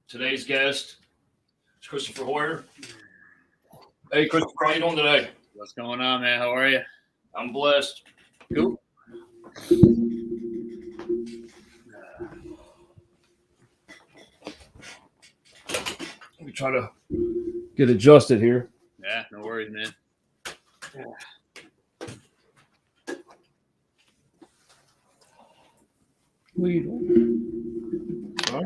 Today's guest is Christopher Hoyer. Hey, Christopher, how you doing today? What's going on, man? How are you? I'm blessed. Cool. Let me try to get adjusted here. Yeah, no worries, man. What are you doing? Huh?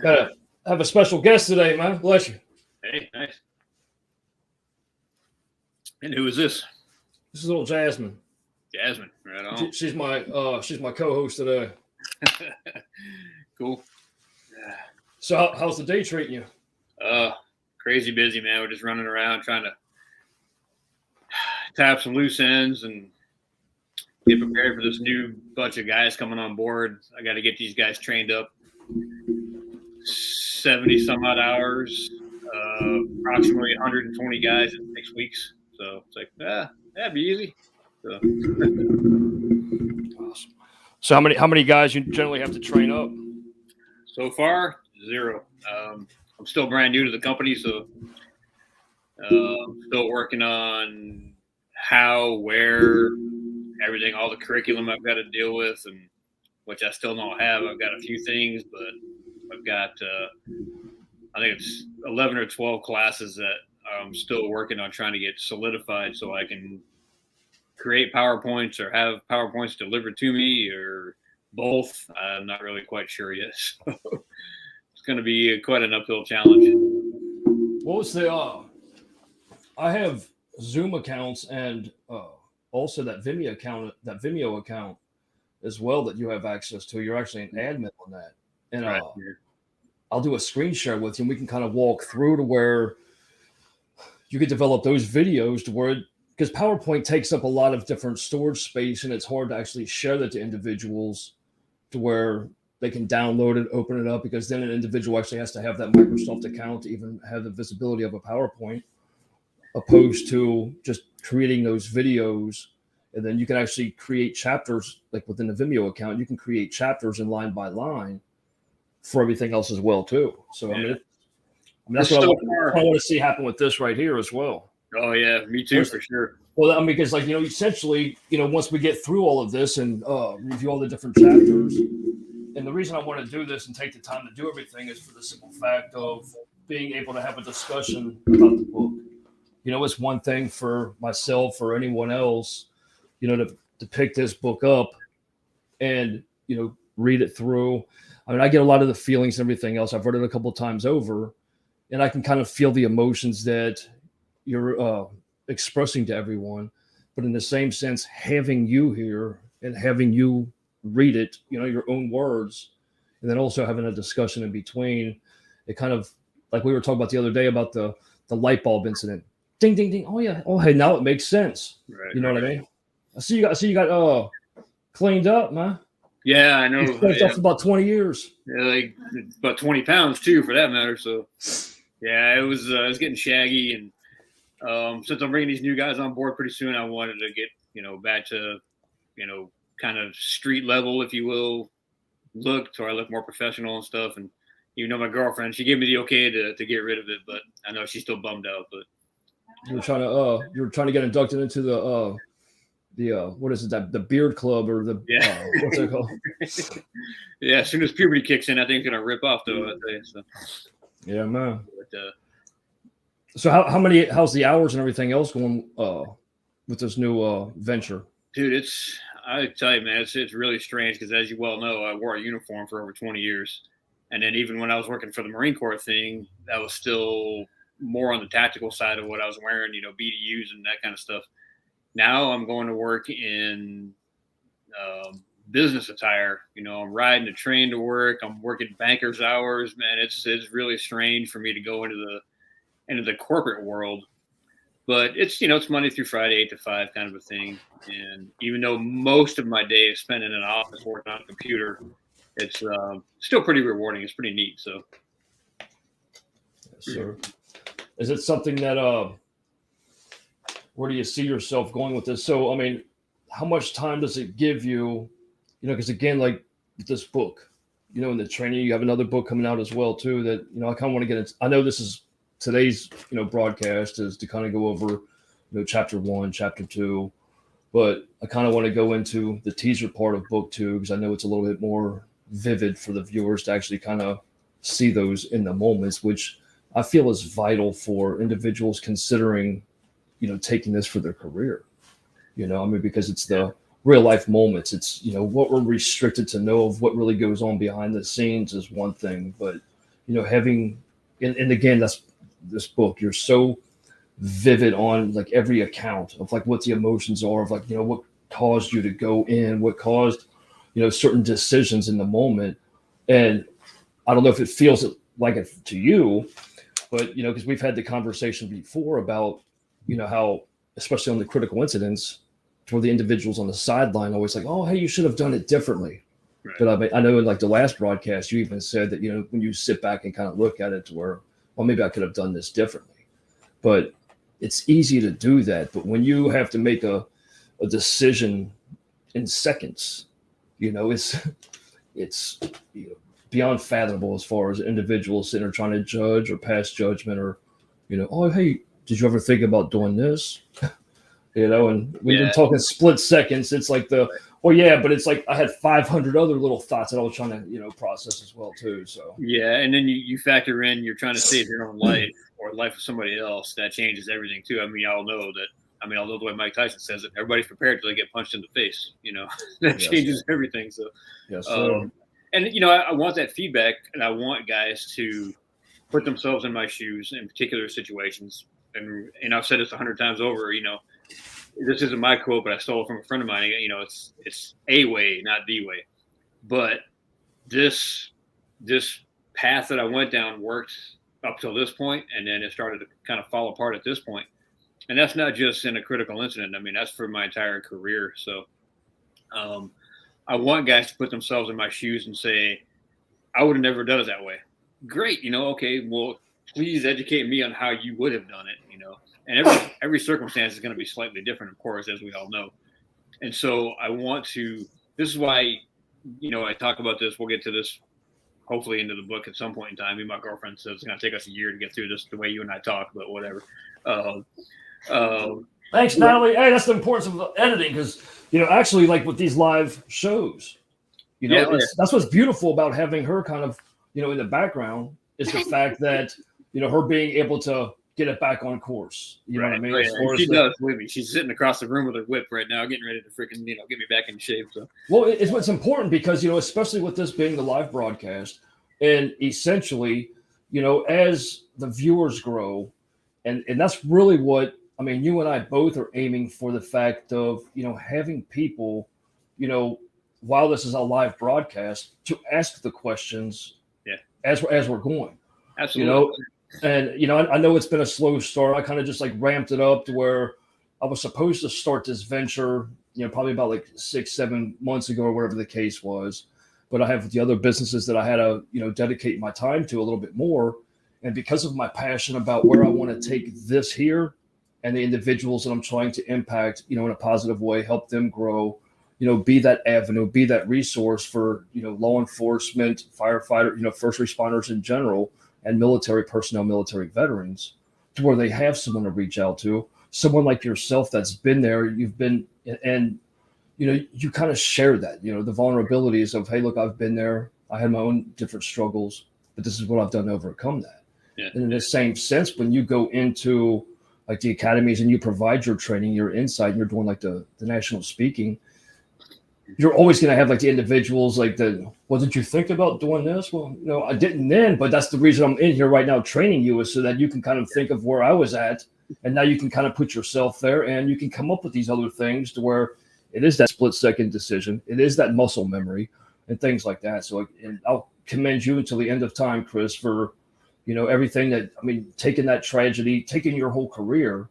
Gotta have a special guest today, man. Bless you. Hey, nice. And who is this? This is little Jasmine. Jasmine, right on. She's my co-host today. Cool. So how's the day treating you? Crazy busy, man. We're just running around trying to tap some loose ends and get prepared for this new bunch of guys coming on board. I got to get these guys trained up. 70 some odd hours, approximately 120 guys in 6 weeks. So it's like, that'd be easy. So. Awesome. So how many guys you generally have to train up? So far, 0. I'm still brand new to the company, so still working on how, where, everything, all the curriculum I've got to deal with, and which I still don't have. I've got a few things, but I've got I think it's 11 or 12 classes that I'm still working on trying to get solidified so I can create PowerPoints or have PowerPoints delivered to me, or both. I'm not really quite sure yet. So it's going to be quite an uphill challenge. What was the I have Zoom accounts and also that Vimeo account as well that you have access to. You're actually an admin on that. And Right. I'll do a screen share with you and we can kind of walk through to where you could develop those videos to where, because PowerPoint takes up a lot of different storage space and it's hard to actually share that to individuals to where they can download it, open it up, because then an individual actually has to have that Microsoft account to even have the visibility of a PowerPoint, opposed to just creating those videos. And then you can actually create chapters, like within the Vimeo account, you can create chapters in line by line for everything else as well too. So Yeah. I mean that's what I want to see happen with this right here as well. Oh yeah, me too, for sure. Well, I mean, because like, essentially, once we get through all of this and review all the different chapters, and the reason I want to do this and take the time to do everything is for the simple fact of being able to have a discussion about the book. It's one thing for myself or anyone else, to pick this book up and, read it through. I mean, I get a lot of the feelings and everything else. I've read it a couple of times over, and I can kind of feel the emotions that you're expressing to everyone. But in the same sense, having you here and having you read it, your own words, and then also having a discussion in between, it kind of, like we were talking about the other day about the light bulb incident. Ding, ding, ding. Oh yeah. Oh, hey, now it makes sense. Right. You know what I mean? I see you got cleaned up, man. Yeah, I know. It's up for about 20 years. Yeah, like about 20 pounds too, for that matter. So yeah, it was getting shaggy, and since I'm bringing these new guys on board pretty soon, I wanted to get back to kind of street level, if you will, look, so I look more professional and stuff. And my girlfriend, she gave me the okay to get rid of it, but I know she's still bummed out. But you were trying to get inducted into the what is it, that the beard club, or the what's it called? Yeah, as soon as puberty kicks in, I think it's gonna rip off though. I think so. Yeah, man. But, so how's the hours and everything else going with this new venture? Dude, I tell you, man, it's really strange, because as you well know, I wore a uniform for over 20 years. And then even when I was working for the Marine Corps thing, that was still more on the tactical side of what I was wearing, BDUs and that kind of stuff. Now I'm going to work in business attire. I'm riding a train to work. I'm working banker's hours, man. It's really strange for me to go into the corporate world. But it's Monday through Friday, 8 to 5 kind of a thing. And even though most of my day is spent in an office working on a computer, it's still pretty rewarding. It's pretty neat. So, yes, sir. Is it something that where do you see yourself going with this? So, I mean, how much time does it give you? Because again, like this book, in the training, you have another book coming out as well too. That I kind of want to get into. I know this is today's broadcast is to kind of go over chapter 1, chapter 2, but I kind of want to go into the teaser part of book 2 because I know it's a little bit more vivid for the viewers to actually kind of see those in the moments, which I feel is vital for individuals considering taking this for their career. Because it's the real life moments. It's what we're restricted to know of what really goes on behind the scenes is one thing, but having and again, that's this book, you're so vivid on like every account of like what the emotions are of like what caused you to go in, what caused certain decisions in the moment. And I don't know if it feels like it to you, but because we've had the conversation before about how, especially on the critical incidents, where the individuals on the sideline always like, oh, hey, you should have done it differently. Right. But I know in like the last broadcast, you even said that when you sit back and kind of look at it, to where, well, maybe I could have done this differently. But it's easy to do that. But when you have to make a decision in seconds, it's beyond fathomable as far as individuals sitting there trying to judge or pass judgment or, oh, hey, did you ever think about doing this? And we've been talking split seconds. It's like well, yeah, but it's like I had 500 other little thoughts that I was trying to, process as well too. So yeah, and then you factor in you're trying to save your own life or life of somebody else. That changes everything too. I mean, I'll know the way Mike Tyson says it. Everybody's prepared till they get punched in the face. That changes everything. So yes, and I want that feedback, and I want guys to put themselves in my shoes in particular situations. And I've said this 100 times over. This isn't my quote, but I stole it from a friend of mine. It's a way, not the way. But this path that I went down worked up till this point, and then it started to kind of fall apart at this point. And that's not just in a critical incident. I mean, that's for my entire career. So I want guys to put themselves in my shoes and say, I would have never done it that way. Great. Okay, well, please educate me on how you would have done it, And every circumstance is going to be slightly different, of course, as we all know. And so I want to, this is why, I talk about this. We'll get to this hopefully into the book at some point in time. Me and my girlfriend says it's going to take us a year to get through this the way you and I talk, but whatever. Thanks, Natalie. Hey, that's the importance of editing because, actually like with these live shows, that's what's beautiful about having her kind of, in the background is the fact that, her being able to get it back on course. You know what I mean? She does with me. She's sitting across the room with her whip right now, getting ready to freaking, get me back in shape. So, well, it's important because, especially with this being the live broadcast and essentially, as the viewers grow, and that's really what, I mean, you and I both are aiming for the fact of, having people, while this is a live broadcast, to ask the questions as we're going. Absolutely. And, I know it's been a slow start. I kind of just like ramped it up to where I was supposed to start this venture, probably about like 6-7 months ago or whatever the case was. But I have the other businesses that I had to, dedicate my time to a little bit more. And because of my passion about where I want to take this here and the individuals that I'm trying to impact, in a positive way, help them grow, be that avenue, be that resource for, law enforcement, firefighter, first responders in general, and military personnel, military veterans, to where they have someone to reach out to, someone like yourself that's been there, you've been, and, you kind of share that, the vulnerabilities of, hey, look, I've been there. I had my own different struggles, but this is what I've done to overcome that. Yeah. And in the same sense, when you go into like the academies and you provide your training, your insight, and you're doing like the national speaking, you're always going to have like the individuals like well, did you think about doing this? Well, I didn't then, but that's the reason I'm in here right now training you, is so that you can kind of think of where I was at. And now you can kind of put yourself there and you can come up with these other things to where it is that split second decision. It is that muscle memory and things like that. So and I'll commend you until the end of time, Chris, for, everything that, I mean, taking that tragedy, taking your whole career,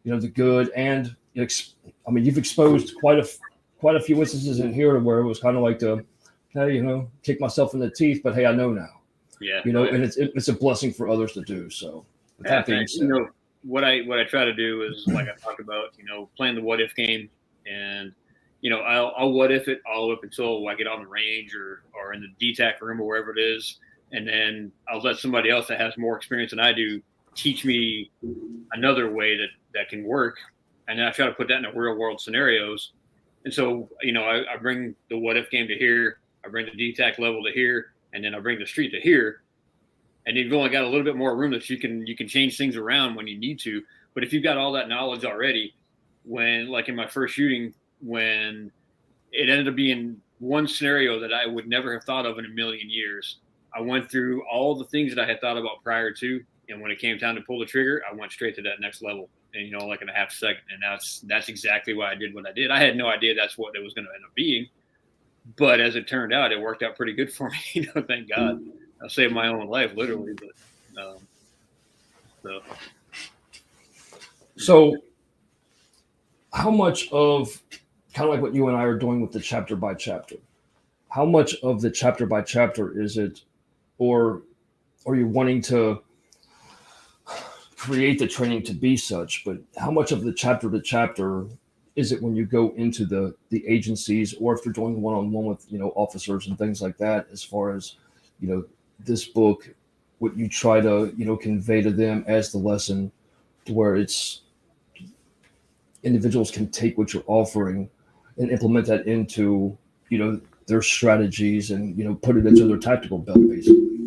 the good and, I mean, you've exposed quite a few instances in here where it was kind of like hey, kick myself in the teeth, but hey, I know now. Yeah. And it's a blessing for others to do. So with that being said, what I try to do is, like I talked about, playing the what if game and, I'll what if it all up until I get on the range or in the DTAC room or wherever it is. And then I'll let somebody else that has more experience than I do teach me another way that can work. And then I try to put that in the real world scenarios. And so, I bring the what if game to here, I bring the DTAC level to here, and then I bring the street to here. And you've only got a little bit more room that you can change things around when you need to. But if you've got all that knowledge already, when like in my first shooting, when it ended up being one scenario that I would never have thought of in a million years, I went through all the things that I had thought about prior to, and when it came time to pull the trigger, I went straight to that next level, and like in a half second. And that's exactly why I did what I did. I had no idea that's what it was going to end up being, but as it turned out, it worked out pretty good for me. Thank God. I saved my own life, literally. But so how much of kind of like what you and I are doing with the chapter by chapter, how much of the chapter by chapter is it, or are you wanting to create the training to be such, but how much of the chapter to chapter is it when you go into the agencies, or if you're doing one-on-one with, officers and things like that, as far as, this book, what you try to, convey to them as the lesson, to where it's individuals can take what you're offering and implement that into, their strategies and, put it into their tactical belt, basically.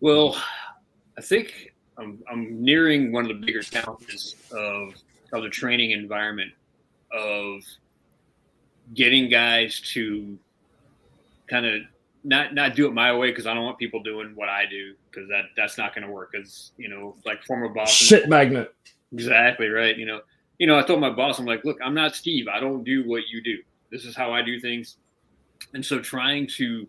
Well, I think I'm nearing one of the bigger challenges of the training environment, of getting guys to kind of not do it my way, because I don't want people doing what I do, because that's not going to work. Because like former boss, shit magnet. Exactly right. I told my boss, I'm like, look, I'm not Steve. I don't do what you do. This is how I do things. And so trying to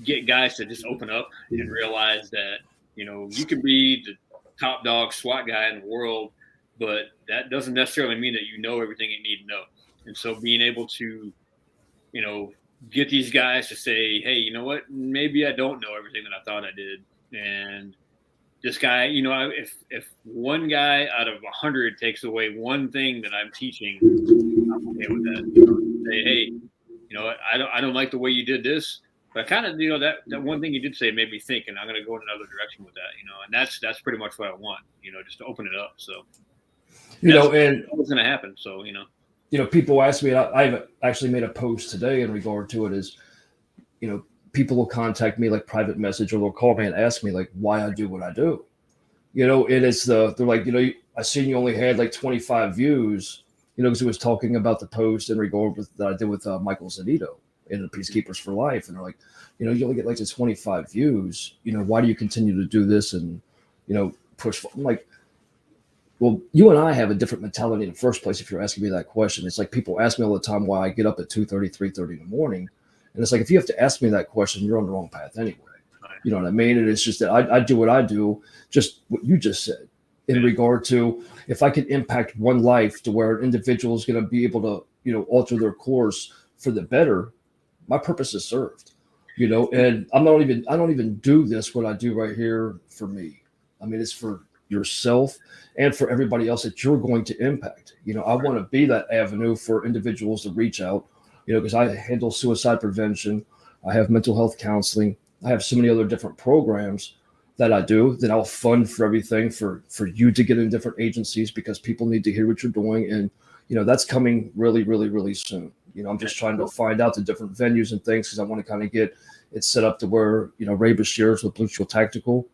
get guys to just open up and realize that you can be the top dog SWAT guy in the world, but that doesn't necessarily mean that you know everything you need to know. And so being able to get these guys to say, hey, you know what, maybe I don't know everything that I thought I did. And this guy, if one guy out of 100 takes away one thing that I'm teaching, I'm okay with that. Say, hey, I don't like the way you did this, but kind of, that one thing you did say made me think, and I'm going to go in another direction with that, and that's pretty much what I want, just to open it up. So, and what's going to happen. So, people ask me, I've actually made a post today in regard to it, is, people will contact me like private message, or they'll call me and ask me like why I do what I do. And it's they're like, I seen you only had like 25 views, because it was talking about the post in regard with that I did with Michael Zanito in the Peacekeepers for Life. And they're like, you only get like the 25 views, why do you continue to do this and, push? I'm like, well, you and I have a different mentality in the first place. If you're asking me that question, it's like people ask me all the time why I get up at 2:30, 3:30 in the morning. And it's like, if you have to ask me that question, you're on the wrong path anyway. You know what I mean? And it's just that I do what I do, just what you just said, in regard to, if I can impact one life to where an individual is going to be able to, alter their course for the better, my purpose is served, and I don't even do this, what I do right here, for me. I mean, it's for yourself and for everybody else that you're going to impact. I want to be that avenue for individuals to reach out, because I handle suicide prevention. I have mental health counseling. I have so many other different programs that I do that I'll fund for everything for you to get in different agencies, because people need to hear what you're doing. And, that's coming really, really, really soon. I'm just trying to find out the different venues and things, because I want to kind of get it set up to where, Ray Bashir's with Blue Shield Tactical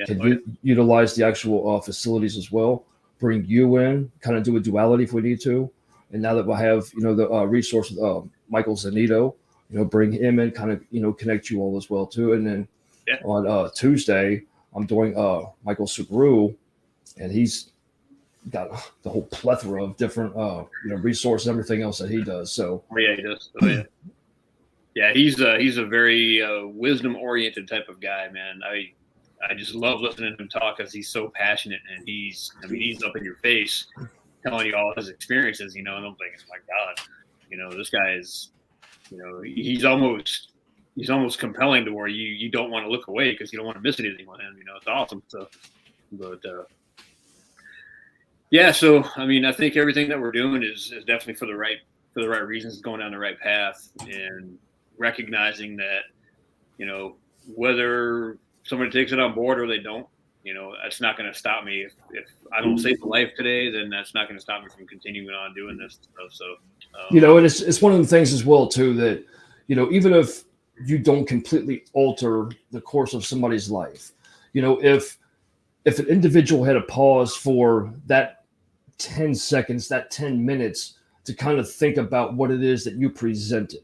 can utilize the actual facilities as well, bring you in, kind of do a duality if we need to. And now that we have, the resource of Michael Zanito, bring him in, kind of, connect you all as well too. And then on Tuesday, I'm doing Michael Subaru, and he's got the whole plethora of different, resources and everything else that he does. So he does. He's a very wisdom-oriented type of guy, man. I just love listening to him talk, because he's so passionate, and he's up in your face telling you all his experiences, and I'm thinking, my God, this guy is, he's almost compelling to where you don't want to look away, because you don't want to miss anything with him. It's awesome. So, but so I think everything that we're doing is definitely for the for the right reasons, going down the right path, and recognizing that, you know, whether somebody takes it on board or they don't, you know, that's not going to stop me. If I don't save a life today, then that's not going to stop me from continuing on doing this stuff. So, You know, and it's one of the things as well too that, you know, even if you don't completely alter the course of somebody's life, you know, if an individual had a pause for that 10 seconds, that 10 minutes to kind of think about what it is that you presented,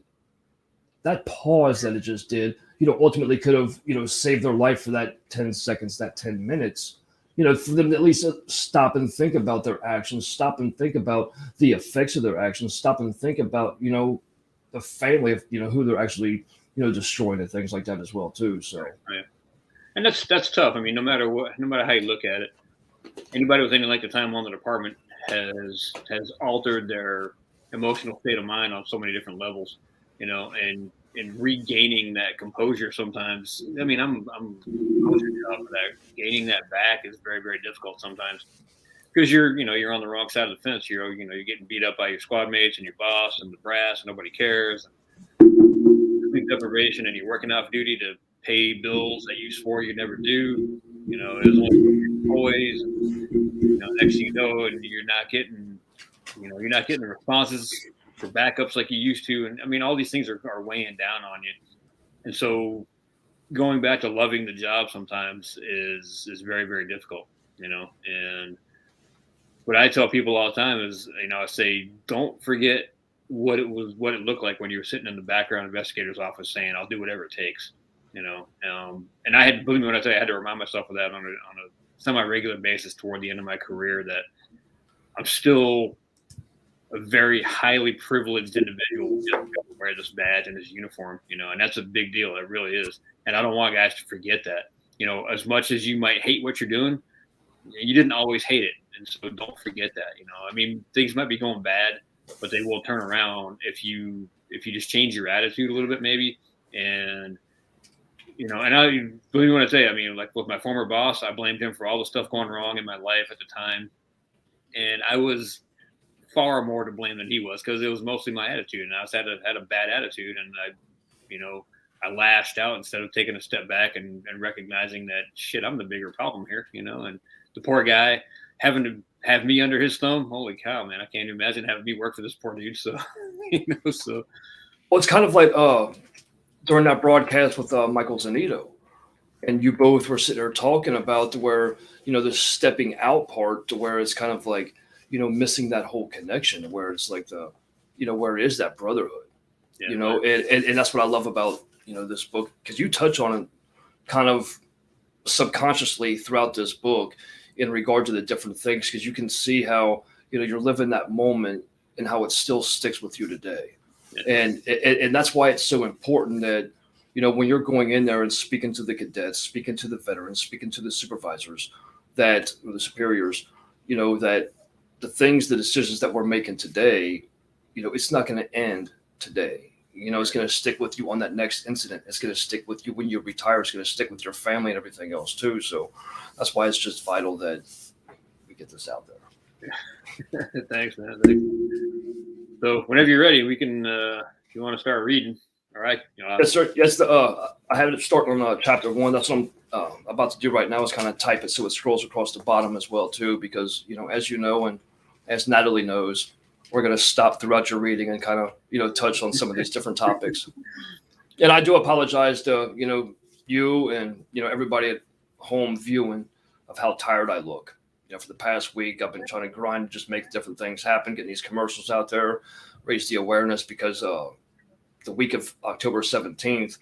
that pause that it just did, you know, ultimately could have, you know, saved their life for that 10 seconds, that 10 minutes, you know, for them to at least stop and think about their actions, stop and think about the effects of their actions, stop and think about, you know, the family of, you know, who they're actually, you know, destroying and things like that as well too. So, yeah. And that's tough. I mean, no matter how you look at it, anybody with any length of time on the department has altered their emotional state of mind on so many different levels, you know, and regaining that composure sometimes. I mean, I'm for that. Gaining that back is very, very difficult sometimes because you're on the wrong side of the fence. You're getting beat up by your squad mates and your boss and the brass, and nobody cares. Sleep deprivation, and you're working off duty to pay bills that you swore you'd never do. You know, it was only toys. You know, next thing you know, and you're not getting the responses for backups like you used to. And I mean, all these things are weighing down on you. And so going back to loving the job sometimes is very, very difficult, you know. And what I tell people all the time is, you know, I say, don't forget what it looked like when you were sitting in the background investigator's office saying, I'll do whatever it takes, you know. And I had, believe me when I tell you, I had to remind myself of that on a semi-regular basis toward the end of my career, that I'm still a very highly privileged individual just to wear this badge and this uniform, you know, and that's a big deal. It really is. And I don't want guys to forget that, you know, as much as you might hate what you're doing, you didn't always hate it. And so don't forget that, you know. I mean, things might be going bad, but they will turn around if you just change your attitude a little bit, maybe. And, you know, and I believe me when I say, I mean, like with my former boss, I blamed him for all the stuff going wrong in my life at the time. And I was far more to blame than he was, because it was mostly my attitude, and I had a bad attitude, and I lashed out instead of taking a step back and recognizing that shit, I'm the bigger problem here, you know. And the poor guy having to have me under his thumb, holy cow, man, I can't even imagine having me work for this poor dude. So, you know, so well, it's kind of like during that broadcast with Michael Zanito, and you both were sitting there talking about to where, you know, the stepping out part, to where it's kind of like, you know, missing that whole connection, where it's like the, you know, where it is that brotherhood, yeah, you know, and that's what I love about, you know, this book, because you touch on it kind of subconsciously throughout this book in regard to the different things, because you can see how, you know, you're living that moment and how it still sticks with you today. Yeah. And that's why it's so important that, you know, when you're going in there and speaking to the cadets, speaking to the veterans, speaking to the supervisors, or the superiors, you know, that the decisions that we're making today, you know, it's not going to end today. You know, it's going to stick with you on that next incident. It's going to stick with you when you retire. It's going to stick with your family and everything else too. So that's why it's just vital that we get this out there. Thanks, man. Thanks. So whenever you're ready, we can, if you want to start reading. All right. You know, yes, sir. Yes. I have it start on chapter 1. That's what I'm about to do right now, is kind of type it so it scrolls across the bottom as well too, because, you know, as you know, and as Natalie knows, we're going to stop throughout your reading and kind of, you know, touch on some of these different topics. And I do apologize to, you know, you and, you know, everybody at home viewing of how tired I look. You know, for the past week, I've been trying to grind, just make different things happen, getting these commercials out there, raise the awareness, because the week of October 17th,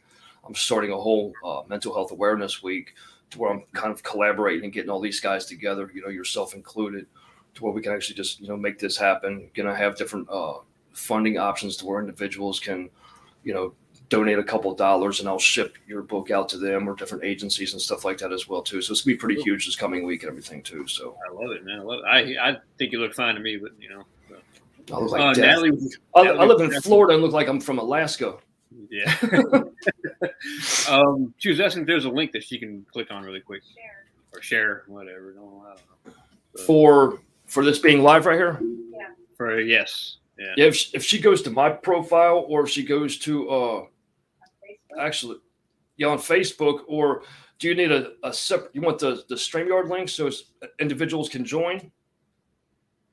I'm starting a whole mental health awareness week, to where I'm kind of collaborating and getting all these guys together, you know, yourself included, to where we can actually just, you know, make this happen. Going to have different funding options to where individuals can, you know, donate a couple of dollars, and I'll ship your book out to them, or different agencies and stuff like that as well too. So it's gonna be pretty huge this coming week and everything too. So I love it, man. I love it. I think you look fine to me, but you know, I look like Natalie, I live in Florida and look like I'm from Alaska. Yeah. She was asking if there's a link that she can click on really quick, share, whatever. No, I don't know. So, for this being live right here. Yeah. Yes. Yeah, if she goes to my profile, or if she goes to actually, yeah, on Facebook, or do you need a separate? You want the StreamYard link so individuals can join?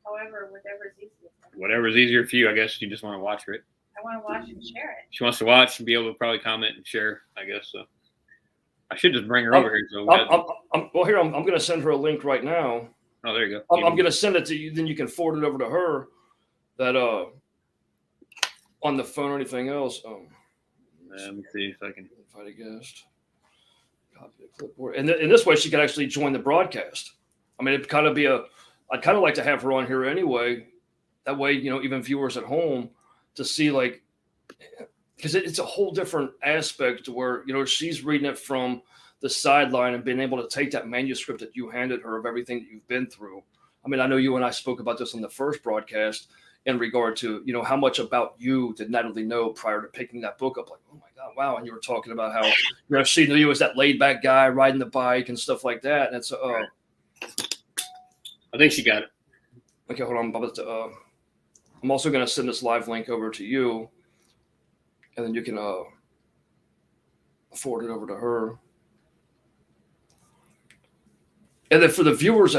However, whatever's easiest. Whatever's easier for you, I guess. You just want to watch it. I want to watch and share it. She wants to watch and be able to probably comment and share, I guess. So I should just bring her over here. So well, here I'm going to send her a link right now. Oh, there you go. I'm going to send it to you. Then you can forward it over to her. That on the phone or anything else. Let me see if I can invite a guest. Copy the clipboard, and in this way, she could actually join the broadcast. I mean, it'd kind of be I'd kind of like to have her on here anyway. That way, even viewers at home to see, like, because it's a whole different aspect to where she's reading it from the sideline and being able to take that manuscript that you handed her of everything that you've been through. I mean, I know you and I spoke about this on the first broadcast in regard to, how much about you did Natalie know prior to picking that book up? Like, oh my God, wow. And you were talking about how, she knew you as that laid back guy riding the bike and stuff like that. And it's, I think she got it. Okay, hold on. I'm also going to send this live link over to you, and then you can forward it over to her. And then for the viewers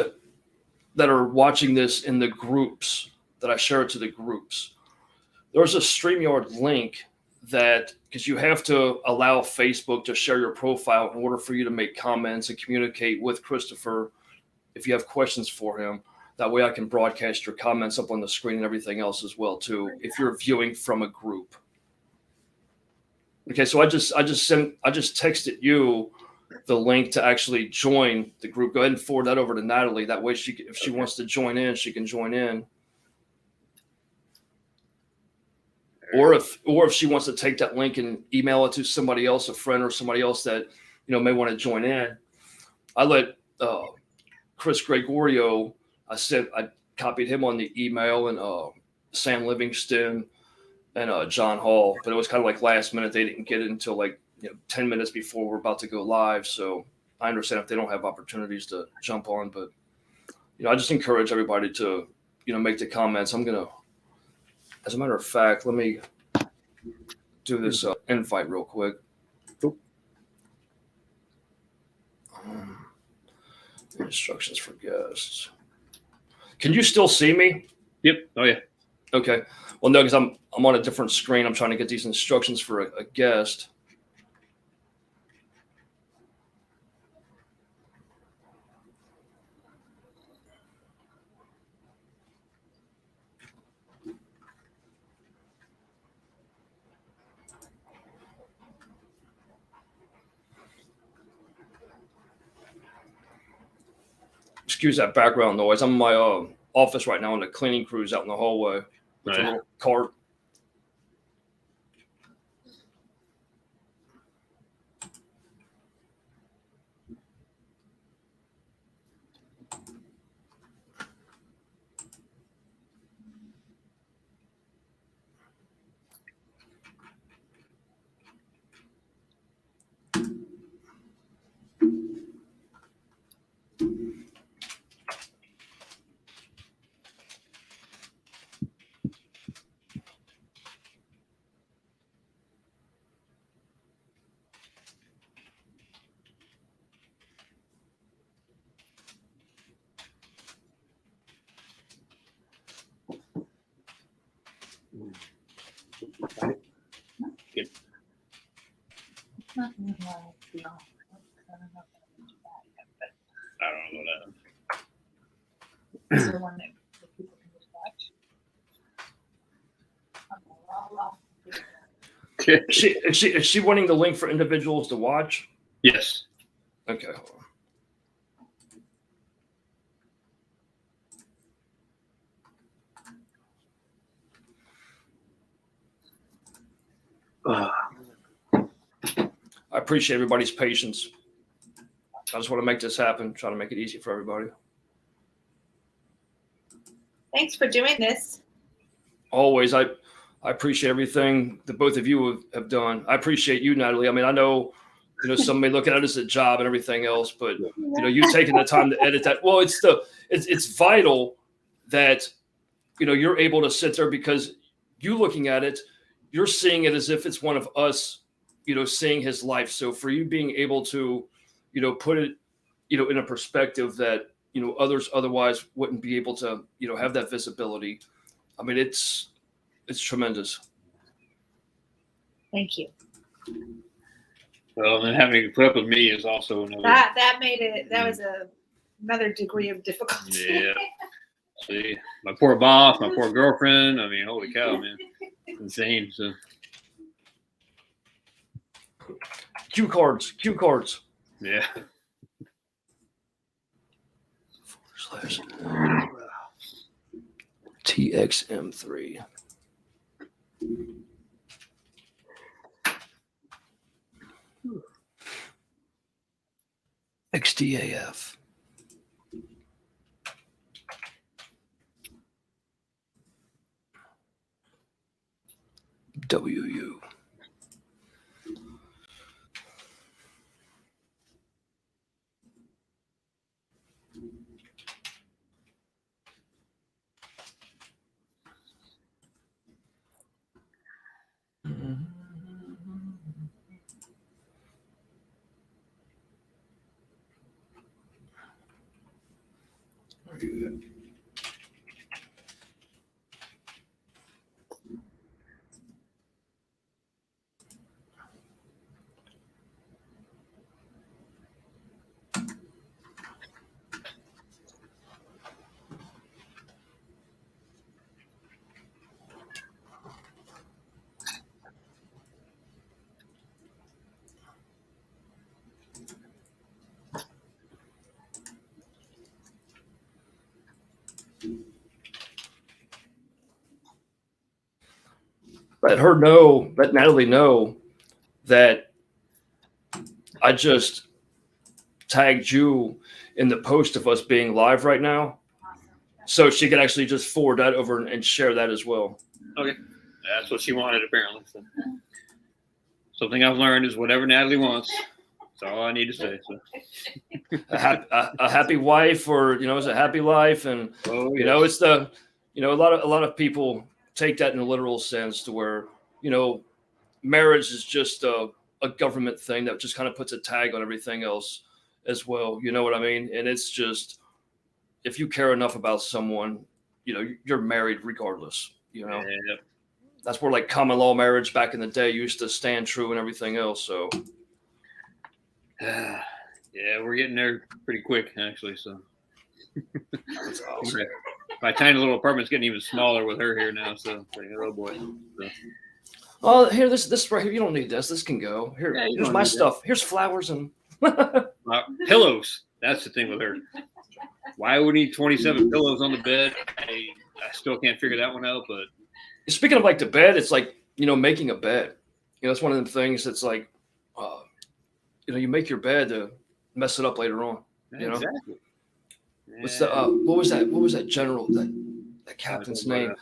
that are watching this in the groups, that I share it to the groups, there's a StreamYard link because you have to allow Facebook to share your profile in order for you to make comments and communicate with Christopher if you have questions for him. That way I can broadcast your comments up on the screen and everything else as well too, if you're viewing from a group. Okay, so I just texted you the link to actually join the group. Go ahead and forward that over to Natalie. That way if she wants to join in, she can join in. Or if she wants to take that link and email it to somebody else, a friend or somebody else that may want to join in. I let Chris Gregorio. I copied him on the email, and Sam Livingston and John Hall. But it was kind of like last minute. They didn't get it until 10 minutes before we're about to go live. So I understand if they don't have opportunities to jump on. But I just encourage everybody to make the comments. I'm gonna. As a matter of fact, let me do this invite real quick. Instructions for guests. Can you still see me? Yep. Oh, yeah. Okay. Well, no, because I'm on a different screen. I'm trying to get these instructions for a guest. Excuse that background noise. I'm in my office right now, and the cleaning crew's out in the hallway with a little cart. Good. I don't know that. Is there one that people can just watch? Is she wanting the link for individuals to watch? Yes. Okay. Hold on. I appreciate everybody's patience. I just want to make this happen, try to make it easy for everybody. Thanks for doing this. Always. I appreciate everything that both of you have done. I appreciate you, Natalie. I mean, I know, some may look at it as a job and everything else, but you taking the time to edit that. Well, it's vital that you're able to sit there because you looking at it, you're seeing it as if it's one of us, seeing his life. So for you being able to, put it, in a perspective that, others otherwise wouldn't be able to, have that visibility. I mean, it's tremendous. Thank you. Well, and then having to put up with me is also another. That made it. That was another degree of difficulty. Yeah. See, my poor boss, my poor girlfriend. I mean, holy cow, man, insane. So. Cue cards. Yeah. /TXM3. XDAF. WU. Let Natalie know that I just tagged you in the post of us being live right now. So she could actually just forward that over and share that as well. Okay. That's what she wanted, apparently. So. Something I've learned is whatever Natalie wants. That's all I need to say. So. A happy wife, or it's a happy life, and it's the a lot of people take that in a literal sense to where marriage is just a government thing that just kind of puts a tag on everything else as well. You know what I mean? And it's just, if you care enough about someone, you're married regardless. Yeah. That's where like common law marriage back in the day used to stand true and everything else. So. Yeah, we're getting there pretty quick, actually. So that's awesome. My tiny little apartment's getting even smaller with her here now. So, oh boy. So. Oh, here, this right here. You don't need this. This can go. Here, here's my stuff. Here's flowers and pillows. That's the thing with her. Why would we need 27 pillows on the bed? I still can't figure that one out. But speaking of like the bed, it's like making a bed. It's one of them things that's like, you make your bed to mess it up later on. Exactly. What's the what was that general that captain's name?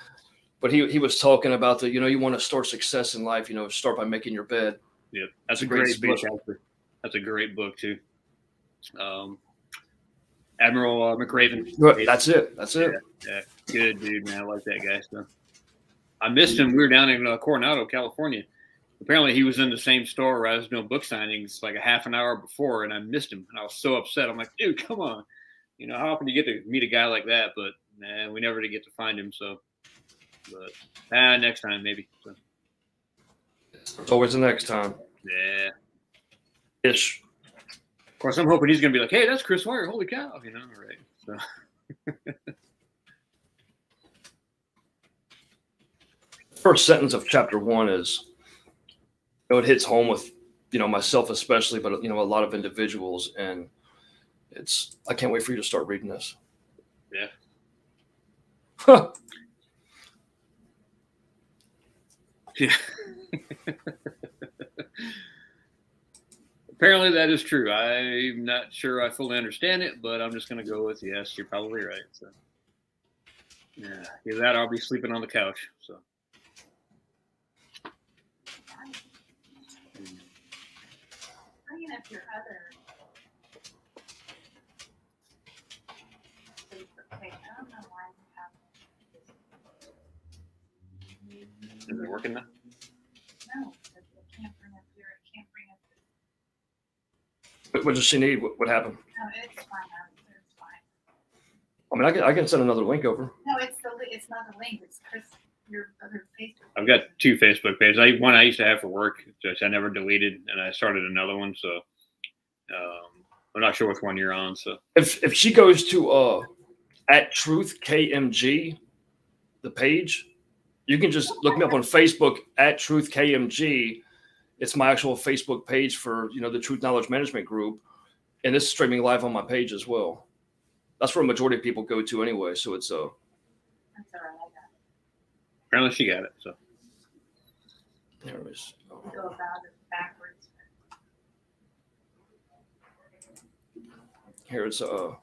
But he was talking about the you want to start success in life, start by making your bed. Yeah, that's a great speech. Book. That's a great book too. Admiral McRaven. That's it. Yeah, good dude, man. I like that guy. So I missed him. We were down in Coronado, California. Apparently, he was in the same store where I was doing book signings like a half an hour before, and I missed him. And I was so upset. I'm like, dude, come on. How often do you get to meet a guy like that? But man, we never did get to find him. So, but next time maybe. So. It's always the next time. Yeah. Ish. Of course, I'm hoping he's gonna be like, "Hey, that's Chris Hoyer. Holy cow!" Right? So. First sentence of chapter 1 is, it hits home with myself especially, but a lot of individuals, and I can't wait for you to start reading this. Yeah. Huh. Yeah. Apparently that is true. I'm not sure I fully understand it, but I'm just going to go with yes, you're probably right. So, yeah, either that or I'll be sleeping on the couch. So. Bringing up your other. Okay, I don't know why you have this. Is it working now? No, I can't bring up here. I can't bring up. What does she need? What happened? No, it's fine. It's fine. I mean, I can send another link over. No, it's not the link. It's Chris, your other Facebook. I've got 2 Facebook pages. One I used to have for work, which I never deleted, and I started another one. So I'm not sure which one you're on. So If she goes to @T.R.U.T.H the page, you can just look me up on Facebook @T.R.U.T.H. It's my actual Facebook page for the Truth Knowledge Management Group, and this is streaming live on my page as well. That's where a majority of people go to anyway. So it's That's all right. I got it. apparently she got it. So there it is. Go about it backwards. Here it's so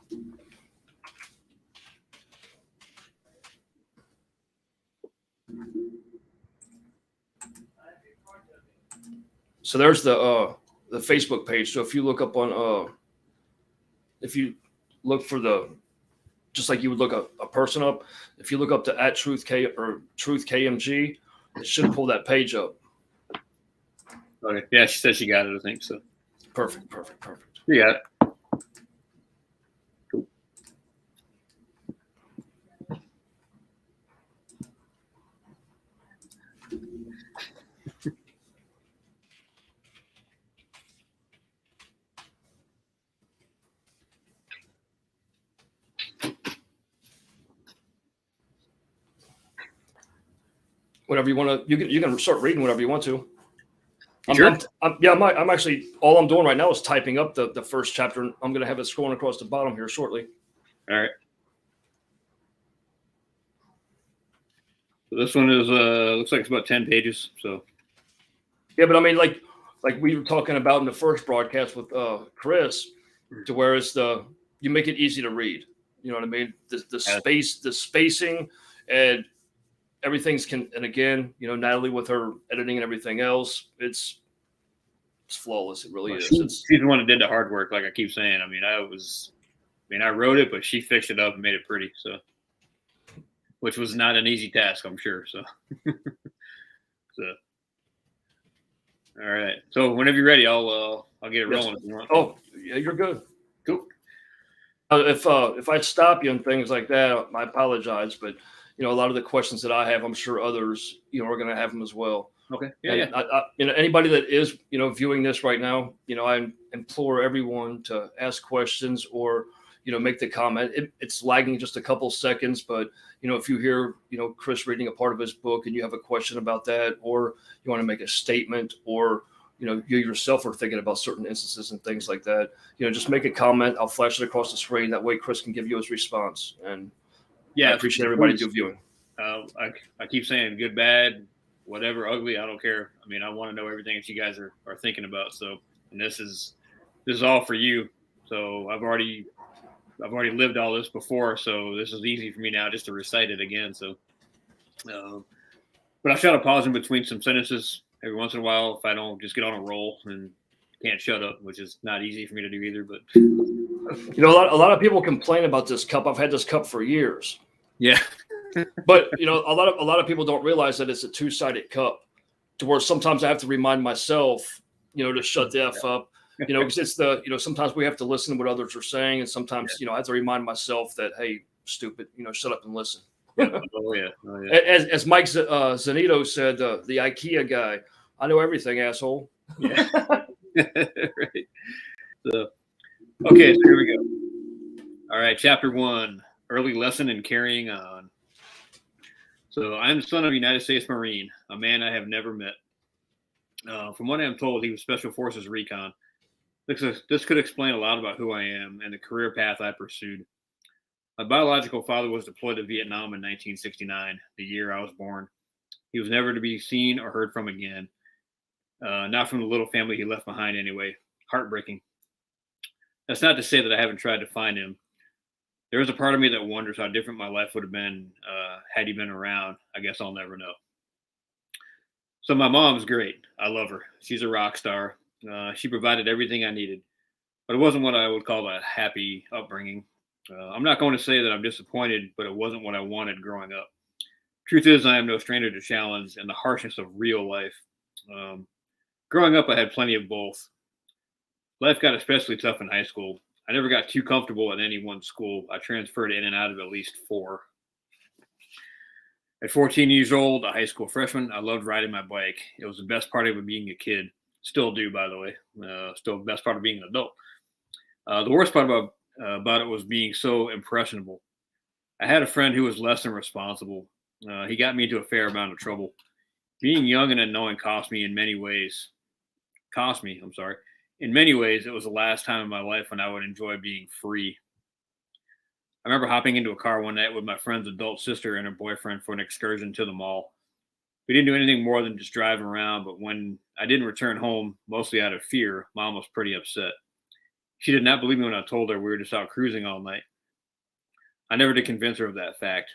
there's the Facebook page. So if you look up on if you look for just like you would look a person up, if you look up to @T.R.U.T.H or Truth KMG, it should pull that page up. okay, yeah, she said she got it. I think so. Perfect. You got it. Cool. Whatever you want to, you can start reading whatever you want to. Sure. I'm actually, all I'm doing right now is typing up the first chapter. I'm going to have it scrolling across the bottom here shortly. All right. So this one is looks like it's about 10 pages. So Yeah, but I mean, like we were talking about in the first broadcast with Chris, to where it's you make it easy to read. You know what I mean? The spacing, and everything's and again, Natalie with her editing and everything else, it's flawless. It really is. She's the one that did the hard work, like I keep saying. I mean, I wrote it, but she fixed it up and made it pretty. So, which was not an easy task, I'm sure. So, all right. So whenever you're ready, I'll get it rolling if you want. Oh, yeah, you're good. Cool. If I stop you and things like that, I apologize. But a lot of the questions that I have, I'm sure others are going to have them as well. Okay. Yeah. Anybody that is viewing this right now, I implore everyone to ask questions or make the comment. It's lagging just a couple seconds, but if you hear Chris reading a part of his book and you have a question about that, or you want to make a statement, or you yourself are thinking about certain instances and things like that, just make a comment. I'll flash it across the screen. That way Chris can give you his response. And yeah, I appreciate everybody viewing. I keep saying good, bad, whatever, ugly, I don't care. I mean, I want to know everything that you guys are thinking about. So, and this is all for you. So I've already lived all this before, so this is easy for me now just to recite it again. So, but I try to pause in between some sentences every once in a while if I don't just get on a roll and can't shut up, which is not easy for me to do either. But a lot of people complain about this cup. I've had this cup for years. Yeah. But a lot of people don't realize that it's a two-sided cup, to where sometimes I have to remind myself, to shut the F up, because it's sometimes we have to listen to what others are saying, and sometimes I have to remind myself that, hey, stupid, shut up and listen. Oh yeah. As Mike Zanito said, the IKEA guy, I know everything, asshole. Yeah. Right. So, okay, so here we go. All right, chapter 1, early lesson in carrying on. So I'm the son of a United States Marine, a man I have never met. From what I am told, he was Special Forces recon. This could explain a lot about who I am and the career path I pursued. My biological father was deployed to Vietnam in 1969, the year I was born. He was never to be seen or heard from again. Not from the little family he left behind anyway. Heartbreaking. That's not to say that I haven't tried to find him. There is a part of me that wonders how different my life would have been had he been around. I guess I'll never know. So my mom's great. I love her. She's a rock star. She provided everything I needed, but it wasn't what I would call a happy upbringing. I'm not going to say that I'm disappointed, but it wasn't what I wanted growing up. Truth is, I am no stranger to challenge and the harshness of real life. Um, Growing up, I had plenty of both. Life got especially tough in high school. I never got too comfortable at any one school. I transferred in and out of at least four. At 14 years old, a high school freshman, I loved riding my bike. It was the best part of being a kid. Still do, by the way. Still the best part of being an adult. The worst part about it was being so impressionable. I had a friend who was less than responsible. He got me into a fair amount of trouble. Being young and unknowing cost me in many ways. Cost me, I'm sorry. In many ways, it was the last time in my life when I would enjoy being free. I remember hopping into a car one night with my friend's adult sister and her boyfriend for an excursion to the mall. We didn't do anything more than just driving around, but when I didn't return home, mostly out of fear, Mom was pretty upset. She did not believe me when I told her we were just out cruising all night. I never did convince her of that fact.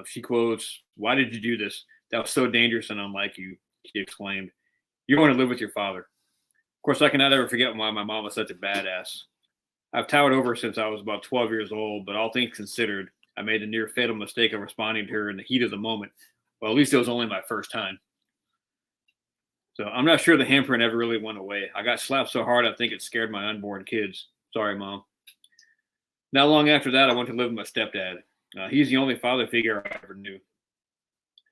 She quotes, "Why did you do this? That was so dangerous and unlike you," she exclaimed. "You want to live with your father." Of course, I cannot ever forget why my mom was such a badass. I've towered over her since I was about 12 years old, but all things considered, I made the near fatal mistake of responding to her in the heat of the moment. Well, at least it was only my first time. So I'm not sure the handprint ever really went away. I got slapped so hard I think it scared my unborn kids. Sorry, Mom. Not long after that, I went to live with my stepdad. He's the only father figure I ever knew.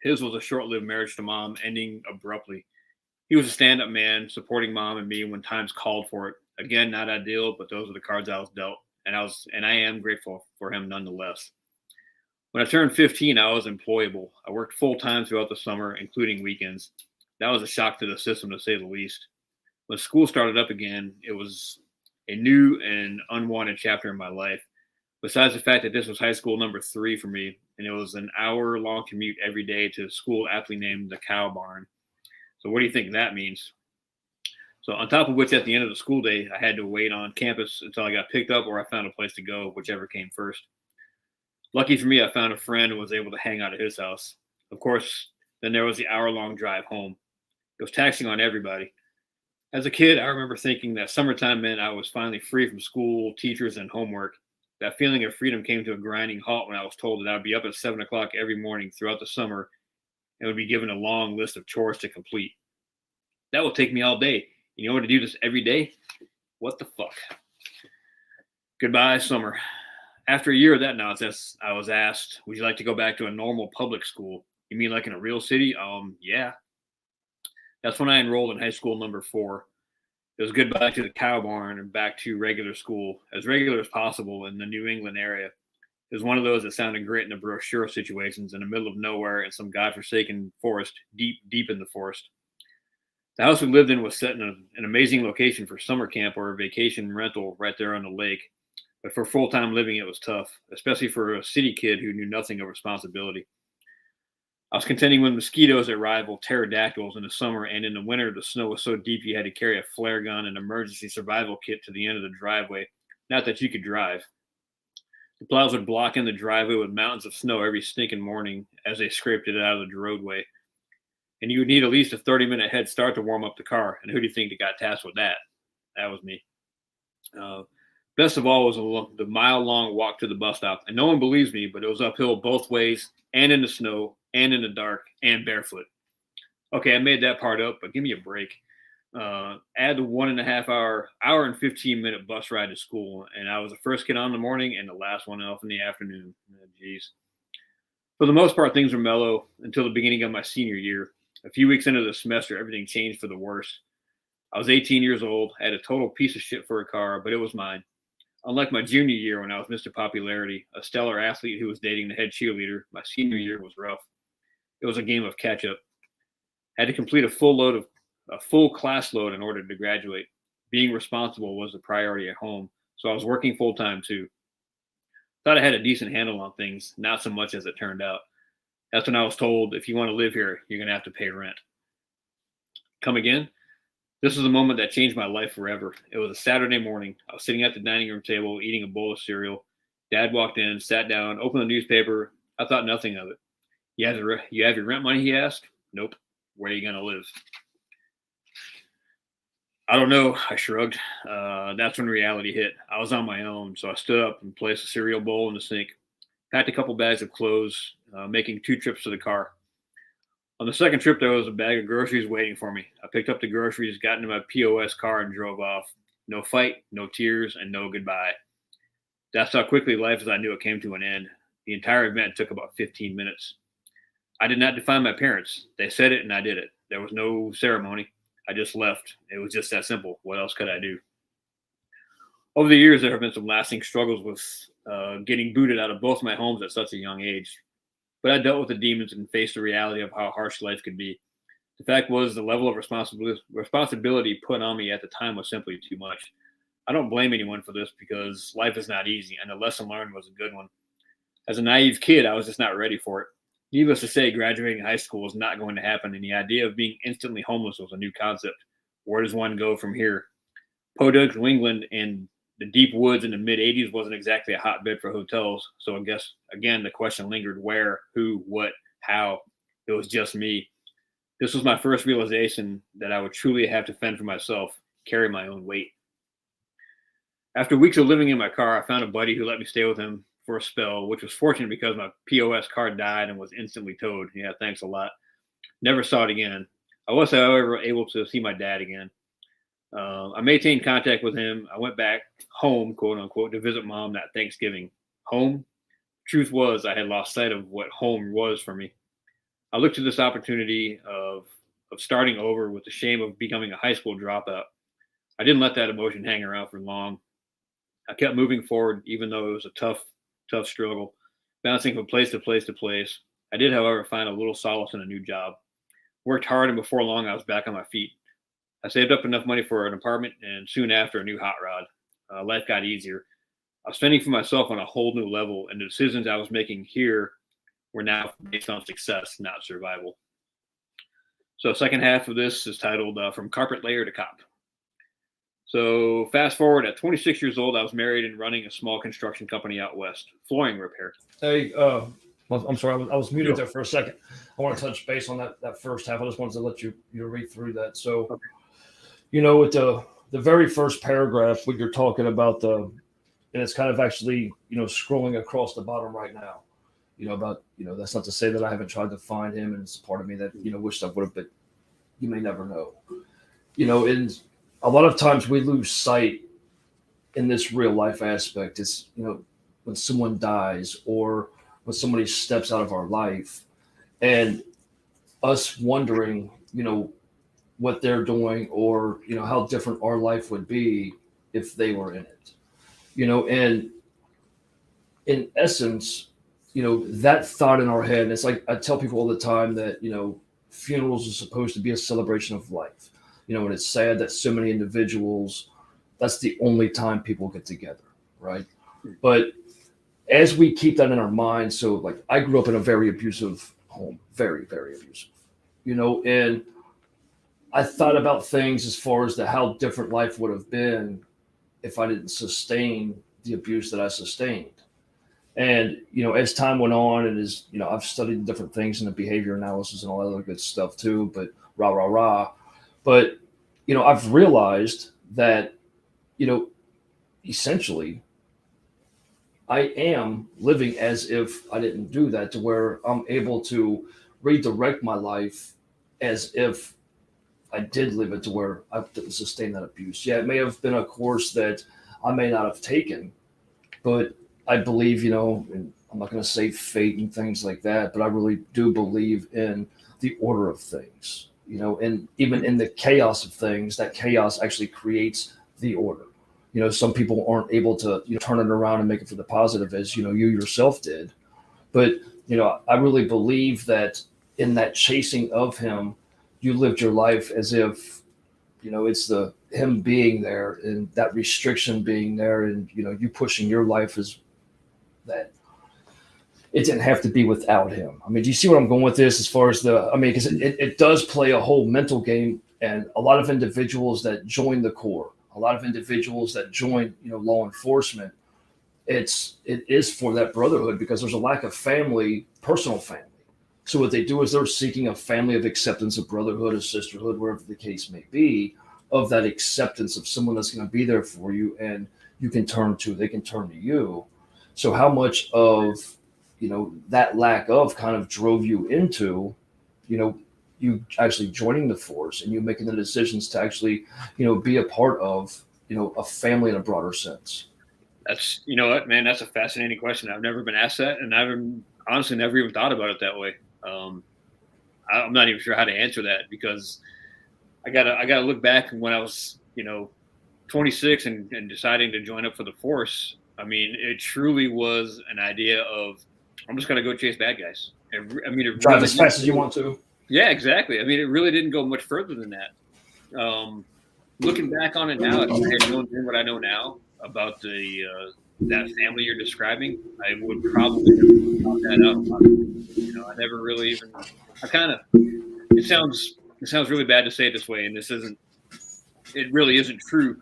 His was a short-lived marriage to Mom, ending abruptly. He was a stand-up man, supporting Mom and me when times called for it. Again, not ideal, but those are the cards I was dealt, and I am grateful for him nonetheless. When I turned 15, I was employable. I worked full-time throughout the summer, including weekends. That was a shock to the system, to say the least. When school started up again, it was a new and unwanted chapter in my life. Besides the fact that this was high school number 3 for me, and it was an hour-long commute every day to a school aptly named the Cow Barn. So what do you think that means? So on top of which, at the end of the school day, I had to wait on campus until I got picked up or I found a place to go, whichever came first. Lucky for me, I found a friend and was able to hang out at his house. Of course, then there was the hour-long drive home. It was taxing on everybody. As a kid, I remember thinking that summertime meant I was finally free from school, teachers, and homework. That feeling of freedom came to a grinding halt when I was told that I would be up at 7 o'clock every morning throughout the summer and would be given a long list of chores to complete. That will take me all day. You know what, to do this every day? What the fuck? Goodbye, summer. After a year of that nonsense, I was asked, would you like to go back to a normal public school? You mean like in a real city? Yeah. That's when I enrolled in high school number 4. It was goodbye to the Cow Barn and back to regular school, as regular as possible in the New England area. It was one of those that sounded great in the brochure situations in the middle of nowhere in some godforsaken forest, deep, deep in the forest. The house we lived in was set in an amazing location for summer camp or a vacation rental right there on the lake. But for full-time living, it was tough, especially for a city kid who knew nothing of responsibility. I was contending with mosquitoes that rivaled pterodactyls in the summer, and in the winter, the snow was so deep you had to carry a flare gun and emergency survival kit to the end of the driveway. Not that you could drive. The plows would block in the driveway with mountains of snow every stinking morning as they scraped it out of the roadway. And you would need at least a 30-minute head start to warm up the car. And who do you think that got tasked with that? That was me. Best of all was the mile-long walk to the bus stop. And no one believes me, but it was uphill both ways, and in the snow, and in the dark, and barefoot. Okay, I made that part up, but give me a break. Add the 1.5 hour and 15-minute bus ride to school, and I was the first kid on in the morning and the last one off in the afternoon. Jeez. For the most part, things were mellow until the beginning of my senior year. A few weeks into the semester, everything changed for the worse. I was 18 years old, had a total piece of shit for a car, but it was mine. Unlike my junior year when I was Mr. Popularity, a stellar athlete who was dating the head cheerleader, my senior year was rough. It was a game of catch-up. I had to complete a full class load in order to graduate. Being responsible was the priority at home, so I was working full-time too. Thought I had a decent handle on things, not so much as it turned out. That's when I was told, if you want to live here, you're going to have to pay rent. Come again? This was a moment that changed my life forever. It was a Saturday morning. I was sitting at the dining room table eating a bowl of cereal. Dad walked in, sat down, opened the newspaper. I thought nothing of it. You have your rent money, he asked. Nope. Where are you going to live? I don't know, I shrugged. That's when reality hit. I was on my own, so I stood up and placed a cereal bowl in the sink. packed a couple bags of clothes, making 2 trips to the car. On the second trip, there was a bag of groceries waiting for me. I picked up the groceries, got into my POS car, and drove off. No fight, no tears, and no goodbye. That's how quickly life as I knew it came to an end. The entire event took about 15 minutes. I did not define my parents. They said it and I did it. There was no ceremony. I just left. It was just that simple. What else could I do? Over the years, there have been some lasting struggles with getting booted out of both my homes at such a young age. But I dealt with the demons and faced the reality of how harsh life could be. The fact was, the level of responsibility put on me at the time was simply too much. I don't blame anyone for this because life is not easy, and the lesson learned was a good one. As a naive kid, I was just not ready for it. Needless to say, graduating high school was not going to happen, and the idea of being instantly homeless was a new concept. Where does one go from here? Podunk, New England, and the deep woods in the mid-'80s wasn't exactly a hotbed for hotels, so I guess, again, the question lingered: where, who, what, how? It was just me. This was my first realization that I would truly have to fend for myself, carry my own weight. After weeks of living in my car, I found a buddy who let me stay with him for a spell, which was fortunate because my POS card died and was instantly towed. Yeah, thanks a lot. Never saw it again. I was, however, able to see my dad again. I maintained contact with him. I went back home, quote unquote, to visit mom that Thanksgiving. Home? Truth was, I had lost sight of what home was for me. I looked to this opportunity of starting over with the shame of becoming a high school dropout. I didn't let that emotion hang around for long. I kept moving forward, even though it was a tough struggle, bouncing from place to place to place. I did, however, find a little solace in a new job. Worked hard, and before long, I was back on my feet. I saved up enough money for an apartment, and soon after, a new hot rod. Life got easier. I was fending for myself on a whole new level, and the decisions I was making here were now based on success, not survival. So, second half of this is titled From Carpet Layer to Cop. So fast forward, at 26 years old, I was married and running a small construction company out west, flooring repair. Hey, I'm sorry, I was muted there for a second. I want to touch base on that first half. I just wanted to let you read through that. So, okay. With the very first paragraph, what you're talking about, and it's kind of actually, scrolling across the bottom right now, about, that's not to say that I haven't tried to find him, and it's a part of me that, wished I would have, but you may never know. And a lot of times we lose sight in this real life aspect. It's, when someone dies or when somebody steps out of our life and us wondering, what they're doing or, how different our life would be if they were in it, and in essence, that thought in our head, and it's like, I tell people all the time that, funerals are supposed to be a celebration of life. And it's sad that so many individuals, that's the only time people get together, right? But as we keep that in our mind, so like I grew up in a very abusive home, very, very abusive, and I thought about things as far as how different life would have been if I didn't sustain the abuse that I sustained. And, as time went on and as, I've studied different things in the behavior analysis and all that other good stuff too, but rah. But, I've realized that, essentially I am living as if I didn't do that, to where I'm able to redirect my life as if I did live it, to where I didn't sustain that abuse. Yeah, it may have been a course that I may not have taken, but I believe, and I'm not going to say fate and things like that, but I really do believe in the order of things. And even in the chaos of things, that chaos actually creates the order. Some people aren't able to turn it around and make it for the positive, as you yourself did. But I really believe that in that chasing of him, you lived your life as if it's him being there and that restriction being there, and you pushing your life as that. It didn't have to be without him. I mean, do you see where I'm going with this as far as because it does play a whole mental game, and a lot of individuals that join the Corps, a lot of individuals that join, law enforcement, it is for that brotherhood, because there's a lack of family, personal family. So what they do is they're seeking a family of acceptance, of brotherhood, of sisterhood, wherever the case may be, of that acceptance of someone that's going to be there for you and they can turn to you. So how much of that lack of kind of drove you into, you actually joining the force and you making the decisions to actually, be a part of, a family in a broader sense? That's, you know what, man, that's a fascinating question. I've never been asked that, and I've honestly never even thought about it that way. Um, I'm not even sure how to answer that, because I gotta look back when I was, 26 and deciding to join up for the force. I mean, it truly was an idea of, I'm just gonna go chase bad guys. I mean, it Drive really as fast didn't as you go, want to. yeah, exactly. I mean, it really didn't go much further than that. Looking back on it now, if I had known then what I know now about the that family you're describing, I would probably have thought that out a lot. I never really even. I kind of. It sounds really bad to say it this way, and this isn't. It really isn't true.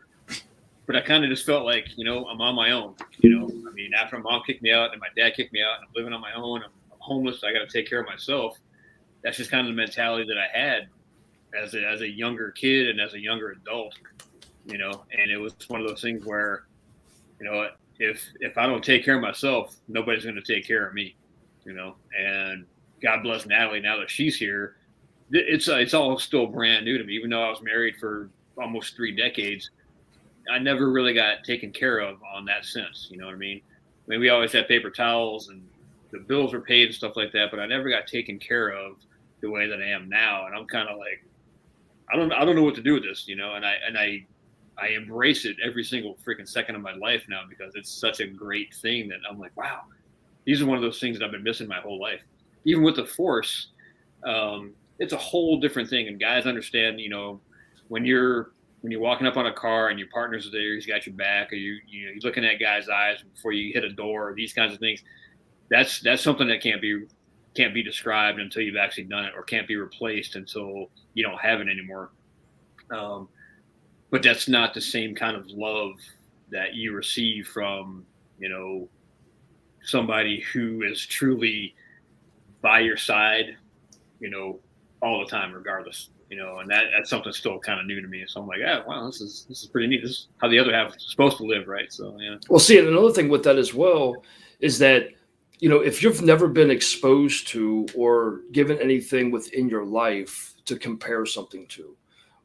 But I kind of just felt like, I'm on my own. I mean, after mom kicked me out and my dad kicked me out, and I'm living on my own. I'm homeless. I got to take care of myself. That's just kind of the mentality that I had as a younger kid and as a younger adult. And it was one of those things where, if I don't take care of myself, nobody's going to take care of me. And God bless Natalie now that she's here. It's all still brand new to me, even though I was married for almost 3 decades. I never really got taken care of on that sense. You know what I mean? I mean, we always had paper towels and the bills were paid and stuff like that, but I never got taken care of the way that I am now. And I'm kind of like, I don't know what to do with this, and I embrace it every single freaking second of my life now, because it's such a great thing that I'm like, wow, these are one of those things that I've been missing my whole life. Even with the force, it's a whole different thing. And guys understand, when you're walking up on a car and your partner's there, he's got your back, or you're looking at guys' eyes before you hit a door, these kinds of things. That's something that can't be described until you've actually done it, or can't be replaced until you don't have it anymore. But that's not the same kind of love that you receive from, somebody who is truly by your side, all the time, regardless. And that's something still kind of new to me. So I'm like, yeah, wow, this is pretty neat. This is how the other half is supposed to live, right? So yeah. Well, see, and another thing with that as well is that, if you've never been exposed to or given anything within your life to compare something to,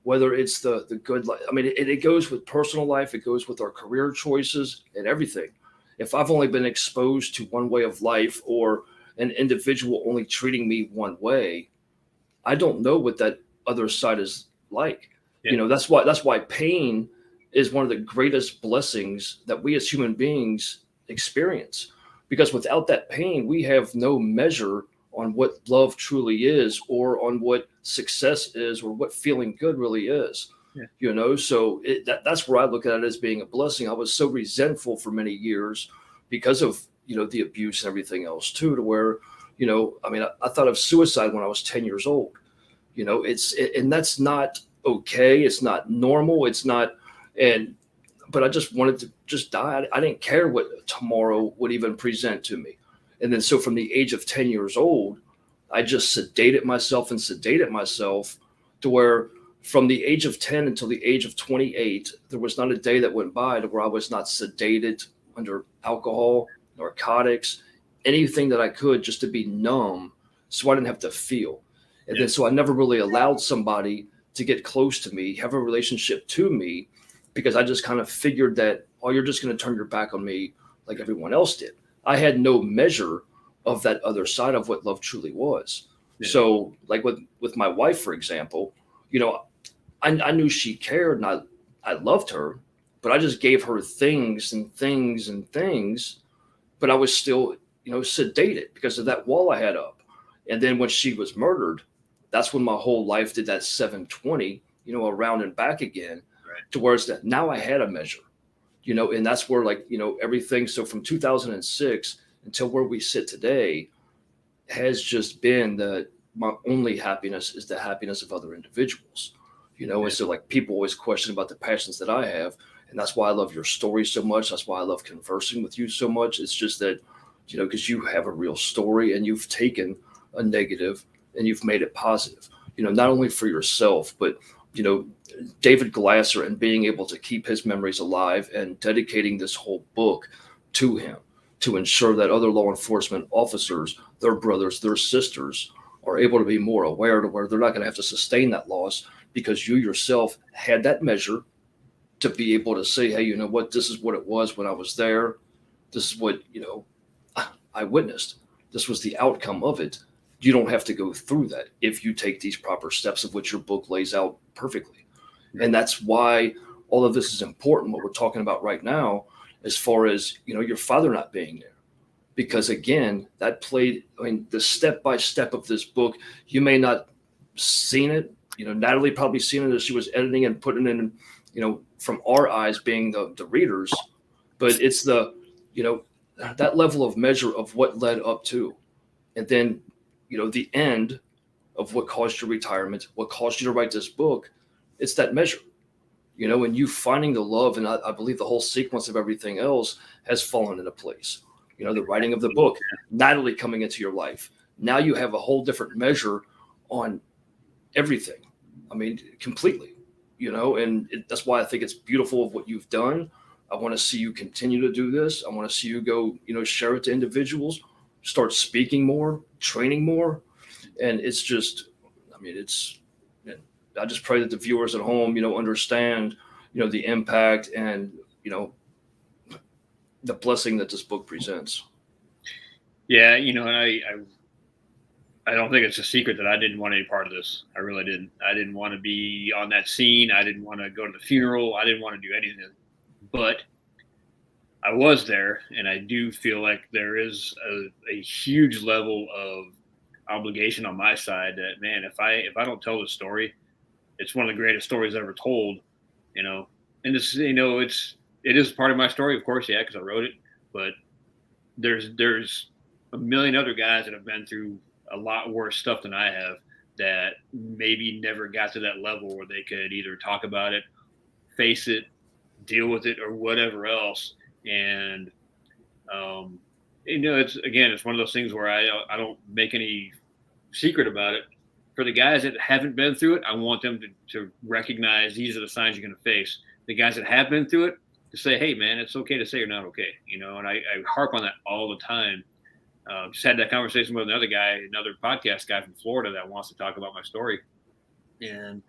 whether it's the good life, I mean, it goes with personal life, it goes with our career choices and everything. If I've only been exposed to one way of life, or an individual only treating me one way, I don't know what that other side is like. Yeah. That's why pain is one of the greatest blessings that we as human beings experience, because without that pain, we have no measure on what love truly is, or on what success is, or what feeling good really is. Yeah. So that's where I look at it as being a blessing. I was so resentful for many years because of, the abuse and everything else too, to where, I mean, I thought of suicide when I was 10 years old. And that's not okay. It's not normal. It's not. But I just wanted to just die. I didn't care what tomorrow would even present to me. And then, so from the age of 10 years old, I just sedated myself to where, from the age of 10 until the age of 28, there was not a day that went by to where I was not sedated under alcohol, narcotics, anything that I could, just to be numb, so I didn't have to feel. And then, so I never really allowed somebody to get close to me, have a relationship to me, because I just kind of figured that, oh, you're just going to turn your back on me like everyone else did. I had no measure of that other side of what love truly was. Yeah. So like with my wife, for example, I knew she cared, and I loved her, but I just gave her things and things and things, but I was still, sedated because of that wall I had up. And then when she was murdered, that's when my whole life did that 720, around and back again. Right. Towards that. Now I had a measure, and that's where, like, everything. So from 2006 until where we sit today has just been that my only happiness is the happiness of other individuals, and so, like, people always question about the passions that I have. And that's why I love your story so much. That's why I love conversing with you so much. It's just that, because you have a real story, and you've taken a negative and you've made it positive, not only for yourself, but, David Glasser, and being able to keep his memories alive and dedicating this whole book to him, to ensure that other law enforcement officers, their brothers, their sisters, are able to be more aware to where they're not going to have to sustain that loss because you yourself had that measure to be able to say, hey, you know what, this is what it was when I was there. This is what, I witnessed. This was the outcome of it. You don't have to go through that if you take these proper steps of which your book lays out perfectly. And that's why all of this is important, what we're talking about right now, as far as, your father not being there. Because again, that played, the step-by-step of this book, you may not seen it. Natalie probably seen it as she was editing and putting it in, from our eyes being the readers, but it's the, that level of measure of what led up to. And then, the end of what caused your retirement, what caused you to write this book, it's that measure, and you finding the love. And I believe the whole sequence of everything else has fallen into place. The writing of the book, Natalie coming into your life. Now you have a whole different measure on everything. Completely, and that's why I think it's beautiful of what you've done. I want to see you continue to do this. I want to see you go, share it to individuals, start speaking more, training more. And it's just, I just pray that the viewers at home, understand, the impact and, the blessing that this book presents. Yeah. And I don't think it's a secret that I didn't want any part of this. I really didn't. I didn't want to be on that scene. I didn't want to go to the funeral. I didn't want to do anything. But I was there, and I do feel like there is a huge level of obligation on my side that, man, if I don't tell the story, it's one of the greatest stories ever told, and this, it is part of my story, of course. Yeah. Cause I wrote it, but there's a million other guys that have been through a lot worse stuff than I have that maybe never got to that level where they could either talk about it, face it, deal with it, or whatever else. And, it's one of those things where I don't make any secret about it. For the guys that haven't been through it, I want them to recognize these are the signs you're going to face. The guys that have been through it, to say, hey, man, it's okay to say you're not okay. And I harp on that all the time. Just had that conversation with another podcast guy from Florida that wants to talk about my story. And,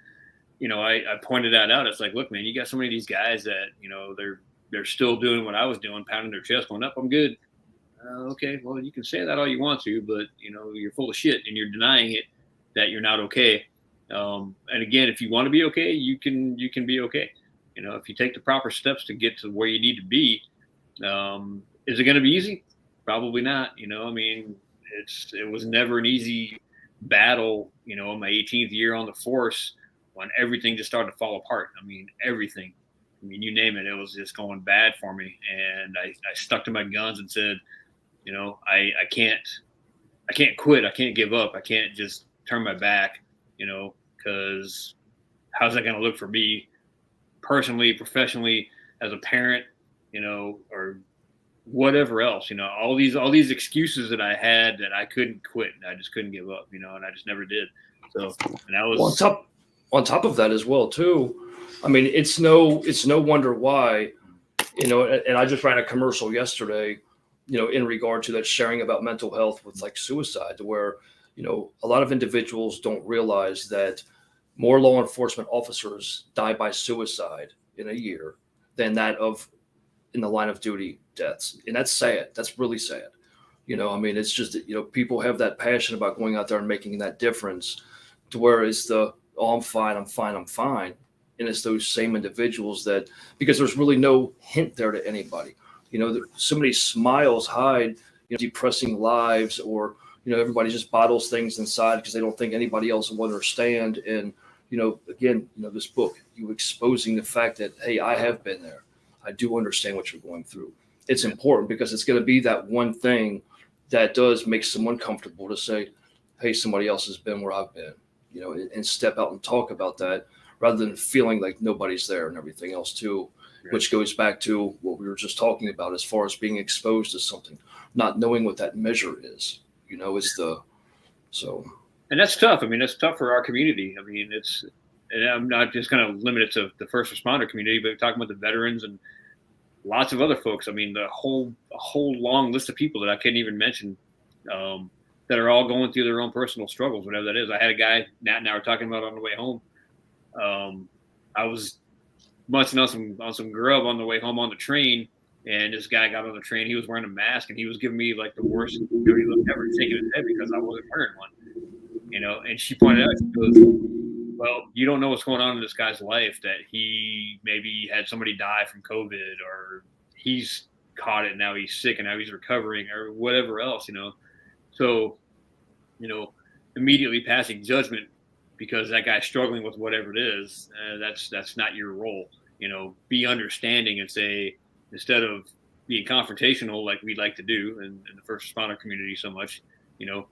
I pointed that out. It's like, look, man, you got so many of these guys that, they're still doing what I was doing, pounding their chest, going, up, I'm good. Okay, well, you can say that all you want to, but, you're full of shit and you're denying it that you're not okay. And again, if you want to be okay, you can be okay. If you take the proper steps to get to where you need to be, is it going to be easy? Probably not. It was never an easy battle, in my 18th year on the force when everything just started to fall apart. Everything. You name it, it was just going bad for me. And I stuck to my guns and said, I can't quit. I can't give up. I can't just turn my back, because how's that going to look for me personally, professionally, as a parent, or whatever else, all these excuses that I had that I couldn't quit. I just couldn't give up, and I just never did. So, and that was on top of that as well, too. It's no wonder why, and I just ran a commercial yesterday, in regard to that, sharing about mental health with like suicide, to where, a lot of individuals don't realize that more law enforcement officers die by suicide in a year than that of in the line of duty deaths. And that's sad. That's really sad. It's just that, people have that passion about going out there and making that difference, to where it's the, oh, I'm fine. And it's those same individuals that, because there's really no hint there to anybody, so many smiles hide, depressing lives, or, everybody just bottles things inside because they don't think anybody else will understand. And, again, this book, you exposing the fact that, hey, I have been there. I do understand what you're going through. It's important because it's going to be that one thing that does make someone comfortable to say, hey, somebody else has been where I've been, and step out and talk about that, rather than feeling like nobody's there and everything else too, right. Which goes back to what we were just talking about as far as being exposed to something, not knowing what that measure is, so. And that's tough. That's tough for our community. And I'm not just going to limit it to the first responder community, but talking about the veterans and lots of other folks. I mean, a whole long list of people that I couldn't even mention, that are all going through their own personal struggles, whatever that is. I had a guy, Nat and I were talking about on the way home. I was munching on some grub on the way home on the train, and this guy got on the train. He was wearing a mask, and he was giving me like the worst dirty look ever, shaking his head because I wasn't wearing one. You know, and she pointed out, she goes, well, you don't know what's going on in this guy's life, that he maybe had somebody die from COVID, or he's caught it and now he's sick and now he's recovering, or whatever else, you know. So, you know, immediately passing judgment because that guy's struggling with whatever it is, that's not your role. You know, be understanding and say, instead of being confrontational like we like to do in the first responder community so much, you know,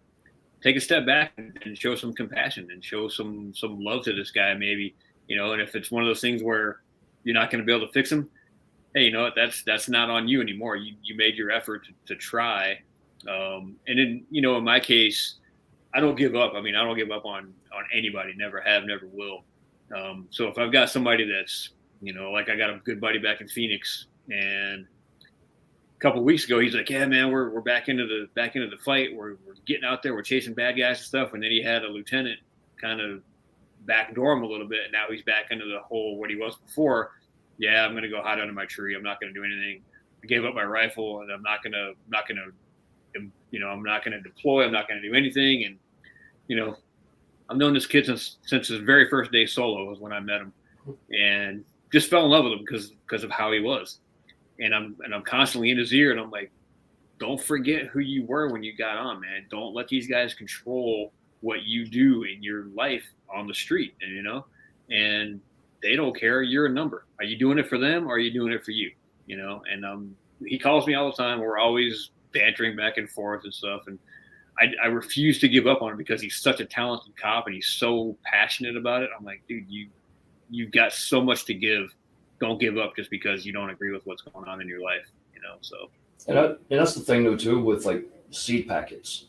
take a step back and show some compassion and show some love to this guy, maybe, you know. And if it's one of those things where you're not going to be able to fix him, hey, you know what, that's not on you anymore. You made your effort to try. And in, you know, in my case, I don't give up. I mean, I don't give up on anybody. Never have, never will. So if I've got somebody that's, you know, like I got a good buddy back in Phoenix, and a couple of weeks ago, he's like, yeah, man, we're back into the fight. We're getting out there. We're chasing bad guys and stuff. And then he had a lieutenant kind of backdoor him a little bit. And now he's back into the whole what he was before. Yeah, I'm going to go hide under my tree. I'm not going to do anything. I gave up my rifle, and I'm not going to, you know, I'm not going to deploy. I'm not going to do anything. And, you know, I've known this kid since his very first day solo was when I met him, and just fell in love with him because of how he was. And I'm constantly in his ear, and I'm like, don't forget who you were when you got on, man. Don't let these guys control what you do in your life on the street, and, you know, and they don't care. You're a number. Are you doing it for them, or are you doing it for you? You know, and he calls me all the time. We're always bantering back and forth and stuff. And I refuse to give up on him because he's such a talented cop and he's so passionate about it. I'm like, dude, you've got so much to give. Don't give up just because you don't agree with what's going on in your life, you know. So, and that's the thing though too with like seed packets.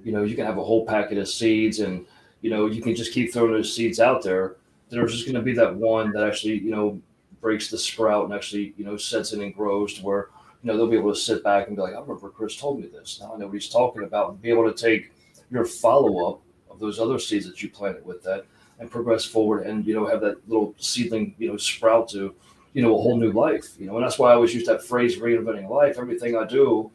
You know, you can have a whole packet of seeds, and you know you can just keep throwing those seeds out there. There's just going to be that one that actually, you know, breaks the sprout and actually, you know, sets in and grows to where, you know, they'll be able to sit back and be like, I remember Chris told me this. Now I know what he's talking about, and be able to take your follow up of those other seeds that you planted with that and progress forward, and, you know, have that little seedling, you know, sprout to, you know, a whole new life, you know. And that's why I always use that phrase, reinventing life. Everything I do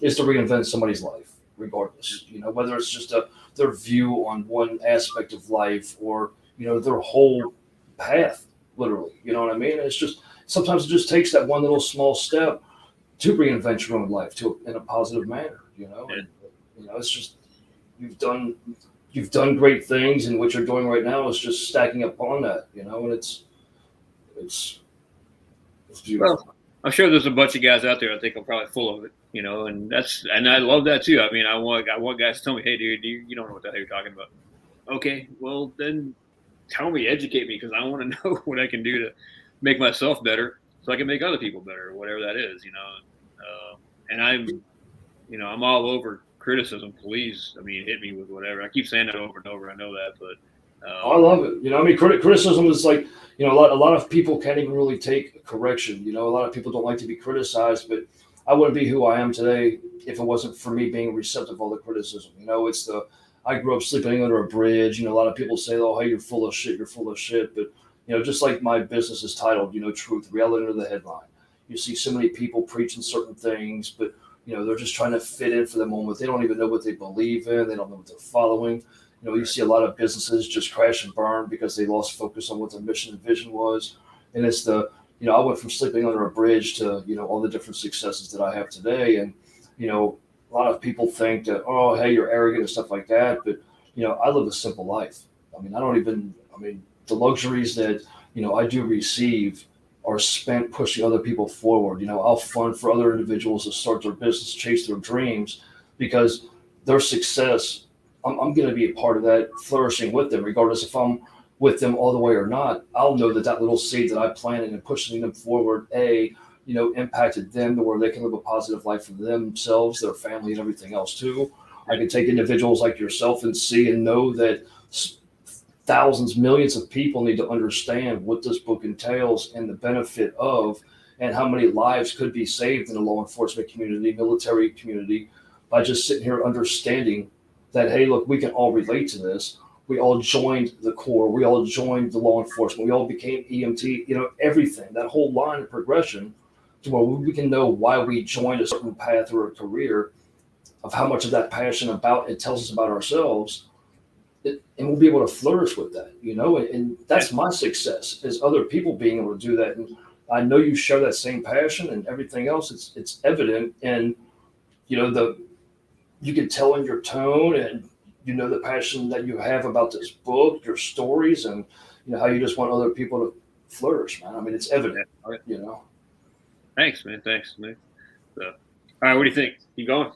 is to reinvent somebody's life, regardless, you know, whether it's just their view on one aspect of life, or, you know, their whole path, literally, you know what I mean? It's just, sometimes it just takes that one little small step to reinvent your own life in a positive manner, you know. And, you know, it's just, you've done great things, and what you're doing right now is just stacking up on that, you know. And it's beautiful. Well, I'm sure there's a bunch of guys out there I think are probably full of it, you know, and I love that too. I mean, I want guys to tell me, hey, dude, you don't know what the hell you're talking about. Okay, well then tell me, educate me, because I want to know what I can do to make myself better so I can make other people better, or whatever that is, you know. And I'm all over criticism. Please, I mean, hit me with whatever. I keep saying that over and over. I know that, but I love it. You know, I mean, criticism is like, you know, a lot of people can't even really take correction. You know, a lot of people don't like to be criticized, but I wouldn't be who I am today if it wasn't for me being receptive of all the criticism. You know, I grew up sleeping under a bridge. You know, a lot of people say, oh, hey, you're full of shit. But, you know, just like my business is titled, you know, Truth, Reality under the headline. You see so many people preaching certain things, but, you know, they're just trying to fit in for the moment. They don't even know what they believe in. They don't know what they're following. You know, you see a lot of businesses just crash and burn because they lost focus on what their mission and vision was. And it's you know, I went from sleeping under a bridge to, you know, all the different successes that I have today. And, you know, a lot of people think that, oh, hey, you're arrogant and stuff like that. But, you know, I live a simple life. I mean, the luxuries that, you know, I do receive are spent pushing other people forward. You know, I'll fund for other individuals to start their business, chase their dreams, because their success, I'm going to be a part of that, flourishing with them, regardless if I'm with them all the way or not. I'll know that little seed that I planted and pushing them forward, you know, impacted them to where they can live a positive life for themselves, their family, and everything else too. I can take individuals like yourself and see and know that thousands, millions of people need to understand what this book entails and the benefit of, and how many lives could be saved in the law enforcement community, military community, by just sitting here understanding that, hey, look, we can all relate to this. We all joined the Corps. We all joined the law enforcement. We all became EMT, everything, that whole line of progression to where we can know why we joined a certain path or a career, of how much of that passion about it tells us about ourselves. And we'll be able to flourish with that, and that's my success, is other people being able to do that. And I know you share that same passion and everything else. It's evident, and you can tell in your tone, and the passion that you have about this book, your stories, and how you just want other people to flourish, man. I mean, it's evident, Thanks, man. So, all right, what do you think? You going?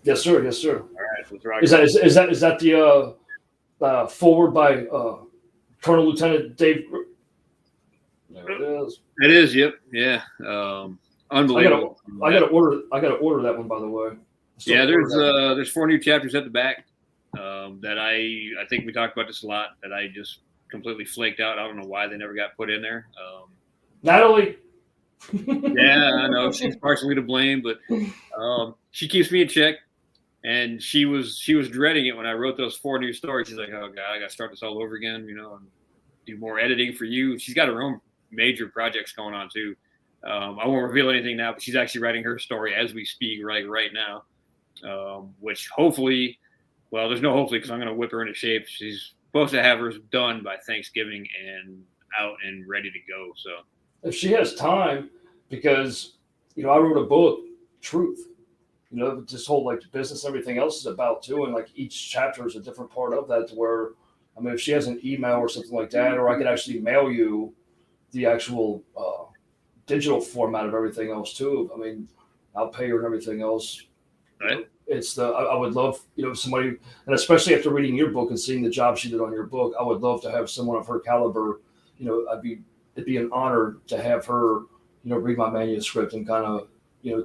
Yes, sir. Yes, sir. All right, let's rock. Is that the forward by Colonel Lieutenant Dave? There it is. It is. Yep. Yeah. Unbelievable. I gotta order that one, by the way. Yeah, there's 4 new chapters at the back that I think we talked about this a lot, that I just completely flaked out. I don't know why they never got put in there. NATALIE. Yeah, I know she's partially to blame, but she keeps me in check, and she was dreading it when I wrote those 4 new stories. She's like, "Oh God, I got to start this all over again, and do more editing for you." She's got her own major projects going on too. I won't reveal anything now, but she's actually writing her story as we speak, right now. Which hopefully, well, there's no hopefully, because I'm going to whip her into shape. She's supposed to have hers done by Thanksgiving and out and ready to go. So if she has time, because I wrote a book, Truth. This whole business, everything else is about too, and each chapter is a different part of that. To where, I mean, if she has an email or something like that, or I could actually mail you the actual digital format of everything else too. I mean, I'll pay her and everything else. Right. I would love, somebody, and especially after reading your book and seeing the job she did on your book, I would love to have someone of her caliber. It'd be an honor to have her, read my manuscript and kind of,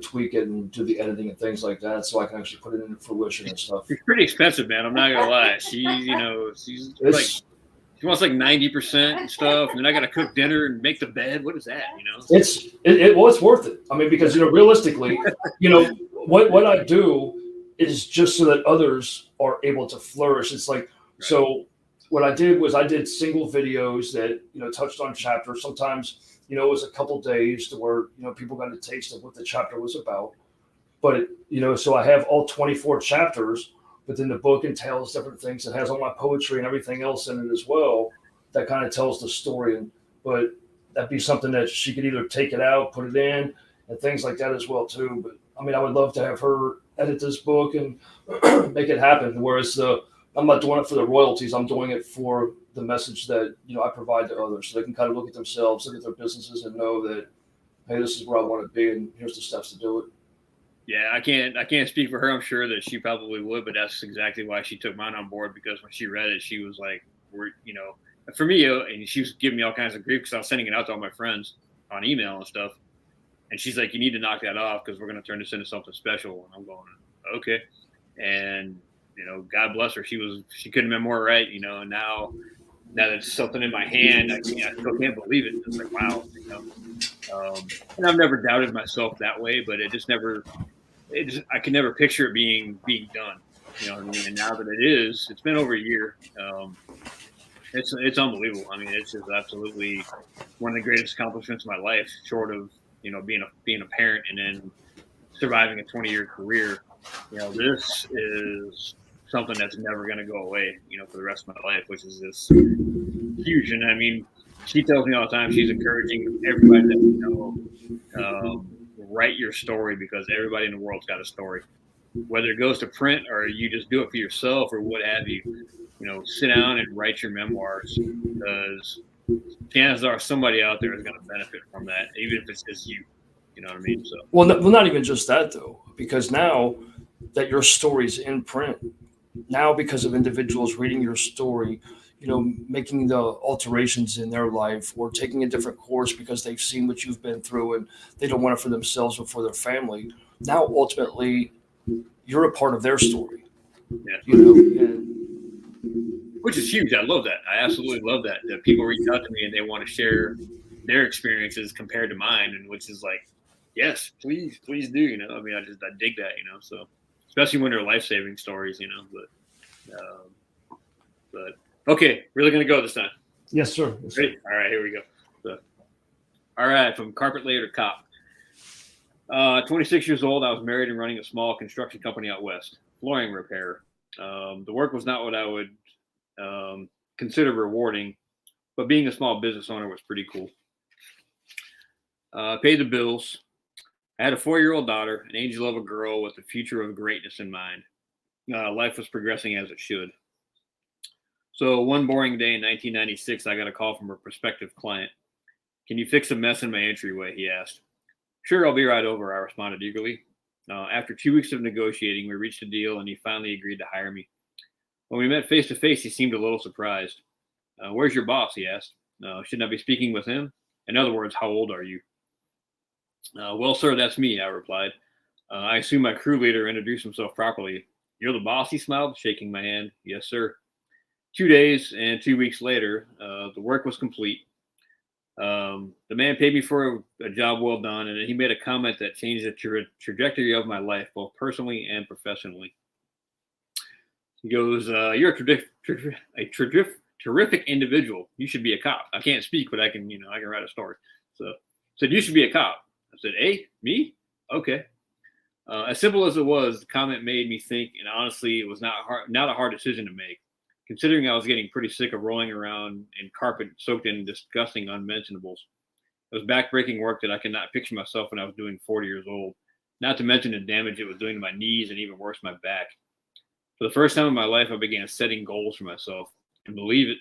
tweak it and do the editing and things like that, so I can actually put it into fruition and stuff. It's pretty expensive, man. I'm not gonna lie. She's she wants 90% and stuff, and then I got to cook dinner and make the bed. What is that? It's worth it. I mean, because realistically, what I do is just so that others are able to flourish. It's like, right. So what I did was I did single videos that touched on chapters. Sometimes it was a couple days to where people got a taste of what the chapter was about. But so I have all 24 chapters. But then the book entails different things. It has all my poetry and everything else in it as well. That kind of tells the story. But that'd be something that she could either take it out, put it in, and things like that as well too. But I mean, I would love to have her edit this book and make it happen. Whereas I'm not doing it for the royalties. I'm doing it for the message that I provide to others, so they can kind of look at themselves, look at their businesses, and know that, hey, this is where I want to be, and here's the steps to do it. Yeah, I can't speak for her. I'm sure that she probably would, but that's exactly why she took mine on board, because when she read it, she was like, for me, and she was giving me all kinds of grief because I was sending it out to all my friends on email and stuff. And she's like, you need to knock that off because we're going to turn this into something special. And I'm going, okay. And, God bless her. She couldn't have been more right, and now that it's something in my hand, I still can't believe it. It's like, wow, and I've never doubted myself that way, but I can never picture it being done. And now that it is, it's been over a year. It's unbelievable. I mean, it's just absolutely one of the greatest accomplishments of my life, short of being a parent and then surviving a 20-year career. This is something that's never going to go away, for the rest of my life, which is this huge. And I mean, she tells me all the time, she's encouraging everybody that write your story, because everybody in the world's got a story, whether it goes to print or you just do it for yourself or what have you. Sit down and write your memoirs, because chances are somebody out there is going to benefit from that, even if it's just you. You know what I mean? So, well, not even just that though, because now that your story's in print, now because of individuals reading your story, making the alterations in their life or taking a different course because they've seen what you've been through and they don't want it for themselves or for their family. Now, ultimately, you're a part of their story. Yeah. Which is huge. I love that. I absolutely love that people reach out to me and they want to share their experiences compared to mine, and which is like, yes, please do. You know, I mean, I dig that. You know, so especially when they're life saving stories. You know, but okay, really gonna go this time. Yes, sir. Yes, sir. Ready? All right, here we go. So, all right, from carpet layer to cop. 26 years old, I was married and running a small construction company out west, flooring repair. The work was not what I would consider rewarding, but being a small business owner was pretty cool. Paid the bills. I had a 4-year-old daughter, an angel of a girl with a future of greatness in mind. Life was progressing as it should. So one boring day in 1996, I got a call from a prospective client. Can you fix a mess in my entryway? He asked. Sure, I'll be right over, I responded eagerly. After 2 weeks of negotiating, we reached a deal and he finally agreed to hire me. When we met face to face, he seemed a little surprised. Where's your boss? He asked. Shouldn't I be speaking with him? In other words, how old are you? Well, sir, that's me, I replied. I assume my crew leader introduced himself properly. You're the boss, he smiled, shaking my hand. Yes, sir. 2 days and 2 weeks later, the work was complete. The man paid me for a job well done, and he made a comment that changed the trajectory of my life, both personally and professionally. He goes, "You're a terrific individual. You should be a cop." I can't speak, but I can write a story. So said, "You should be a cop." I said, "Hey, me? Okay." As simple as it was, the comment made me think, and honestly, it was not a hard decision to make, considering I was getting pretty sick of rolling around in carpet soaked in disgusting unmentionables. It was backbreaking work that I could not picture myself when I was doing 40 years old, not to mention the damage it was doing to my knees and even worse, my back. For the first time in my life, I began setting goals for myself, and I believe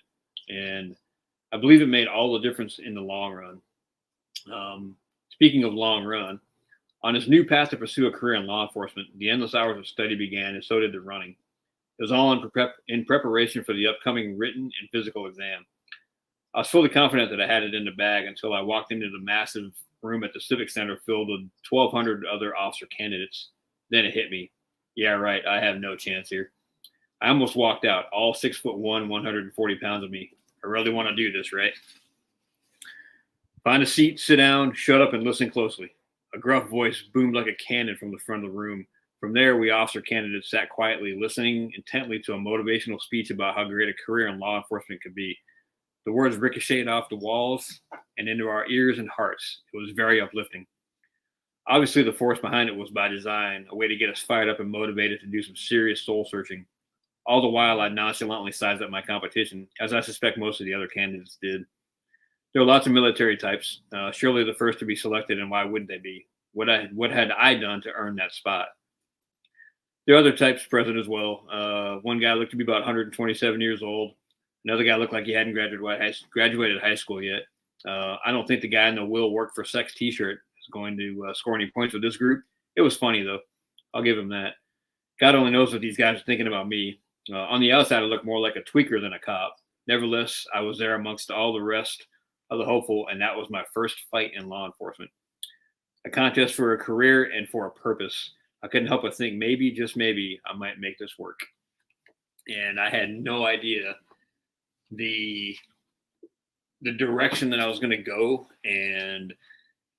it made all the difference in the long run. Speaking of long run, on this new path to pursue a career in law enforcement, the endless hours of study began, and so did the running. It was all in preparation for the upcoming written and physical exam. I was fully confident that I had it in the bag until I walked into the massive room at the Civic Center filled with 1,200 other officer candidates. Then it hit me. Yeah, right, I have no chance here. I almost walked out, all 6'1", 140 pounds of me. I really want to do this, right? Find a seat, sit down, shut up, and listen closely. A gruff voice boomed like a cannon from the front of the room. From there, we officer candidates sat quietly, listening intently to a motivational speech about how great a career in law enforcement could be. The words ricocheted off the walls and into our ears and hearts. It was very uplifting. Obviously, the force behind it was by design, a way to get us fired up and motivated to do some serious soul searching. All the while, I nonchalantly sized up my competition, as I suspect most of the other candidates did. There were lots of military types, surely the first to be selected, and why wouldn't they be? What had I done to earn that spot? There are other types present as well. One guy looked to be about 127 years old. Another guy looked like he hadn't graduated high school yet. I don't think the guy in the "will work for sex" t-shirt is going to score any points with this group. It was funny, though. I'll give him that. God only knows what these guys are thinking about me. On the outside, I looked more like a tweaker than a cop. Nevertheless, I was there amongst all the rest of the hopeful, and that was my first fight in law enforcement. A contest for a career and for a purpose. I couldn't help but think maybe, just maybe, I might make this work. And I had no idea the direction that I was going to go and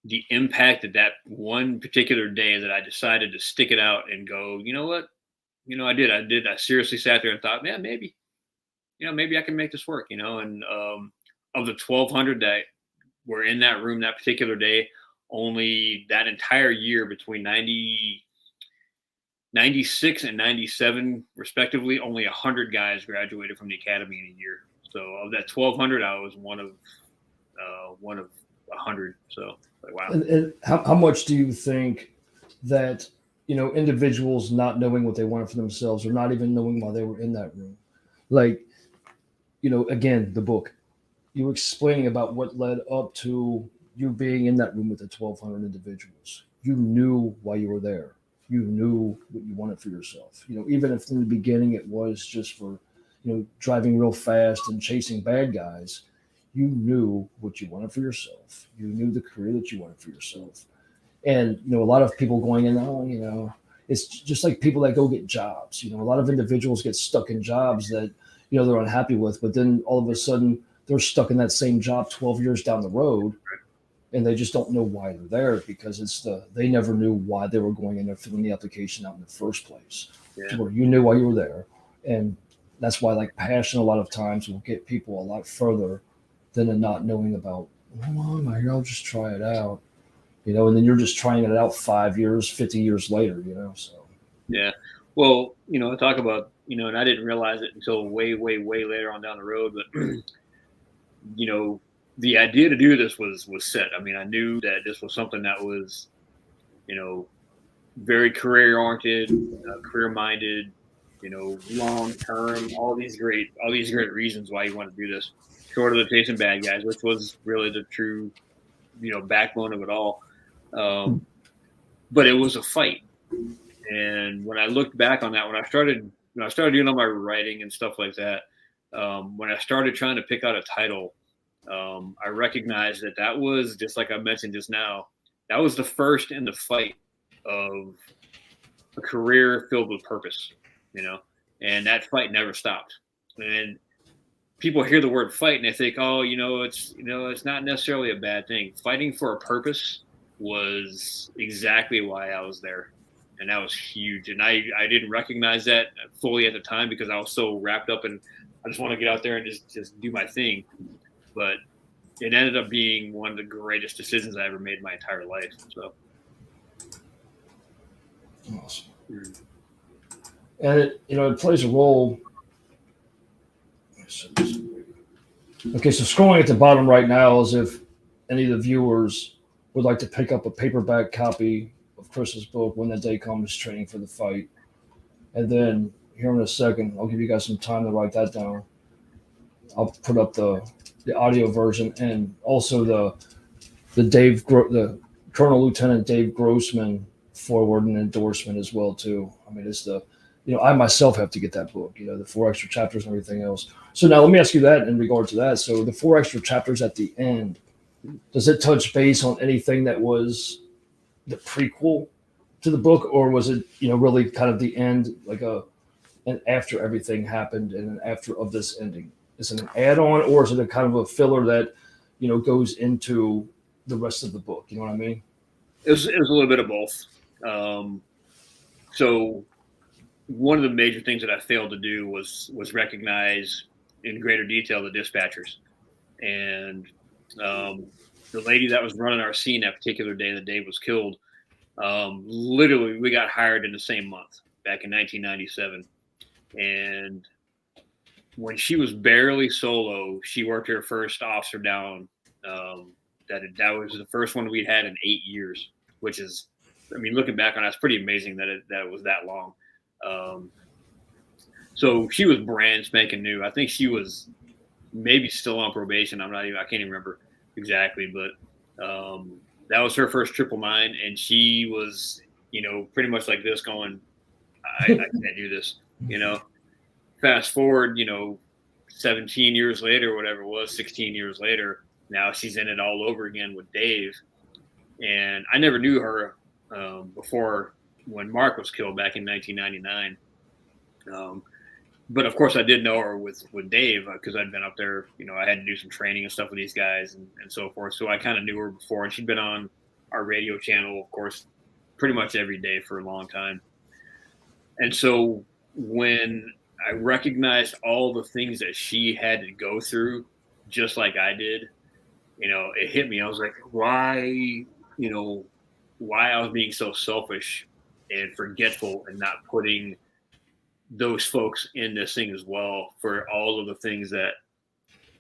the impact that one particular day that I decided to stick it out and go, you know what? I did. I seriously sat there and thought, man, maybe I can make this work, and of the 1,200 that were in that room that particular day, only that entire year between 96 and 97 respectively, only 100 guys graduated from the academy in a year. So of that 1,200, I was one of 100. So wow. And how much do you think that individuals not knowing what they wanted for themselves, or not even knowing why they were in that room, like again, the book, you were explaining about what led up to you being in that room with the 1,200 individuals. You knew why you were there. You knew what you wanted for yourself. Even if in the beginning it was just for, driving real fast and chasing bad guys, you knew what you wanted for yourself. You knew the career that you wanted for yourself. And, a lot of people going in, it's just like people that go get jobs. A lot of individuals get stuck in jobs that, they're unhappy with, but then all of a sudden they're stuck in that same job 12 years down the road and they just don't know why they're there because they never knew why they were going in there filling the application out in the first place. Yeah. Where you knew why you were there, and that's why like passion a lot of times will get people a lot further than a not knowing about. Well, I'll just try it out, and then you're just trying it out 5 years, 50 years later, so. Yeah. Well, talk about, and I didn't realize it until way, way, way later on down the road, but, the idea to do this was set. I mean, I knew that this was something that was, very career oriented, career minded, long term, all these great reasons why you want to do this, short of the chasing bad guys, which was really the true, backbone of it all. But it was a fight. And when I looked back on that, when I started doing all my writing and stuff like that, when I started trying to pick out a title, I recognized that was, just like I mentioned just now, that was the first in the fight of a career filled with purpose, and that fight never stopped. And people hear the word fight and they think, oh, it's not necessarily a bad thing. Fighting for a purpose was exactly why I was there. And that was huge. And I didn't recognize that fully at the time because I was so wrapped up in, I just want to get out there and just do my thing. But it ended up being one of the greatest decisions I ever made in my entire life. So. Awesome. And it plays a role. Okay, so scrolling at the bottom right now is if any of the viewers would like to pick up a paperback copy of Chris's book, When the Day Comes, Training for the Fight. And then here in a second, I'll give you guys some time to write that down. I'll put up the audio version and also the Colonel Lieutenant Dave Grossman forward and endorsement as well too. I mean, it's I myself have to get that book, the 4 extra chapters and everything else. So now let me ask you that in regard to that. So the 4 extra chapters at the end, does it touch base on anything that was the prequel to the book, or was it, really kind of the end, like an after everything happened and an after of this ending? Is it an add-on, or is it a kind of a filler that, goes into the rest of the book? You know what I mean? It was a little bit of both. So one of the major things that I failed to do was recognize in greater detail the dispatchers. And the lady that was running our scene that particular day that Dave was killed, literally we got hired in the same month back in 1997. And when she was barely solo, she worked her first officer down. That was the first one we'd had in 8 years, which is, I mean, looking back on it, it's pretty amazing that it was that long. So she was brand spanking new. I think she was maybe still on probation. I can't even remember exactly, but that was her first 999, and she was, pretty much like this, going, I can't do this. Fast forward, 17 years later, whatever it was, 16 years later, now she's in it all over again with Dave. And I never knew her before when Mark was killed back in 1999. But of course I did know her with Dave because I'd been up there, I had to do some training and stuff with these guys and so forth. So I kind of knew her before, and she'd been on our radio channel, of course, pretty much every day for a long time. And so when I recognized all the things that she had to go through, just like I did, it hit me. I was like, why I was being so selfish and forgetful and not putting those folks in this thing as well for all of the things that,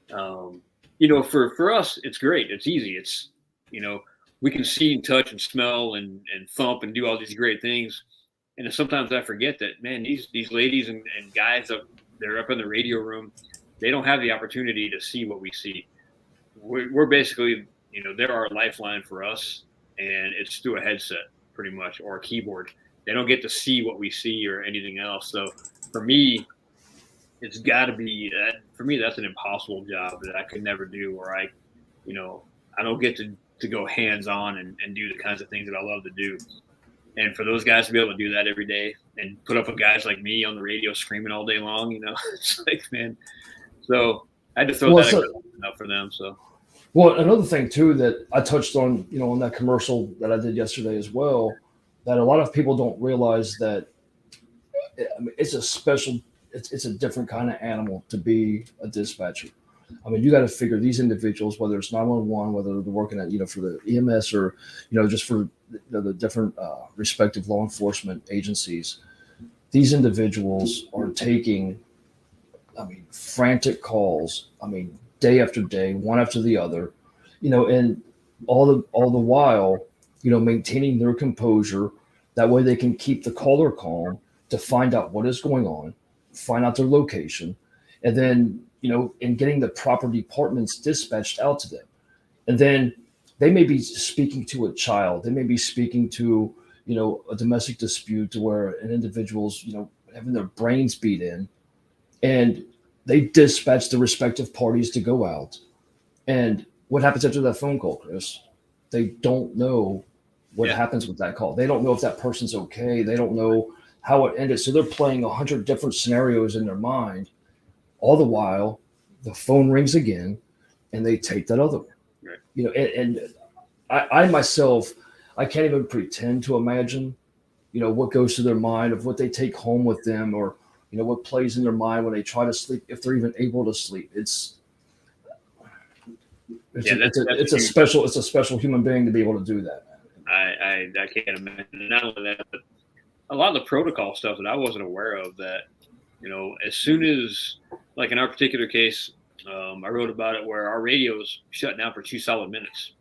for us, it's great. It's easy. It's, we can see and touch and smell and thump and do all these great things. And sometimes I forget that, man, these ladies and guys they're up in the radio room, they don't have the opportunity to see what we see. We're basically, they're our lifeline for us, and it's through a headset pretty much, or a keyboard. They don't get to see what we see or anything else. So for me, it's got to be that. For me, that's an impossible job that I could never do, or I don't get to go hands on and do the kinds of things that I love to do. And for those guys to be able to do that every day and put up with guys like me on the radio screaming all day long, it's like, man. So I had to throw that out for them. So Well, another thing too that I touched on, on that commercial that I did yesterday as well, that a lot of people don't realize that I mean, it's a special, it's a different kind of animal to be a dispatcher. I mean, you got to figure these individuals, whether it's 911, whether they're working at, for the EMS or, just for the different respective law enforcement agencies, these individuals are taking, I mean, frantic calls. I mean, day after day, one after the other, and all the while, maintaining their composure. That way, they can keep the caller calm to find out what is going on, find out their location, and then and getting the proper departments dispatched out to them. And then they may be speaking to a child. They may be speaking to a domestic dispute to where an individual's having their brains beat in, and they dispatch the respective parties to go out. And what happens after that phone call, Chris? They don't know what happens with that call. They don't know if that person's okay. They don't know how it ended. So they're playing 100 different scenarios in their mind. All the while, the phone rings again, and they take that other one. Right. And I myself, I can't even pretend to imagine, what goes through their mind, of what they take home with them, or what plays in their mind when they try to sleep, if they're even able to sleep. It's a special human being to be able to do that. I can't imagine. Not only that, but a lot of the protocol stuff that I wasn't aware of, that as soon as, like in our particular case, I wrote about it where our radios shut down for 2 solid minutes,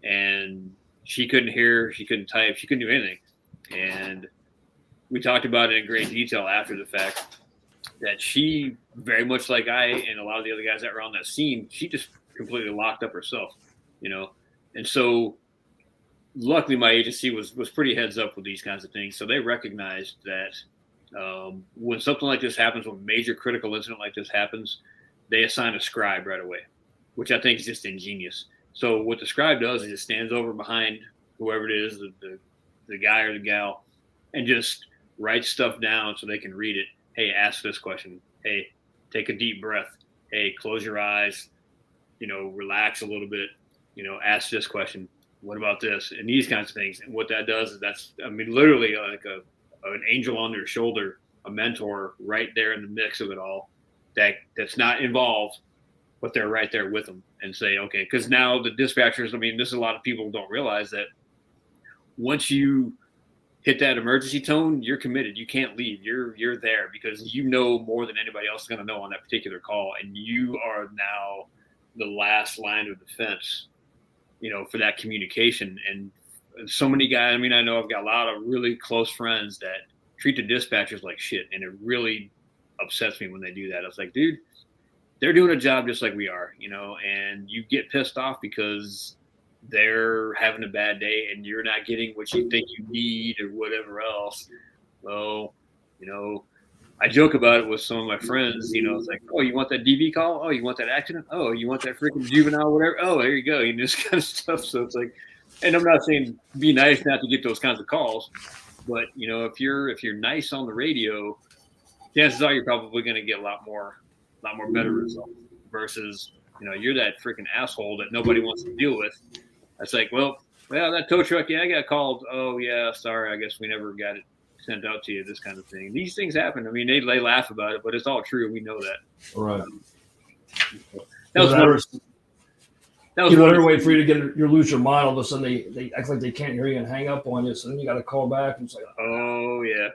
and she couldn't hear, she couldn't type, she couldn't do anything. And we talked about it in great detail after the fact, that she, very much like I and a lot of the other guys that were on that scene, she just completely locked up herself, And so luckily my agency was pretty heads up with these kinds of things. So they recognized that when something like this happens, when a major critical incident like this happens, they assign a scribe right away, which I think is just ingenious. So what the scribe does is it stands over behind whoever it is, the guy or the gal, and just writes stuff down so they can read it. Hey, ask this question. Hey, take a deep breath. Hey, close your eyes. Relax a little bit. Ask this question. What about this? And these kinds of things. And what that does is literally like an angel on their shoulder, a mentor right there in the mix of it all, that's not involved, but they're right there with them and say, okay, because now the dispatchers, this is a lot of people don't realize that once you hit that emergency tone, you're committed. You can't leave. You're there because more than anybody else is going to know on that particular call, and you are now the last line of defense, for that communication. And so many guys, I know I've got a lot of really close friends that treat the dispatchers like shit, and it really upsets me when they do that. I was like, dude, they're doing a job just like we are, and you get pissed off because they're having a bad day and you're not getting what you think you need or whatever else. Well, I joke about it with some of my friends, it's like, oh, you want that DV call? Oh, you want that accident? Oh, you want that freaking juvenile, whatever? Oh, there you go. This kind of stuff. So it's like, and I'm not saying be nice not to get those kinds of calls, but if you're nice on the radio, chances are you're probably going to get a lot more better results versus, you're that freaking asshole that nobody wants to deal with. It's like, well, that tow truck, I got called. Oh yeah, sorry, I guess we never got it sent out to you. This kind of thing. These things happen. They laugh about it, but it's all true. We know that. Right. That was another way for you to get you lose your mind. All of a sudden, they act like they can't hear you and hang up on you. So then you got to call back and say, oh yeah.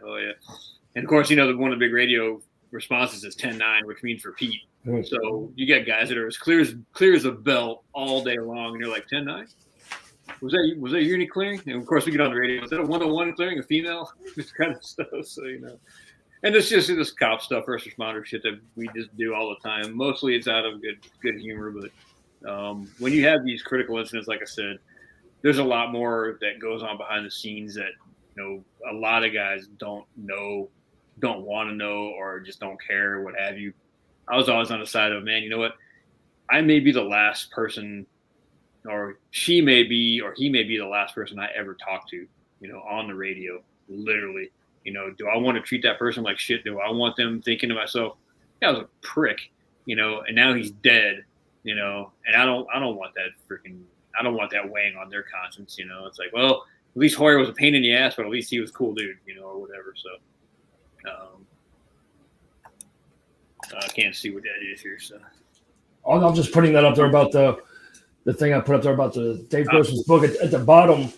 And of course, one of the big radio responses is 10-9, which means repeat. Right. So you get guys that are as clear as a bell all day long, and you're like 10-9. Was that unit clearing? And of course, we get on the radio. Was that a 101 clearing, a female? This kind of stuff. So and it's just this cop stuff, first responder shit that we just do all the time. Mostly, it's out of good humor, but when you have these critical incidents, like I said, there's a lot more that goes on behind the scenes that a lot of guys don't want to know, or just don't care, what have you. I was always on the side of, man, you know what? I may be the last person, or she may be, or he may be the last person I ever talk to, on the radio, literally. Do I want to treat that person like shit? Do I want them thinking to myself, that was a prick, and now he's dead, you know, and I don't want that weighing on their conscience, you know. It's like, well, at least Hoyer was a pain in the ass, but at least he was a cool dude, you know, or whatever. So, I can't see what that is here. So, I'm just putting that up there about the thing I put up there about the Dave Grossman's book. At the bottom,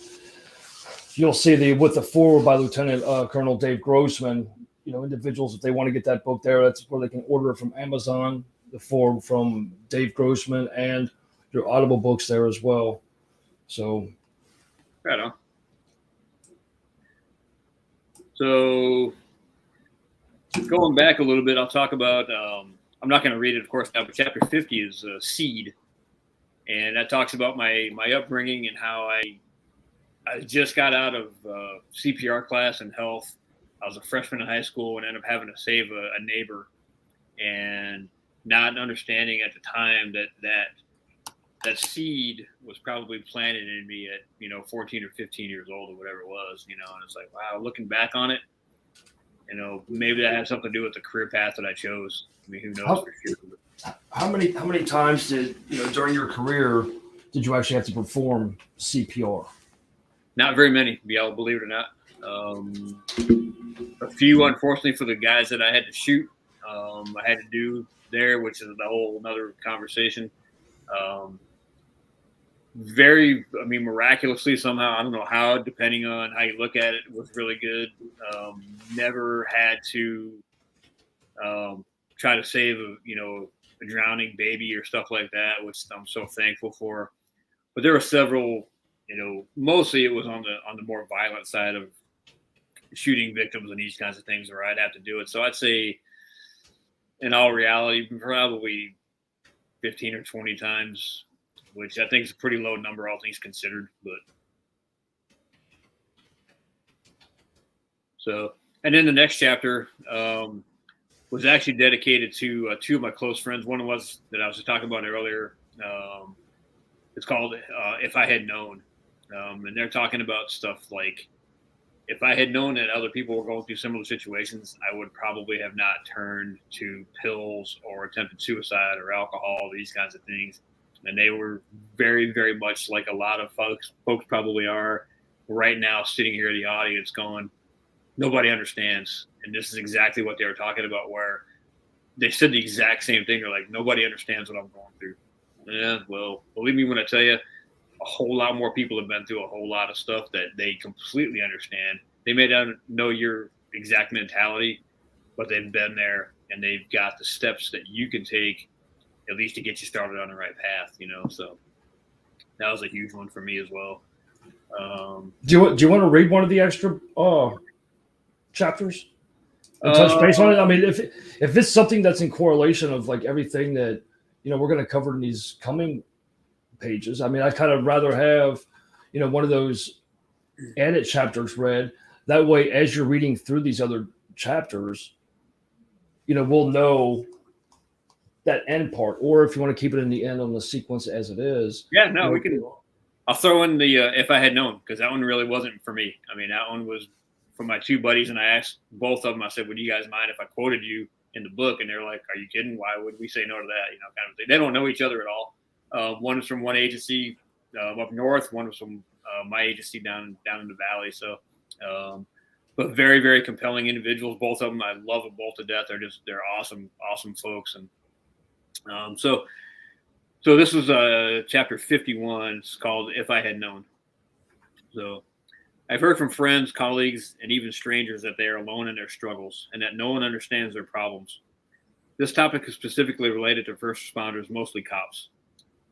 you'll see with the foreword by Lieutenant Colonel Dave Grossman. You know, individuals, if they want to get that book there, that's where they can order it from Amazon. The foreword from Dave Grossman and your Audible books there as well. So, right on. So, going back a little bit, I'll talk about. I'm not going to read it, of course, now, but chapter 50 is Seed, and that talks about my upbringing and how I just got out of CPR class in health. I was a freshman in high school and ended up having to save a neighbor, and not understanding at the time that seed was probably planted in me at, you know, 14 or 15 years old or whatever it was, you know. And it's like, wow, looking back on it, you know, maybe that had something to do with the career path that I chose. I mean, who knows for sure. How many times did, you know, during your career did you actually have to perform CPR? Not very many, believe it or not. A few, unfortunately, for the guys that I had to shoot, I had to do there, which is a whole another conversation. Miraculously somehow, I don't know how, depending on how you look at it, was really good. Never had to try to save a drowning baby or stuff like that, which I'm so thankful for. But there were several, you know, mostly it was on the more violent side of shooting victims and these kinds of things where I'd have to do it. So I'd say, in all reality, probably 15 or 20 times, which I think is a pretty low number, all things considered. But so, and then the next chapter was actually dedicated to two of my close friends. One was that I was just talking about earlier. It's called If I Had Known. And they're talking about stuff like, if I had known that other people were going through similar situations, I would probably have not turned to pills or attempted suicide or alcohol, these kinds of things. And they were very, very much like a lot of folks probably are right now sitting here in the audience going, nobody understands. And this is exactly what they were talking about, where they said the exact same thing. They're like, nobody understands what I'm going through. Yeah, well, believe me when I tell you, a whole lot more people have been through a whole lot of stuff that they completely understand. They may not know your exact mentality, but they've been there and they've got the steps that you can take at least to get you started on the right path, you know. So that was a huge one for me as well. Do you want to read one of the extra chapters and touch base on it? I mean, if it's something that's in correlation of like everything that, you know, we're going to cover in these coming pages. I mean, I kind of rather have, you know, one of those added chapters read. That way, as you're reading through these other chapters, you know, we'll know that end part. Or if you want to keep it in the end on the sequence as it is. Yeah, no, we can. I'll throw in the If I Had Known, because that one really wasn't for me. I mean, that one was for my two buddies, and I asked both of them. I said, "Would you guys mind if I quoted you in the book?" And they're like, "Are you kidding? Why would we say no to that?" You know, kind of thing. They don't know each other at all. One was from one agency up north. One was from my agency down in the valley. So, but very, very compelling individuals. Both of them, I love them both to death. They're awesome, awesome folks. And so this was chapter 51. It's called If I Had Known. So I've heard from friends, colleagues, and even strangers that they are alone in their struggles and that no one understands their problems. This topic is specifically related to first responders, mostly cops.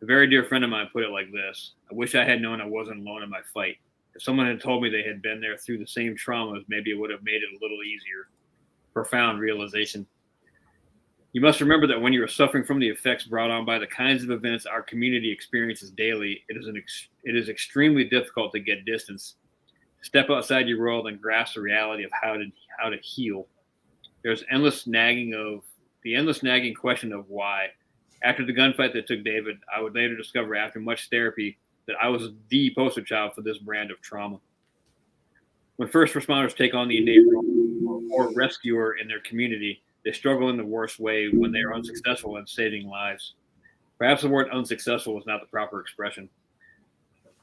A very dear friend of mine put it like this: I wish I had known I wasn't alone in my fight. If someone had told me they had been there through the same traumas, maybe it would have made it a little easier. Profound realization. You must remember that when you are suffering from the effects brought on by the kinds of events our community experiences daily, it is extremely difficult to get distance. Step outside your world and grasp the reality of how to heal. There's the endless nagging question of why. After the gunfight that took David, I would later discover after much therapy that I was the poster child for this brand of trauma. When first responders take on the enabler or rescuer in their community, they struggle in the worst way when they are unsuccessful in saving lives. Perhaps the word unsuccessful is not the proper expression,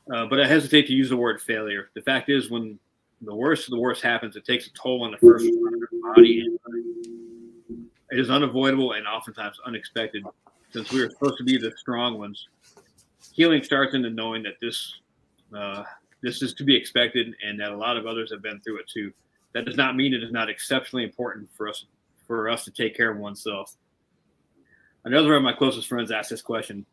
but I hesitate to use the word failure. The fact is, when the worst of the worst happens, it takes a toll on the first responder's body and mind. It is unavoidable and oftentimes unexpected. Since we are supposed to be the strong ones, healing starts into knowing that this is to be expected and that a lot of others have been through it too. That does not mean it is not exceptionally important for us to take care of oneself. Another of my closest friends asked this question.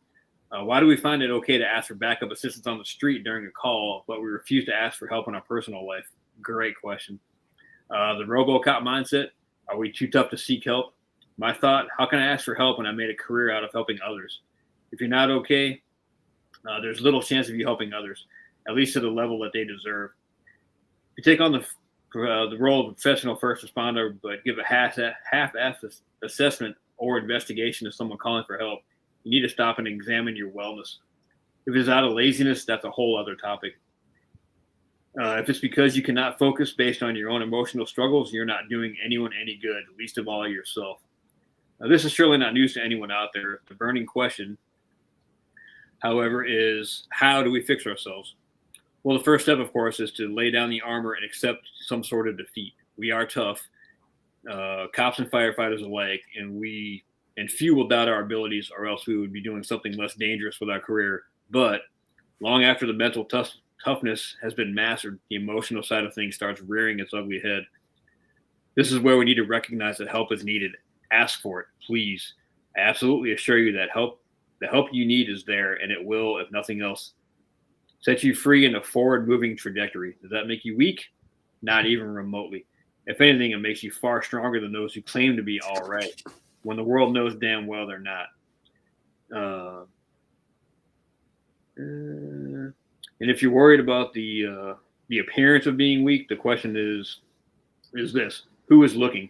Why do we find it okay to ask for backup assistance on the street during a call, but we refuse to ask for help in our personal life? Great question. The RoboCop mindset. Are we too tough to seek help? My thought, how can I ask for help when I made a career out of helping others? If you're not okay, there's little chance of you helping others, at least to the level that they deserve. If you take on the role of a professional first responder, but give a half-assed assessment or investigation of someone calling for help, you need to stop and examine your wellness. If it's out of laziness, that's a whole other topic. If it's because you cannot focus based on your own emotional struggles, you're not doing anyone any good, least of all yourself. Now, this is surely not news to anyone out there. The burning question, however, is how do we fix ourselves? Well, the first step, of course, is to lay down the armor and accept some sort of defeat. We are tough, cops and firefighters alike, and few will doubt our abilities, or else we would be doing something less dangerous with our career. But long after the mental toughness has been mastered, the emotional side of things starts rearing its ugly head. This is where we need to recognize that help is needed. Ask for it, please. I absolutely assure you that the help you need is there, and it will, if nothing else, set you free in a forward-moving trajectory. Does that make you weak? Not even remotely. If anything, it makes you far stronger than those who claim to be all right, when the world knows damn well they're not. And if you're worried about the appearance of being weak, the question is this: who is looking?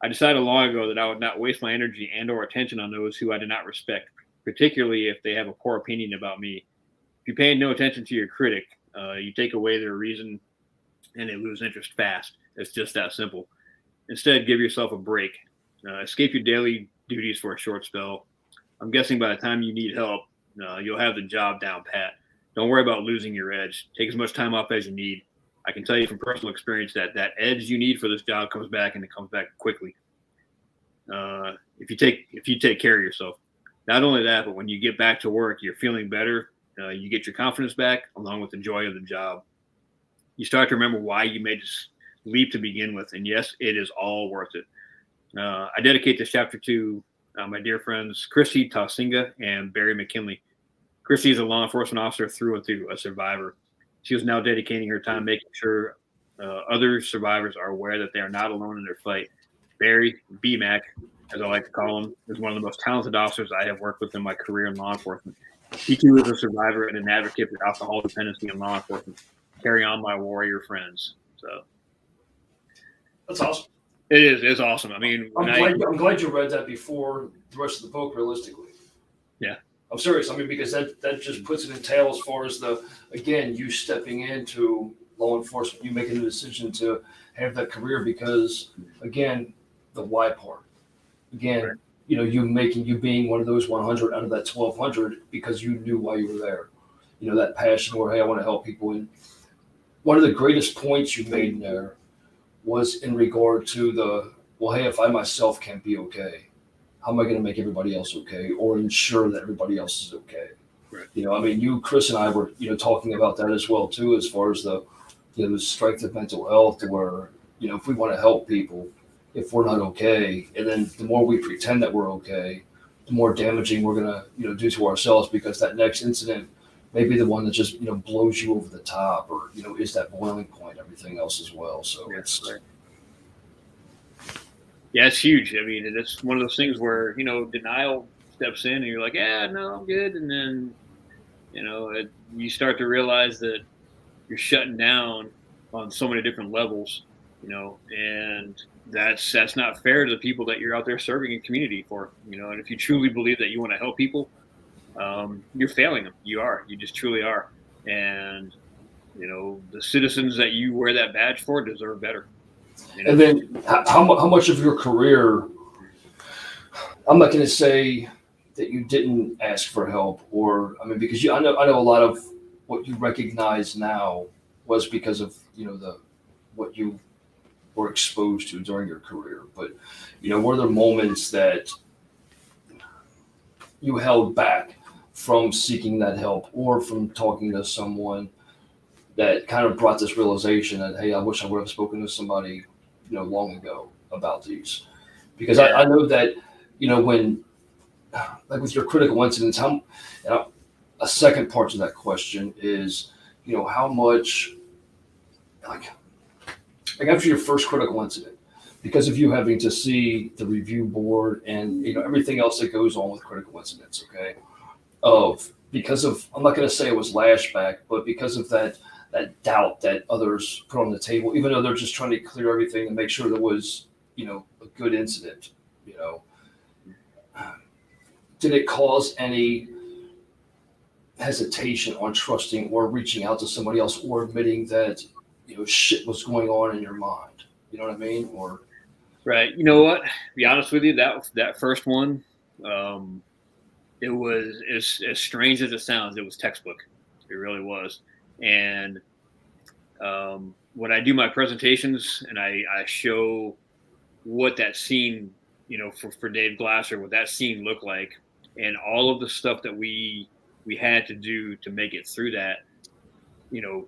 I decided long ago that I would not waste my energy and or attention on those who I do not respect, particularly if they have a poor opinion about me. If you pay no attention to your critic, you take away their reason and they lose interest fast. It's just that simple. Instead, give yourself a break. Escape your daily duties for a short spell. I'm guessing by the time you need help, you'll have the job down pat. Don't worry about losing your edge. Take as much time off as you need. I can tell you from personal experience that edge you need for this job comes back, and it comes back quickly. If you take care of yourself. Not only that, but when you get back to work, you're feeling better. You get your confidence back along with the joy of the job. You start to remember why you made this leap to begin with. And yes, it is all worth it. I dedicate this chapter to my dear friends, Christy Tasinga and Barry McKinley. Christy is a law enforcement officer through and through, a survivor. She is now dedicating her time making sure other survivors are aware that they are not alone in their fight. Barry, BMAC, as I like to call him, is one of the most talented officers I have worked with in my career in law enforcement. He too is a survivor and an advocate for alcohol dependency in law enforcement. Carry on, my warrior friends. So That's awesome. It is. It's awesome. I mean, I'm glad you read that before the rest of the book. Realistically, yeah, I'm serious. I mean, because that just puts it in tail as far as you stepping into law enforcement, you making the decision to have that career because, again, the why part. Again, right. You being one of those 100 out of that 1,200 because you knew why you were there. That passion where, hey, I want to help people. And one of the greatest points you made in there was in regard to hey, if I myself can't be okay, how am I going to make everybody else okay or ensure that everybody else is okay? Right. I mean, Chris and I were, talking about that as well, too, as far as the strength of mental health where, if we want to help people, if we're not okay, and then the more we pretend that we're okay, the more damaging we're going to, do to ourselves because that next incident may be the one that just, blows you over the top or, is that boiling point, everything else as well. So yeah, it's huge. I mean, it's one of those things where, denial steps in and you're like, yeah, no, I'm good. And then, you start to realize that you're shutting down on so many different levels, and that's not fair to the people that you're out there serving in community for, and if you truly believe that you want to help people, you're failing them. You just truly are. And, the citizens that you wear that badge for deserve better. And then how much of your career, I'm not going to say that you didn't ask for help, or I mean, because I know a lot of what you recognize now was because of what you were exposed to during your career. But were there moments that you held back from seeking that help or from talking to someone that kind of brought this realization that, hey, I wish I would have spoken to somebody, long ago about these? Because I know that, when, like with your critical incidents, a second part to that question is, how much, like after your first critical incident, because of you having to see the review board and, everything else that goes on with critical incidents, okay? Because of, I'm not going to say it was lashback, but because of that doubt that others put on the table, even though they're just trying to clear everything and make sure there was, a good incident, did it cause any hesitation on trusting or reaching out to somebody else or admitting that, shit was going on in your mind? You know what I mean? Or right. You know what? To be honest with you, that first one, it was as strange as it sounds. It was textbook. It really was. And when I do my presentations and I show what that scene, for Dave Glasser, what that scene looked like, and all of the stuff that we had to do to make it through that,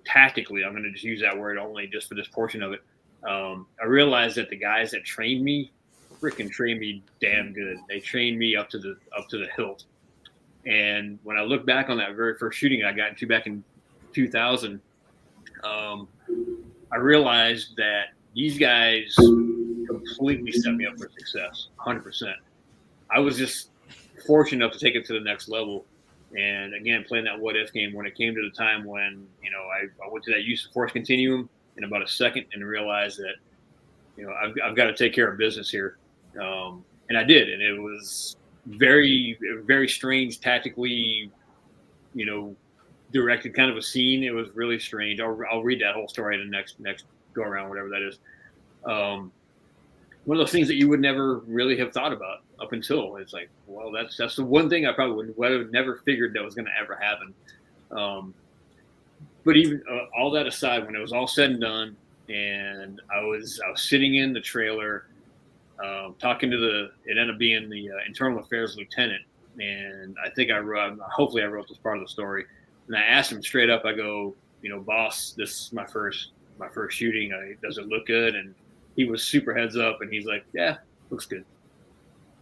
tactically, I'm going to just use that word only just for this portion of it. I realized that the guys that trained me freaking trained me damn good. They trained me up to the hilt. And when I look back on that very first shooting I got into back in 2000, I realized that these guys completely set me up for success, 100%. I was just fortunate enough to take it to the next level. And again, playing that what if game when it came to the time when, I went to that use of force continuum in about a second and realized that, I've got to take care of business here. And I did. And it was very, very strange tactically, directed kind of a scene. It was really strange. I'll read that whole story in the next go around, whatever that is. One of those things that you would never really have thought about up until it's like, well, that's the one thing I probably would have never figured that was going to ever happen. But even all that aside, when it was all said and done, and I was sitting in the trailer, talking to it ended up being the internal affairs lieutenant, and I think hopefully I wrote this part of the story, and I asked him straight up. I go, boss, this is my first shooting. Does it look good? And he was super heads up, and he's like, yeah, looks good.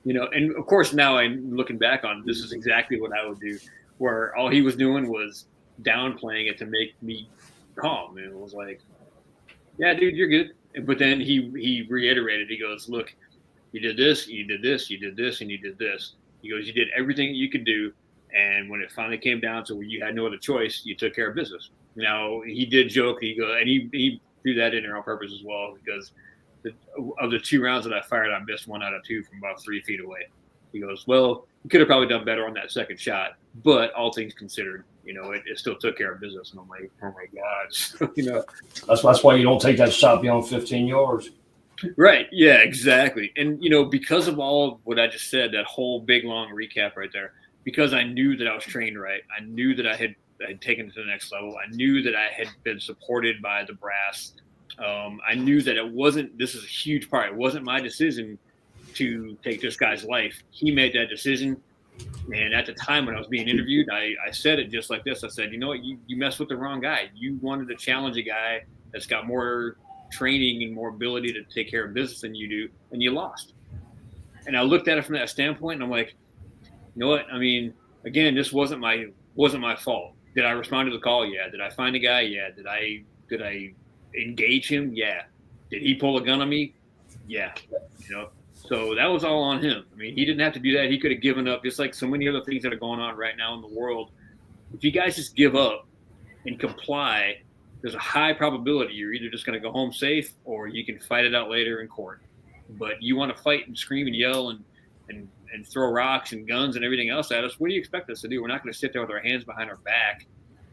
And of course now I'm looking back on this is exactly what I would do, where all he was doing was downplaying it to make me calm. And it was like, yeah, dude, you're good. But then he reiterated, he goes, look, you did this, you did this, you did this, and you did this. He goes, you did everything you could do. And when it finally came down to where you had no other choice, you took care of business. Now he did joke, and he threw that in there on purpose as well, because of the 2 rounds that I fired, I missed 1 out of 2 from about 3 feet away. He goes, well, you could have probably done better on that second shot, but all things considered, it still took care of business. And I'm like, oh my God. that's why you don't take that shot beyond 15 yards. Right. Yeah, exactly. And, because of all of what I just said, that whole big, long recap right there, because I knew that I was trained right. I knew that I had taken it to the next level. I knew that I had been supported by the brass. I knew that this is a huge part. It wasn't my decision to take this guy's life. He made that decision. And at the time when I was being interviewed, I said it just like this. I said, you know what, you messed with the wrong guy. You wanted to challenge a guy that's got more training and more ability to take care of business than you do, and you lost. And I looked at it from that standpoint, and I'm like, you know what? I mean, again, this wasn't my fault. Did I respond to the call? Yeah. Did I find a guy? Yeah. Did I engage him? Yeah. Did he pull a gun on me? Yeah. So that was all on him. I mean, he didn't have to do that. He could have given up, just like so many other things that are going on right now in the world. If you guys just give up and comply, there's a high probability you're either just going to go home safe or you can fight it out later in court. But you want to fight and scream and yell and throw rocks and guns and everything else at us. What do you expect us to do? We're not going to sit there with our hands behind our back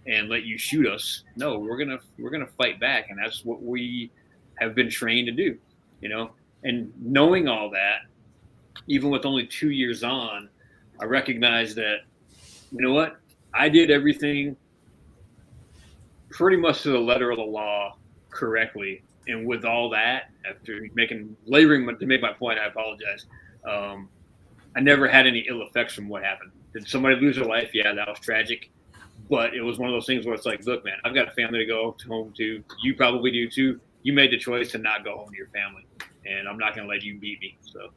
and let you shoot us. No, we're gonna fight back, and that's what we have been trained to do. And knowing all that, even with only 2 years on, I recognized that, you know what, I did everything pretty much to the letter of the law correctly. And with all that, after laboring to make my point, I apologize. I never had any ill effects from what happened. Did somebody lose their life? Yeah, that was tragic. But it was one of those things where it's like, look, man, I've got a family to go home to. You probably do too. You made the choice to not go home to your family, and I'm not going to let you beat me. So,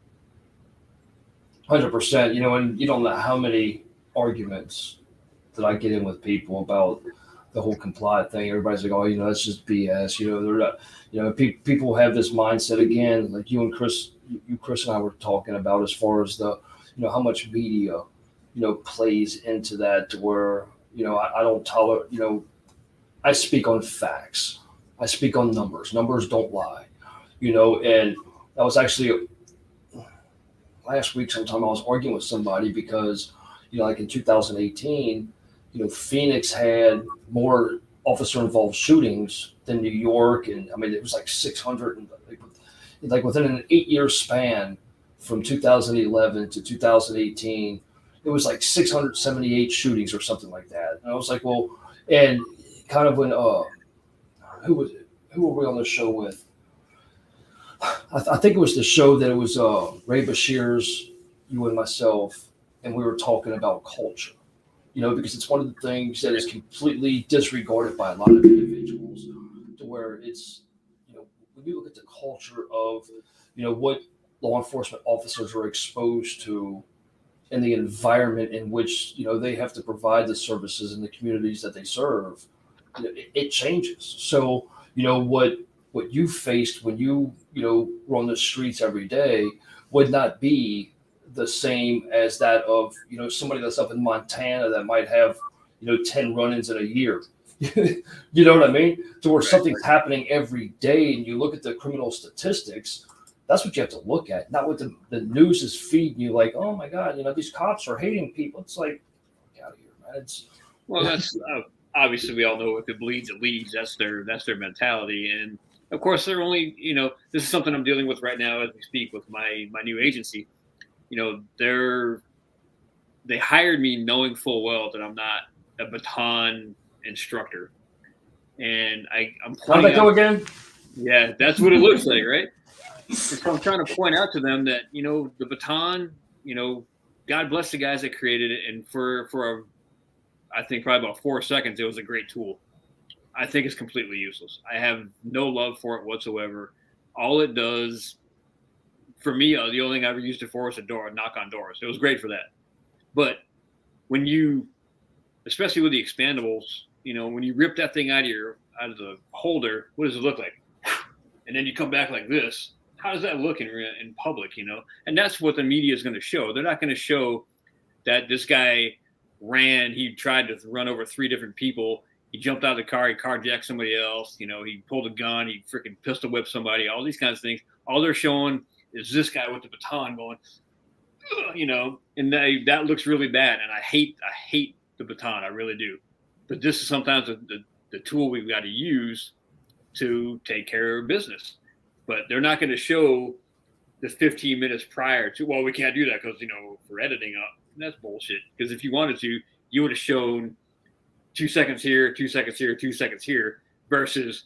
100%. And you don't know how many arguments that I get in with people about the whole comply thing. Everybody's like, oh, that's just BS. They're not, people have this mindset again, like Chris and I were talking about, as far as the, how much media, plays into that, to where, I don't tolerate, I speak on facts. I speak on numbers. Numbers don't lie, and that was actually last week sometime I was arguing with somebody because, like in 2018, Phoenix had more officer-involved shootings than New York, and I mean it was like 600, and like within an 8-year span from 2011 to 2018, it was like 678 shootings or something like that. And I was like, well, and kind of when who were we on the show with? I think it was the show that it was Ray Bashir's, you and myself, and we were talking about culture. Because it's one of the things that is completely disregarded by a lot of individuals, to where it's, when you look at the culture of, what law enforcement officers are exposed to and the environment in which, they have to provide the services in the communities that they serve, it changes. So, what you faced when you, were on the streets every day would not be the same as that of, somebody that's up in Montana that might have, 10 run-ins in a year. You know what I mean? To where something's happening every day, and you look at the criminal statistics, that's what you have to look at, not what the news is feeding you, like, oh my God, these cops are hating people. It's like, get out of here, man. That's obviously, we all know if it bleeds, it leads. That's their mentality. And of course, they're only, this is something I'm dealing with right now as we speak with my new agency. They hired me knowing full well that I'm not a baton instructor, and I'm how'd that go again? Yeah, that's what it looks like, right? And so I'm trying to point out to them that the baton, God bless the guys that created it, and for I think probably about 4 seconds, it was a great tool. I think it's completely useless. I have no love for it whatsoever. All it does for me, the only thing I ever used it for was a knock on doors. It was great for that. But when you, especially with the expandables, when you rip that thing out of the holder, what does it look like? And then you come back like this. How does that look in public? And that's what the media is going to show. They're not going to show that this guy he tried to run over 3 different people. He jumped out of the car. He carjacked somebody else. He pulled a gun. He freaking pistol whipped somebody. All these kinds of things. All they're showing is this guy with the baton going, and that looks really bad. And I hate the baton. I really do. But this is sometimes the tool we've got to use to take care of business. But they're not going to show the 15 minutes prior to, well, we can't do that because, for editing up. That's bullshit. Because if you wanted to, you would have shown 2 seconds here, 2 seconds here, 2 seconds here, versus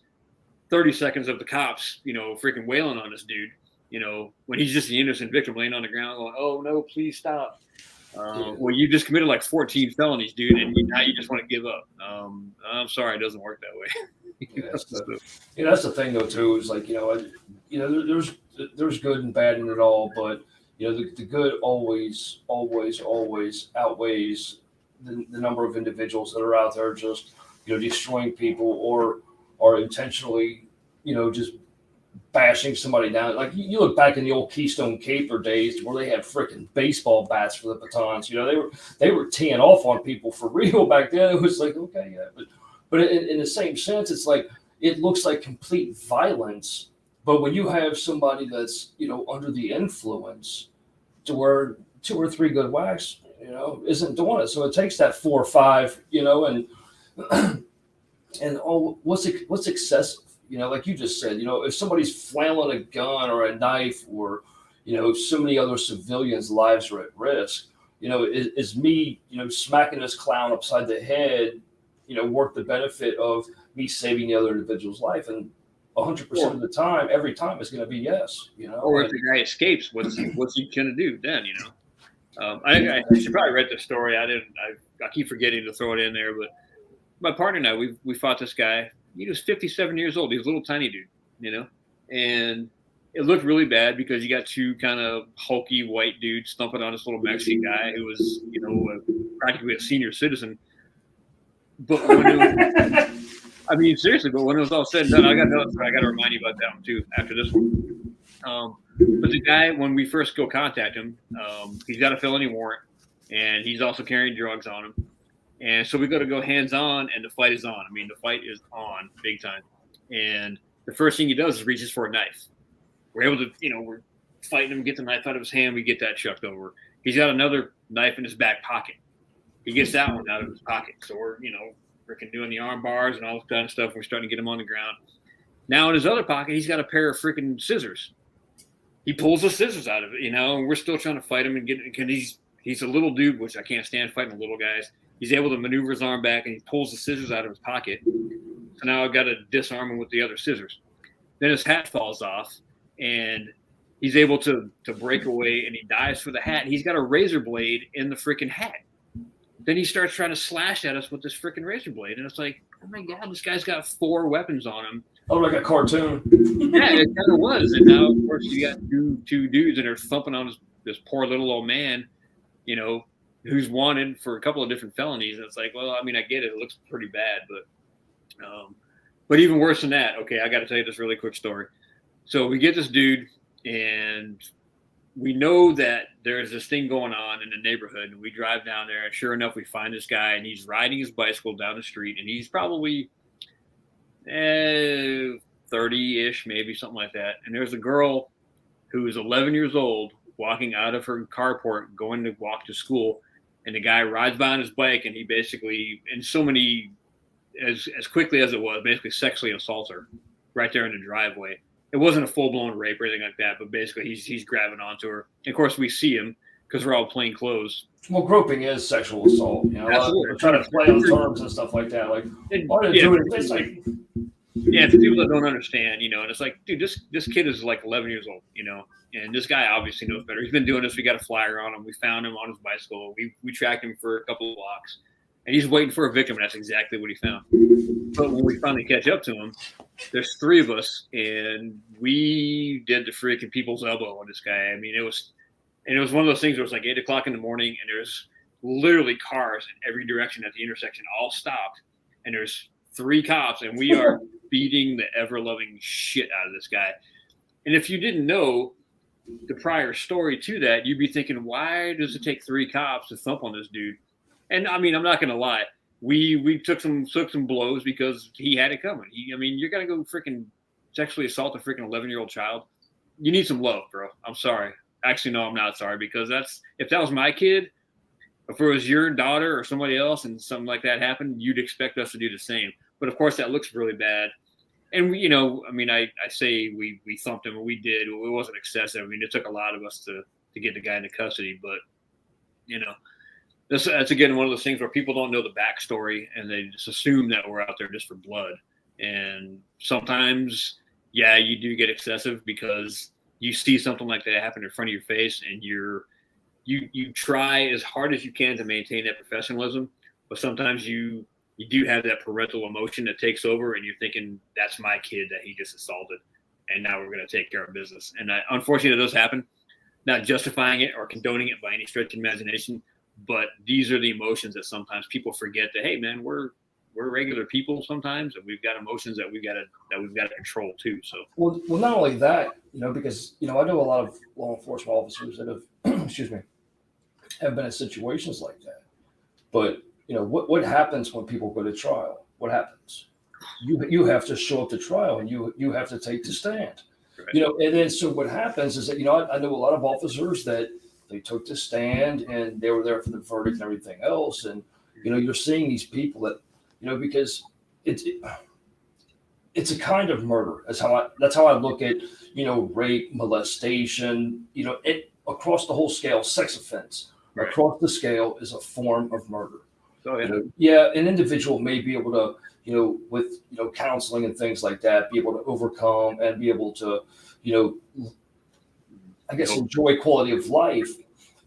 30 seconds of the cops, freaking wailing on this dude, when he's just an innocent victim laying on the ground going, oh, no, please stop. Well, you just committed like 14 felonies, dude, and now you just want to give up. I'm sorry, it doesn't work that way. That's the thing, though, too, is like, there's good and bad in it all, but, the good always outweighs the number of individuals that are out there just, destroying people or intentionally, just bashing somebody down. Like you look back in the old Keystone Caper days where they had freaking baseball bats for the batons. They were teeing off on people for real back then. It was like, okay, yeah, but in the same sense, it's like it looks like complete violence. But when you have somebody that's under the influence, to where 2 or 3 good whacks, isn't doing it. So it takes that 4 or 5, and what's excessive. Like you just said, if somebody's flailing a gun or a knife or, so many other civilians' lives are at risk, is me, smacking this clown upside the head, worth the benefit of me saving the other individual's life? And 100% of the time, every time, it's going to be yes. Or if the guy escapes, what's he going to do then? I should probably read the story. I keep forgetting to throw it in there, but my partner and I, we fought this guy. He was 57 years old. He was a little tiny dude, and it looked really bad because you got two kind of hulky white dudes thumping on this little Mexican guy who was, practically a senior citizen. But when seriously, but when it was all said and done, I got to remind you about that one too after this one. But the guy, when we first go contact him, he's got a felony warrant, and he's also carrying drugs on him. And so we got to go hands on, and the fight is on. The fight is on big time. And the first thing he does is reaches for a knife. We're able to, we're fighting him, get the knife out of his hand. We get that chucked over. He's got another knife in his back pocket. He gets that one out of his pocket. So we're, freaking doing the arm bars and all this kind of stuff. We're starting to get him on the ground. Now in his other pocket, he's got a pair of freaking scissors. He pulls the scissors out of it, and we're still trying to fight him and get. And he's a little dude, which I can't stand fighting the little guys. He's able to maneuver his arm back, and he pulls the scissors out of his pocket. So now I've got to disarm him with the other scissors. Then his hat falls off, and he's able to break away, and he dives for the hat. And he's got a razor blade in the freaking hat. Then he starts trying to slash at us with this freaking razor blade, and it's like, oh my God, this guy's got 4 weapons on him. Oh, like a cartoon. Yeah, it kind of was. And now, of course, you got two dudes, and they're thumping on this poor little old man, who's wanted for a couple of different felonies. And it's like, well, I get it. It looks pretty bad, but even worse than that. Okay, I got to tell you this really quick story. So we get this dude, and we know that there's this thing going on in the neighborhood, and we drive down there, and sure enough, we find this guy, and he's riding his bicycle down the street, and he's probably 30-ish, maybe something like that. And there's a girl who is 11 years old walking out of her carport, going to walk to school. And the guy rides by on his bike, and he basically, in so many, as quickly as it was, basically sexually assaults her right there in the driveway. It wasn't a full-blown rape or anything like that, but basically he's grabbing onto her. And of course, we see him because we're all plain clothes. Well, groping is sexual assault. We're trying to play on terms and stuff like that. Like, all they're doing is like. Yeah, for people that don't understand, and it's like, dude, this kid is like 11 years old, and this guy obviously knows better. He's been doing this. We got a flyer on him. We found him on his bicycle. We tracked him for a couple of blocks, and he's waiting for a victim, and that's exactly what he found. But when we finally catch up to him, there's 3 of us, and we did the freaking people's elbow on this guy. It was one of those things where it's like 8 o'clock in the morning, and there's literally cars in every direction at the intersection, all stopped, and there's 3 cops, and we are beating the ever-loving shit out of this guy. And if you didn't know the prior story to that, you'd be thinking, why does it take 3 cops to thump on this dude? And I'm not going to lie. We took some blows because he had it coming. You're going to go freaking sexually assault a freaking 11-year-old child. You need some love, bro. I'm sorry. Actually, no, I'm not sorry, because if that was my kid, if it was your daughter or somebody else and something like that happened, you'd expect us to do the same. But of course, that looks really bad. And I say we thumped him, and we did. It wasn't excessive. It took a lot of us to get the guy into custody. But that's again one of those things where people don't know the backstory, and they just assume that we're out there just for blood. And sometimes, yeah, you do get excessive because you see something like that happen in front of your face, and you try as hard as you can to maintain that professionalism, but sometimes you do have that parental emotion that takes over, and you're thinking, that's my kid that he just assaulted, and now we're going to take care of business. And unfortunately, it does happen. Not justifying it or condoning it by any stretch of imagination, but these are the emotions that sometimes people forget that, hey, man, we're regular people sometimes, and we've got emotions that we've got to control too. So well, not only that, because I know a lot of law enforcement officers that have, have been in situations like that, but. What happens when people go to trial? What happens? You have to show up to trial, and you have to take the stand. Right. And then so what happens is that I know a lot of officers that they took the stand and they were there for the verdict and everything else, and you're seeing these people that because it's a kind of murder. That's how I look at rape, molestation, across the whole scale, sex offense. Right. across the scale is a form of murder. Oh, yeah. Yeah, an individual may be able to, with counseling and things like that, be able to overcome and be able to, I guess, enjoy quality of life.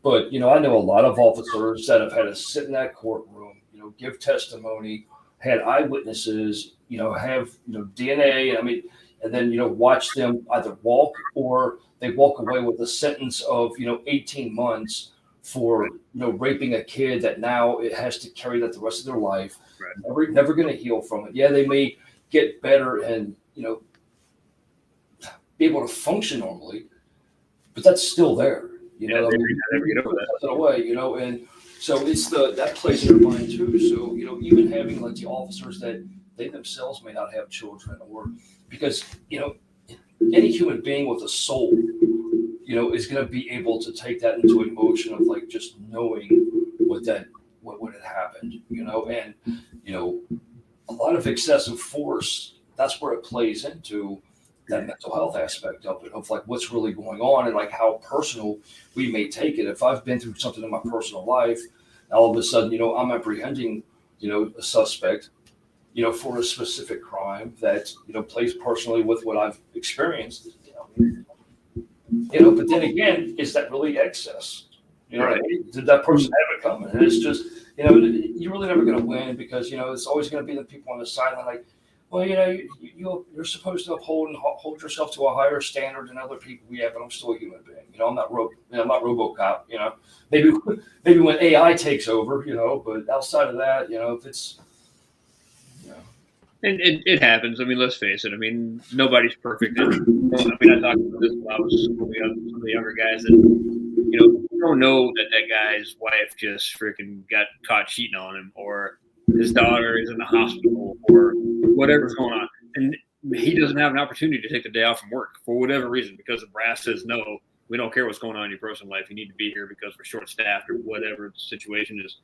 But I know a lot of officers that have had to sit in that courtroom, give testimony, had eyewitnesses, have DNA. I mean, and then watch them either walk or they walk away with a sentence of 18 months for raping a kid that now it has to carry that the rest of their life. Right. Never going to heal from it. Yeah, they may get better and be able to function normally, but that's still there. They never get over that. Away, and so it's that plays in their mind too. So even having like the officers that they themselves may not have children, or because any human being with a soul, is going to be able to take that into emotion of like just knowing what had happened, and a lot of excessive force. That's where it plays into that mental health aspect of it, of like what's really going on and like how personal we may take it. If I've been through something in my personal life, all of a sudden, I'm apprehending, a suspect, for a specific crime that, plays personally with what I've experienced, but then again, is that really excess? What I mean? Did that person have it coming? And it's just, you're really never going to win because, it's always going to be the people on the sideline like, well, you're supposed to hold yourself to a higher standard than other people. Yeah, but I'm still a human being. I'm not I'm not RoboCop. Maybe when AI takes over, but outside of that, if it's, And it happens. I mean, let's face it. I mean, nobody's perfect. I mean, I talked about this when I was with some of the younger guys that, you don't know that guy's wife just freaking got caught cheating on him, or his daughter is in the hospital, or whatever's going on. And he doesn't have an opportunity to take the day off from work for whatever reason, because the brass says, no, we don't care what's going on in your personal life. You need to be here because we're short-staffed or whatever the situation is.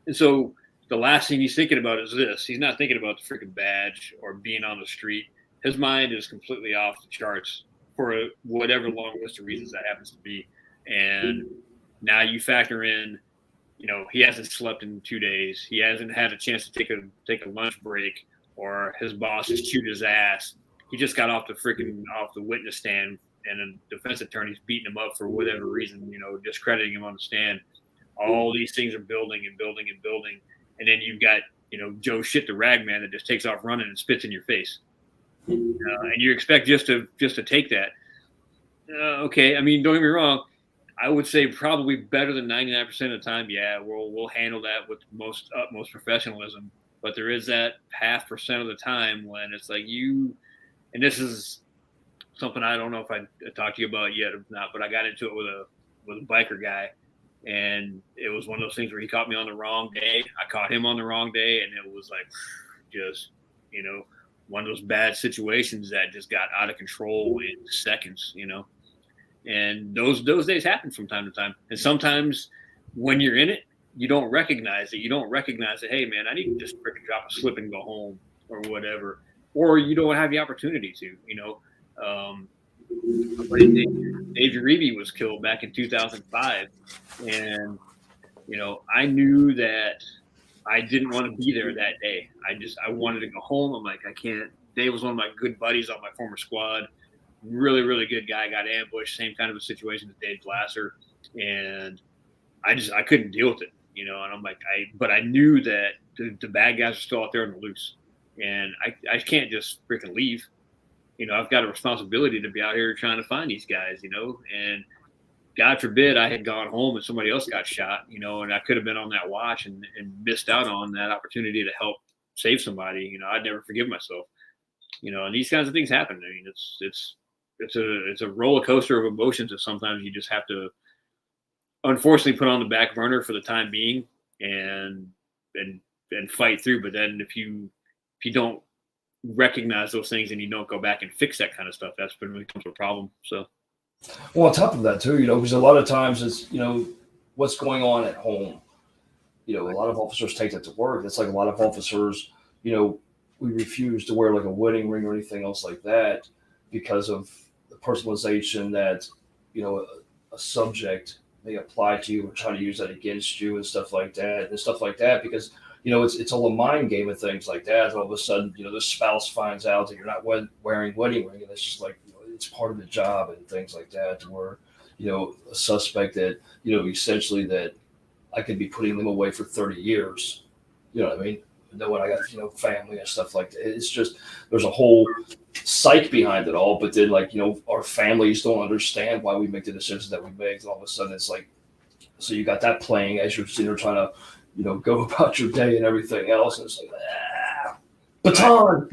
And so the last thing he's thinking about is this. He's not thinking about the freaking badge or being on the street. His mind is completely off the charts for whatever long list of reasons that happens to be. And now you factor in, he hasn't slept in 2 days. He hasn't had a chance to take a lunch break, or his boss has chewed his ass. He just got off the witness stand, and a defense attorney's beating him up for whatever reason, discrediting him on the stand. All these things are building and building and building. And then you've got, Joe Shit, the rag man, that just takes off running and spits in your face. And you expect just to take that. Okay. I mean, don't get me wrong. I would say probably better than 99% of the time. Yeah, we'll handle that with utmost professionalism. But there is that 0.5% of the time when it's like and this is something I don't know if I talked to you about yet or not, but I got into it with a biker guy, and it was one of those things where he caught me on the wrong day. I caught him on the wrong day, and it was like just, one of those bad situations that just got out of control in seconds, And those days happen from time to time. And sometimes when you're in it, you don't recognize it. You don't recognize that, hey, man, I need to just freaking drop a slip and go home or whatever. Or you don't have the opportunity to, Dave Uribe was killed back in 2005. And, I knew that I didn't want to be there that day. I wanted to go home. I'm like, I can't. Dave was one of my good buddies on my former squad. Really, really good guy. Got ambushed. Same kind of a situation as Dave Glasser. And I couldn't deal with it, and I'm like, but I knew that the bad guys are still out there on the loose, and I can't just freaking leave. I've got a responsibility to be out here trying to find these guys, and God forbid I had gone home and somebody else got shot, and I could have been on that watch and missed out on that opportunity to help save somebody. I'd never forgive myself, and these kinds of things happen. I mean, it's a roller coaster of emotions that sometimes you just have to, unfortunately, put on the back burner for the time being and fight through. But then if you don't recognize those things and you don't go back and fix that kind of stuff, that's when it becomes a problem. So, well, on top of that too, because a lot of times it's what's going on at home. A lot of officers take that to work. It's like a lot of officers, we refuse to wear like a wedding ring or anything else like that because of the personalization that a subject may apply to you or try to use that against you and stuff like that because it's all a mind game and things like that. All of a sudden, the spouse finds out that you're not wearing wedding ring, and it's just like it's part of the job and things like that. Where a suspect that essentially that I could be putting them away for 30 years. You know what I mean? Knowing I got family and stuff like that. It's just there's a whole psyche behind it all. But then our families don't understand why we make the decisions that we make. And all of a sudden it's like so you got that playing as you're sitting there trying to go about your day and everything else. And it's like baton.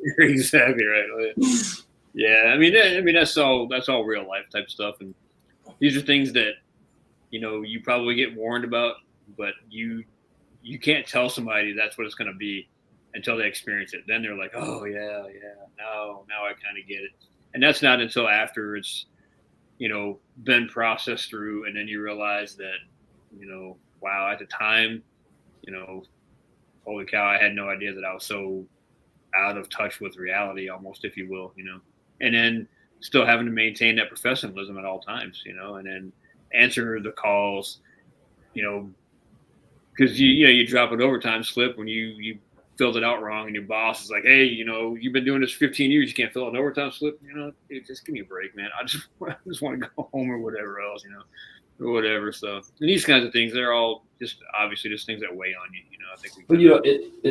You're exactly right. Yeah, I mean that's all real life type stuff, and these are things that you probably get warned about, but you can't tell somebody that's what it's going to be until they experience it. Then they're like, oh yeah, now I kind of get it, and that's not until after it's been processed through, and then you realize that wow, at the time, holy cow, I had no idea that I was so out of touch with reality, almost, if you will, and then still having to maintain that professionalism at all times, and then answer the calls, because you drop an overtime slip when you filled it out wrong, and your boss is like, hey, you've been doing this for 15 years, you can't fill out an overtime slip, just give me a break, man. I just want to go home or whatever else, or whatever. So, and these kinds of things, they're all just obviously just things that weigh on you, I think. But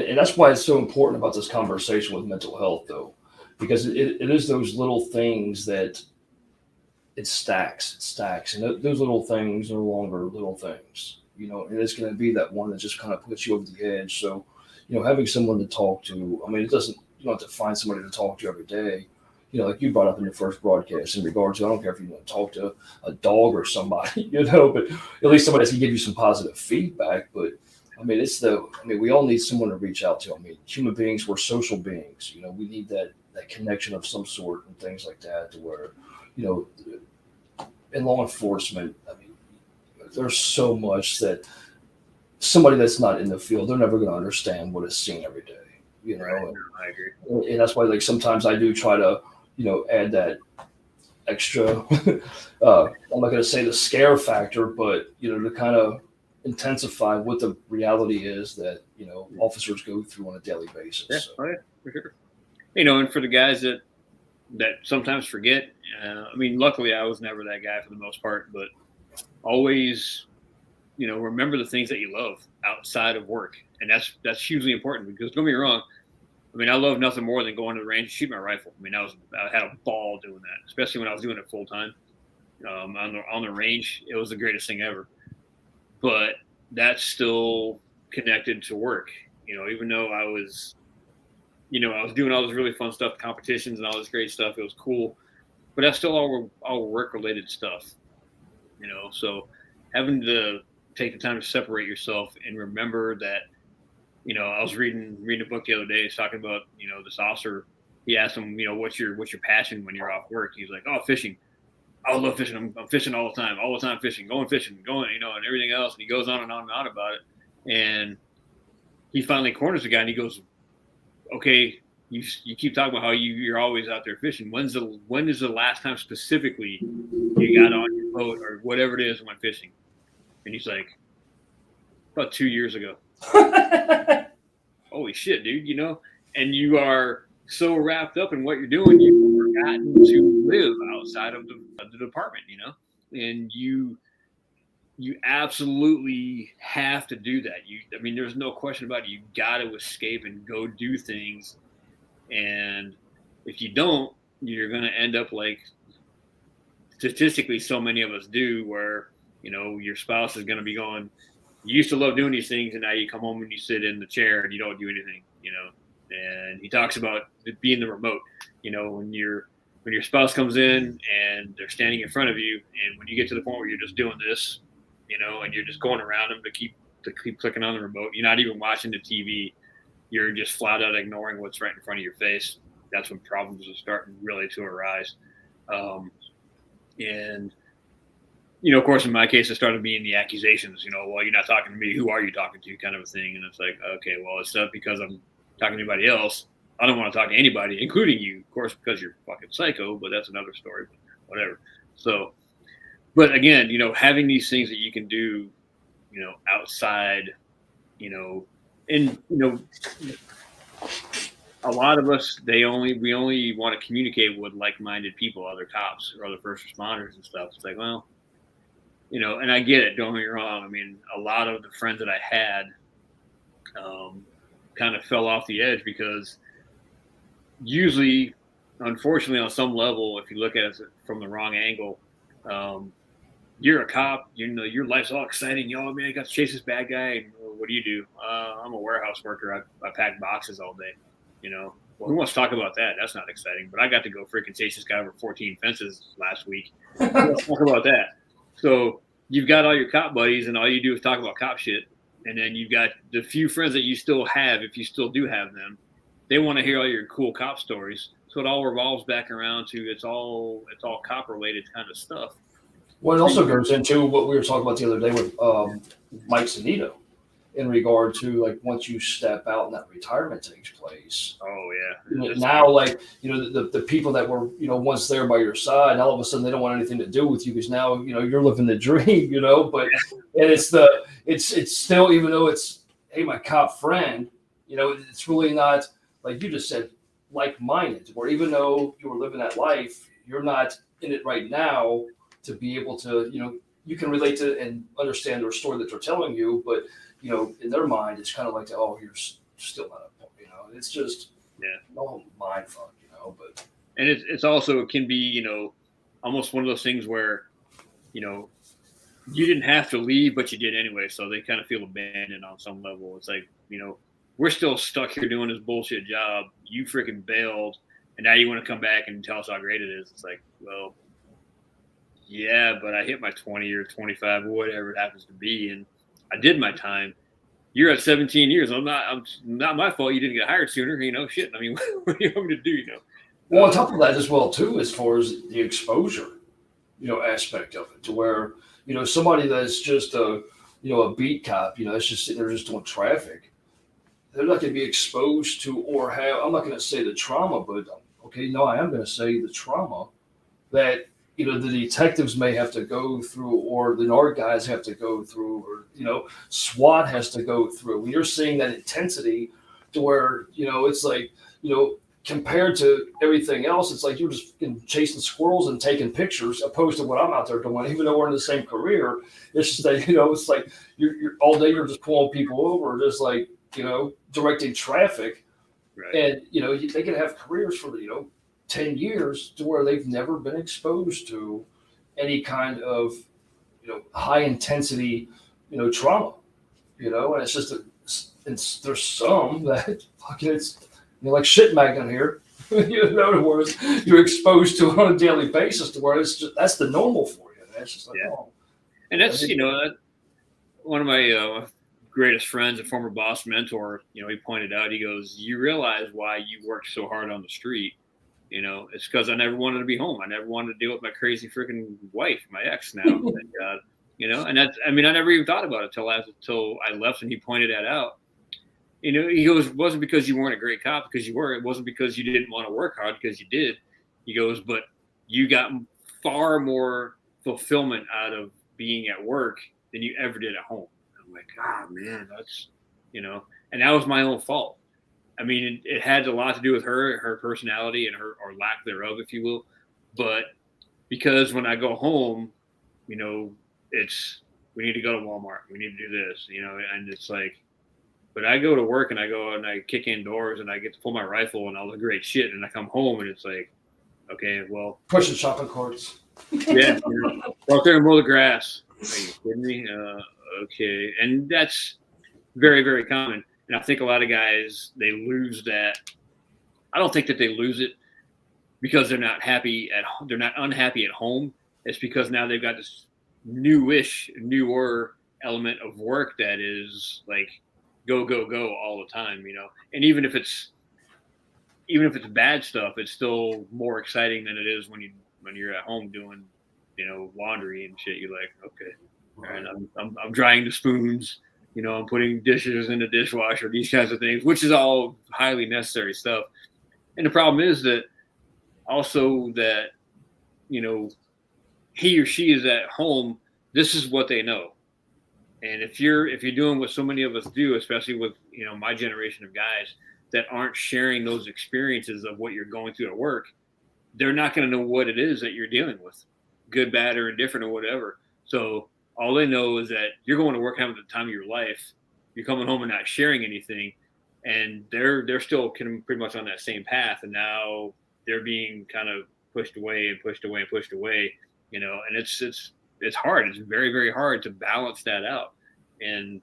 and that's why it's so important about this conversation with mental health, though, because it is those little things that it stacks, and those little things are no longer little things, and it's going to be that one that just kind of puts you over the edge. So, having someone to talk to, I mean, you don't have to find somebody to talk to every day. Like you brought up in your first broadcast in regards to, I don't care if you want to talk to a dog or somebody, but at least somebody that can give you some positive feedback. But I mean, we all need someone to reach out to. I mean, human beings, we're social beings. We need that connection of some sort and things like that to where, in law enforcement, I mean, there's so much that somebody that's not in the field, they're never going to understand what is seen every day, Right. I agree. And that's why, like, sometimes I do try to, add that extra, I'm not going to say the scare factor, but, to kind of intensify what the reality is that, officers go through on a daily basis. Yeah, So. oh yeah, for sure. And for the guys that sometimes forget, I mean, luckily I was never that guy for the most part, but always, remember the things that you love outside of work. And that's hugely important, because don't get me wrong, I mean, I love nothing more than going to the range and shoot my rifle. I mean, I had a ball doing that, especially when I was doing it full time. On the range, it was the greatest thing ever. But that's still connected to work. Even though I was doing all this really fun stuff, competitions and all this great stuff, it was cool. But that's still all work related stuff. So having to take the time to separate yourself and remember that. I was reading a book the other day. It's talking about this officer. He asked him, what's your passion when you're off work? He's like, oh, fishing. I love fishing. I'm fishing all the time fishing, going, and everything else. And he goes on and on and on about it. And he finally corners the guy and he goes, okay, you keep talking about how you're always out there fishing. When is the last time specifically you got on your boat or whatever it is and went fishing? And he's like, about 2 years ago. Holy shit, dude, and you are so wrapped up in what you're doing, you've forgotten to live outside of the department, and you absolutely have to do that. I mean, there's no question about it. You got to escape and go do things. And if you don't, you're going to end up like statistically so many of us do, where, your spouse is going to be going, you used to love doing these things, and now you come home and you sit in the chair and you don't do anything, And he talks about it being the remote, when your spouse comes in and they're standing in front of you, and when you get to the point where you're just doing this, and you're just going around them to keep clicking on the remote, you're not even watching the TV, you're just flat out ignoring what's right in front of your face. That's when problems are starting really to arise. And of course, in my case, it started being the accusations, well, you're not talking to me. Who are you talking to, kind of a thing. And it's like, okay, well, it's not because I'm talking to anybody else. I don't want to talk to anybody, including you, of course, because you're fucking psycho, but that's another story, but whatever. So, but again, having these things that you can do, outside, and a lot of us, we only want to communicate with like-minded people, other cops or other first responders and stuff. It's like, well, and I get it. Don't get me wrong. I mean, a lot of the friends that I had kind of fell off the edge because usually, unfortunately, on some level, if you look at it from the wrong angle, you're a cop, your life's all exciting. Man, I got to chase this bad guy. And what do you do? I'm a warehouse worker. I pack boxes all day. Well, who wants to talk about that? That's not exciting. But I got to go freaking chase this guy over 14 fences last week. Let's talk about that. So you've got all your cop buddies, and all you do is talk about cop shit. And then you've got the few friends that you still have, if you still do have them. They want to hear all your cool cop stories. So it all revolves back around to it's all cop related kind of stuff. Well, it also goes into what we were talking about the other day with Mike Zanito in regard to like once you step out and that retirement takes place. Oh yeah. Now, like the people that were once there by your side, and all of a sudden they don't want anything to do with you because now you're living the dream. But and it's still, even though it's, hey, my cop friend, it's really not, like you just said, like-minded, where even though you were living that life, you're not in it right now to be able to, you can relate to and understand their story that they're telling you, but, in their mind, it's kind of like, oh, you're still not a, it's just, no mind fuck, but. And it's also, it can be, almost one of those things where, you didn't have to leave, but you did anyway. So they kind of feel abandoned on some level. It's like, we're still stuck here doing this bullshit job. You freaking bailed, and now you want to come back and tell us how great it is. It's like, well, yeah, but I hit my 20 or 25 or whatever it happens to be, and I did my time. You're at 17 years. I'm not my fault you didn't get hired sooner. Shit. I mean, what do you want me to do? Well, on top of that as well too, as far as the exposure, aspect of it, to where somebody that's just a beat cop, it's just they're just doing traffic. They're not going to be exposed to or have. I'm not going to say the trauma, but I am going to say the trauma that the detectives may have to go through, or the NARC guys have to go through, or SWAT has to go through. When you're seeing that intensity, to where it's like compared to everything else, it's like you're just chasing squirrels and taking pictures, opposed to what I'm out there doing. Even though we're in the same career, it's just that it's like you're all day you're just pulling people over, just like directing traffic, right. And they can have careers for 10 years to where they've never been exposed to any kind of high intensity trauma, and it's just there's some that fucking it's like shit magnet here. Where you're exposed to on a daily basis, to where it's just that's the normal for you. And that's just like, oh. And that's one of my greatest friends, a former boss mentor. He pointed out. He goes, "You realize why you worked so hard on the street? It's because I never wanted to be home. I never wanted to deal with my crazy freaking wife, my ex now. Thank God, and that's. I mean, I never even thought about it till I left, and he pointed that out." He goes, it wasn't because you weren't a great cop, because you were. It wasn't because you didn't want to work hard, because you did. He goes, but you got far more fulfillment out of being at work than you ever did at home. I'm like, oh man, that's, and that was my own fault. I mean, it had a lot to do with her personality and her, or lack thereof, if you will. But because when I go home, it's, we need to go to Walmart. We need to do this, and it's like, but I go to work and I go and I kick in doors and I get to pull my rifle and all the great shit. And I come home and it's like, okay, well. Pushing shopping carts. Yeah. Go out there and mow the grass. Are you kidding me? Okay. And that's very, very common. And I think a lot of guys, they lose that. I don't think that they lose it because they're not happy they're not unhappy at home. It's because now they've got this newer element of work that is like go all the time, And even if it's bad stuff, it's still more exciting than it is when you're at home doing, laundry and shit. You're like, okay, and I'm drying the spoons. I'm putting dishes in the dishwasher, these kinds of things, which is all highly necessary stuff. And the problem is that also that, he or she is at home, this is what they know. And if you're doing what so many of us do, especially with my generation of guys that aren't sharing those experiences of what you're going through at work, they're not going to know what it is that you're dealing with, good, bad, or indifferent, or whatever. So all they know is that you're going to work having the time of your life. You're coming home and not sharing anything, and they're still pretty much on that same path. And now they're being kind of pushed away and pushed away and pushed away. And it's hard. It's very, very hard to balance that out and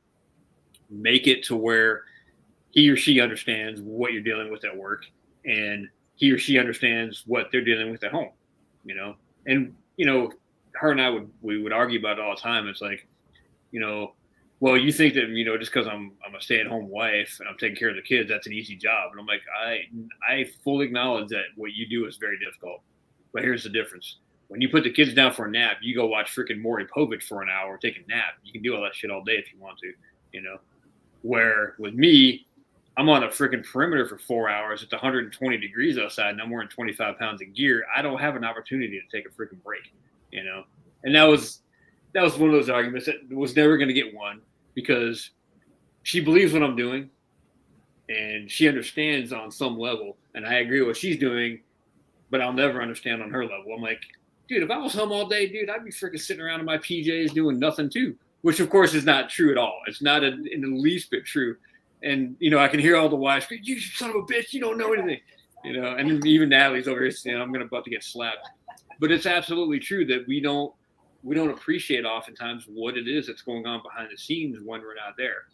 make it to where he or she understands what you're dealing with at work, and he or she understands what they're dealing with at home. And her and I would argue about it all the time. It's like, well, you think that just because I'm a stay-at-home wife and I'm taking care of the kids, that's an easy job. And I'm like, I fully acknowledge that what you do is very difficult. But here's the difference: when you put the kids down for a nap, you go watch freaking Maury Povich for an hour, take a nap. You can do all that shit all day if you want to. Where with me, I'm on a freaking perimeter for 4 hours. It's 120 degrees outside, and I'm wearing 25 pounds of gear. I don't have an opportunity to take a freaking break, And that was one of those arguments that was never going to get won, because she believes what I'm doing, and she understands on some level, and I agree with what she's doing, but I'll never understand on her level. I'm like, dude, if I was home all day, dude, I'd be freaking sitting around in my PJs doing nothing too, which of course is not true at all. It's not in the least bit true. And, I can hear all the wives, you son of a bitch, you don't know anything, and even Natalie's over here saying, I'm about to get slapped. But it's absolutely true that we don't appreciate oftentimes what it is that's going on behind the scenes when we're not there.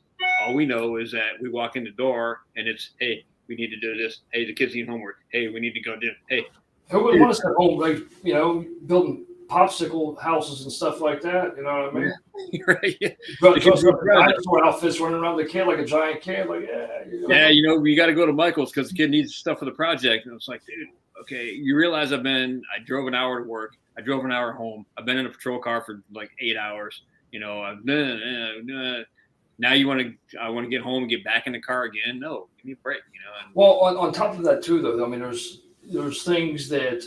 All we know is that we walk in the door and it's, hey, we need to do this. Hey, the kids need homework. Hey, we need to go do. Hey, who would want to stay home, like building popsicle houses and stuff like that? You know what I mean? Right. Yeah. Dinosaur outfits running around the kid like a giant kid. Like, yeah, we got to go to Michael's because the kid needs stuff for the project. And it's like, dude, okay, you realize I drove an hour to work. I drove an hour home. I've been in a patrol car for like 8 hours. I've been. Now I want to get home and get back in the car again. No, give me a break. Well, on top of that too, though, I mean, there's things that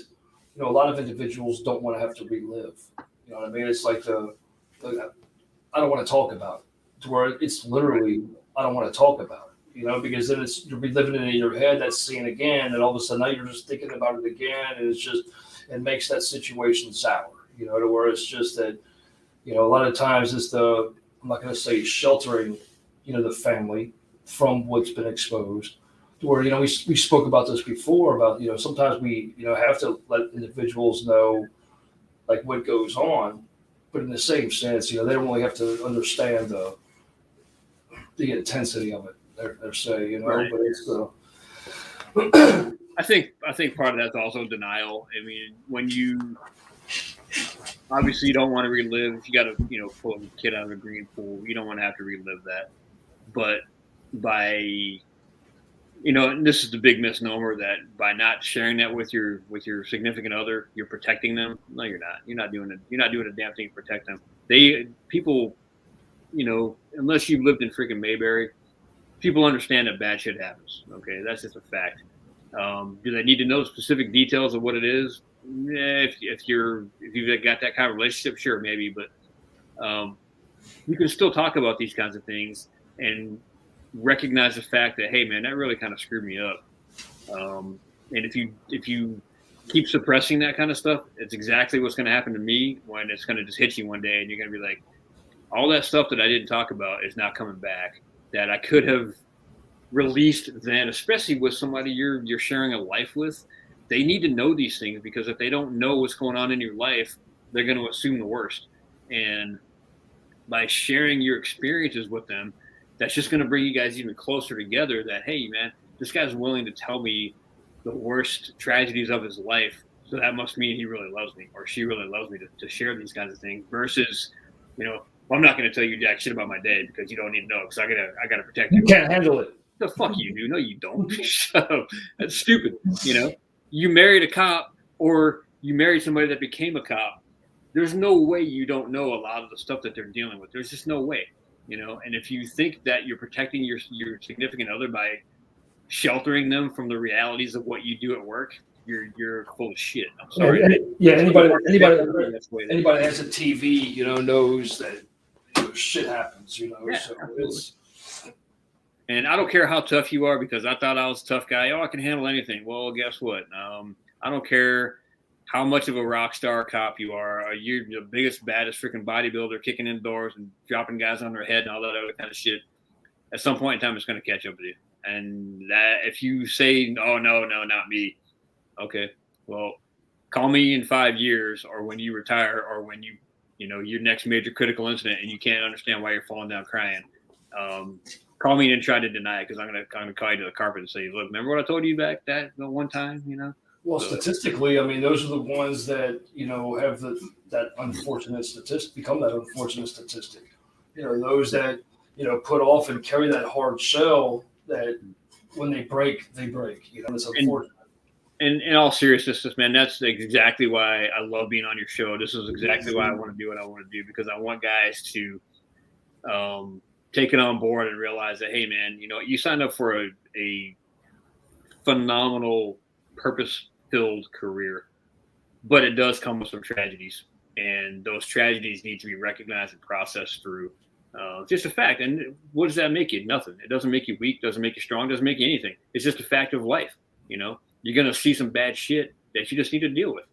a lot of individuals don't want to have to relive. You know what I mean? It's like I don't want to talk about it, to where it's literally I don't want to talk about it. Because then you're reliving it in your head, that scene again, and all of a sudden now you're just thinking about it again, and it makes that situation sour. To where it's just that a lot of times it's I'm not going to say sheltering the family from what's been exposed. Where we spoke about this before about sometimes we have to let individuals know like what goes on, but in the same sense they don't really have to understand the intensity of it. They're saying right. But it's I think part of that's also denial. I mean, when you obviously you don't want to relive, you got to pull a kid out of a green pool. You don't want to have to relive that, but by and this is the big misnomer that by not sharing that with your significant other, you're protecting them. No, you're not. You're not doing it. You're not doing a damn thing to protect them. People, unless you've lived in freaking Mayberry, people understand that bad shit happens. Okay, that's just a fact. Do they need to know specific details of what it is? If you've got that kind of relationship, sure, maybe, but you can still talk about these kinds of things and recognize the fact that, hey man, that really kind of screwed me up. And if you keep suppressing that kind of stuff, it's exactly what's going to happen to me when it's going to just hit you one day and you're going to be like, all that stuff that I didn't talk about is not coming back, that I could have released then, especially with somebody you're sharing a life with. They need to know these things, because if they don't know what's going on in your life, they're going to assume the worst. And by sharing your experiences with them, that's just going to bring you guys even closer together, that, hey, man, this guy's willing to tell me the worst tragedies of his life. So that must mean he really loves me, or she really loves me to share these kinds of things, versus, well, I'm not going to tell you jack shit about my day because you don't need to know, because I got to protect you. You can't handle it. The fuck you do. No, you don't. Shut up. That's stupid. You married a cop, or you married somebody that became a cop. There's no way you don't know a lot of the stuff that they're dealing with. There's just no way. And if you think that you're protecting your significant other by sheltering them from the realities of what you do at work, you're full of shit. I'm sorry. Anybody That's the way it is. anybody that has a TV, knows that shit happens. Yeah, So absolutely. it's And I don't care how tough you are, because I thought I was a tough guy. Oh, I can handle anything. Well, guess what? I don't care how much of a rock star cop you are. You're the biggest, baddest freaking bodybuilder, kicking in doors and dropping guys on their head and all that other kind of shit. At some point in time, it's going to catch up with you. And that if you say, oh, no, not me. Okay, well, call me in 5 years, or when you retire, or when your next major critical incident and you can't understand why you're falling down crying. Call me and try to deny it, because I'm gonna call you to the carpet and say, look, remember what I told you back that one time, Well, So- statistically, those are the ones that have that unfortunate statistic, become that unfortunate statistic. Those that put off and carry that hard shell, that when they break. It's unfortunate. And in all seriousness, man, that's exactly why I love being on your show. This is exactly why I want to do what I want to do, because I want guys to take it on board and realize that, hey, man, you signed up for a phenomenal, purpose-filled career, but it does come with some tragedies, and those tragedies need to be recognized and processed through. Just a fact. And what does that make you? Nothing. It doesn't make you weak, doesn't make you strong, doesn't make you anything. It's just a fact of life. You're going to see some bad shit that you just need to deal with,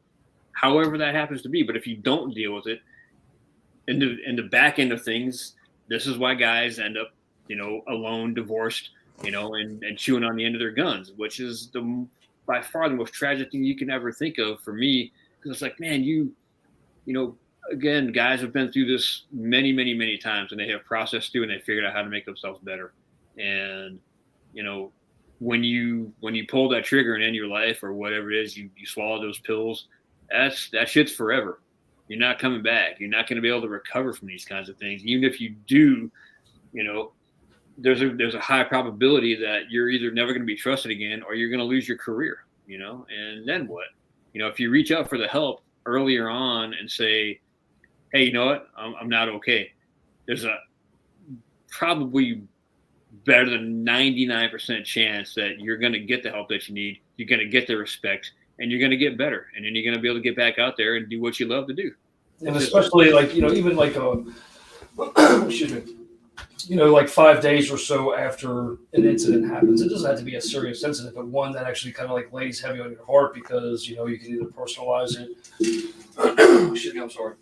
however that happens to be. But if you don't deal with it, in the back end of things, this is why guys end up, alone, divorced, and chewing on the end of their guns, which is by far the most tragic thing you can ever think of for me. Because it's like, man, again, guys have been through this many, many, many times, and they have processed through, and they figured out how to make themselves better. And, when you pull that trigger and end your life, or whatever it is, you swallow those pills, that shit's forever. You're not coming back. You're not going to be able to recover from these kinds of things. Even if you do, there's a high probability that you're either never going to be trusted again, or you're going to lose your career, and then what? If you reach out for the help earlier on and say, hey, you know what? I'm not okay. There's a probably better than 99% chance that you're going to get the help that you need. You're going to get the respect, and you're going to get better. And then you're going to be able to get back out there and do what you love to do. And especially even excuse me, like 5 days or so after an incident happens, it doesn't have to be a serious incident, but one that actually kind of like lays heavy on your heart, because, you can either personalize it. Excuse me, I'm sorry.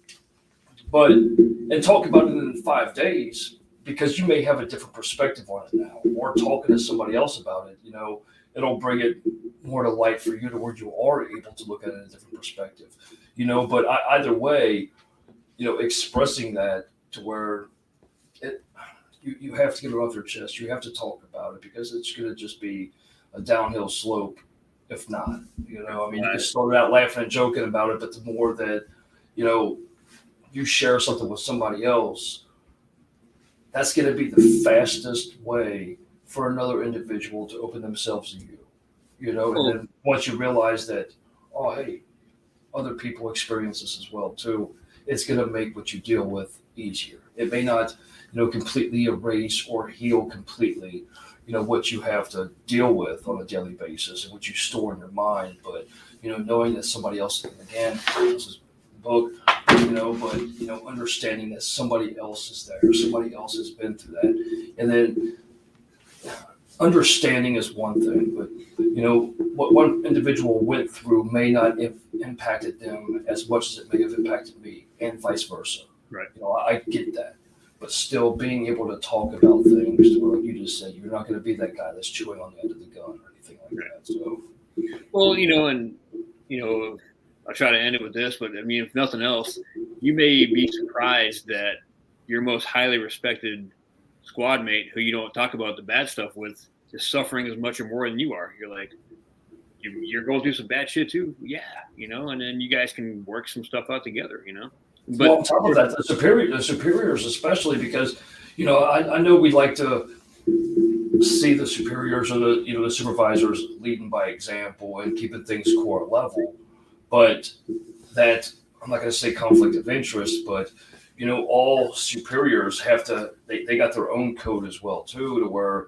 And talk about it in 5 days, because you may have a different perspective on it now, or talking to somebody else about it, it'll bring it more to light for you, to where you are able to look at it in a different perspective, but either way, expressing that to where you have to get it off your chest. You have to talk about it, because it's going to just be a downhill slope if not. You can start out laughing and joking about it, but the more that, you share something with somebody else, that's going to be the fastest way for another individual to open themselves to you, and then once you realize that, oh, hey, other people experience this as well too, it's going to make what you deal with easier. It may not, completely erase or heal completely, what you have to deal with on a daily basis and what you store in your mind, but, knowing that somebody else, again, this is a book, but, understanding that somebody else is there, somebody else has been through that. And then understanding is one thing, but, what one individual went through may not have impacted them as much as it may have impacted me, and vice versa. Right. I get that. But still being able to talk about things, to where, like you just said, you're not going to be that guy that's chewing on the end of the gun or anything like that. So, well, I'll try to end it with this, but if nothing else, you may be surprised that your most highly respected squad mate, who you don't talk about the bad stuff with, is suffering as much or more than you are. You're like, you're going through some bad shit too, yeah, and then you guys can work some stuff out together, But on top of that, the superiors especially, because, I know we like to see the superiors or the supervisors leading by example and keeping things core level, but that, I'm not going to say conflict of interest, but, all superiors have to, they got their own code as well too, to where,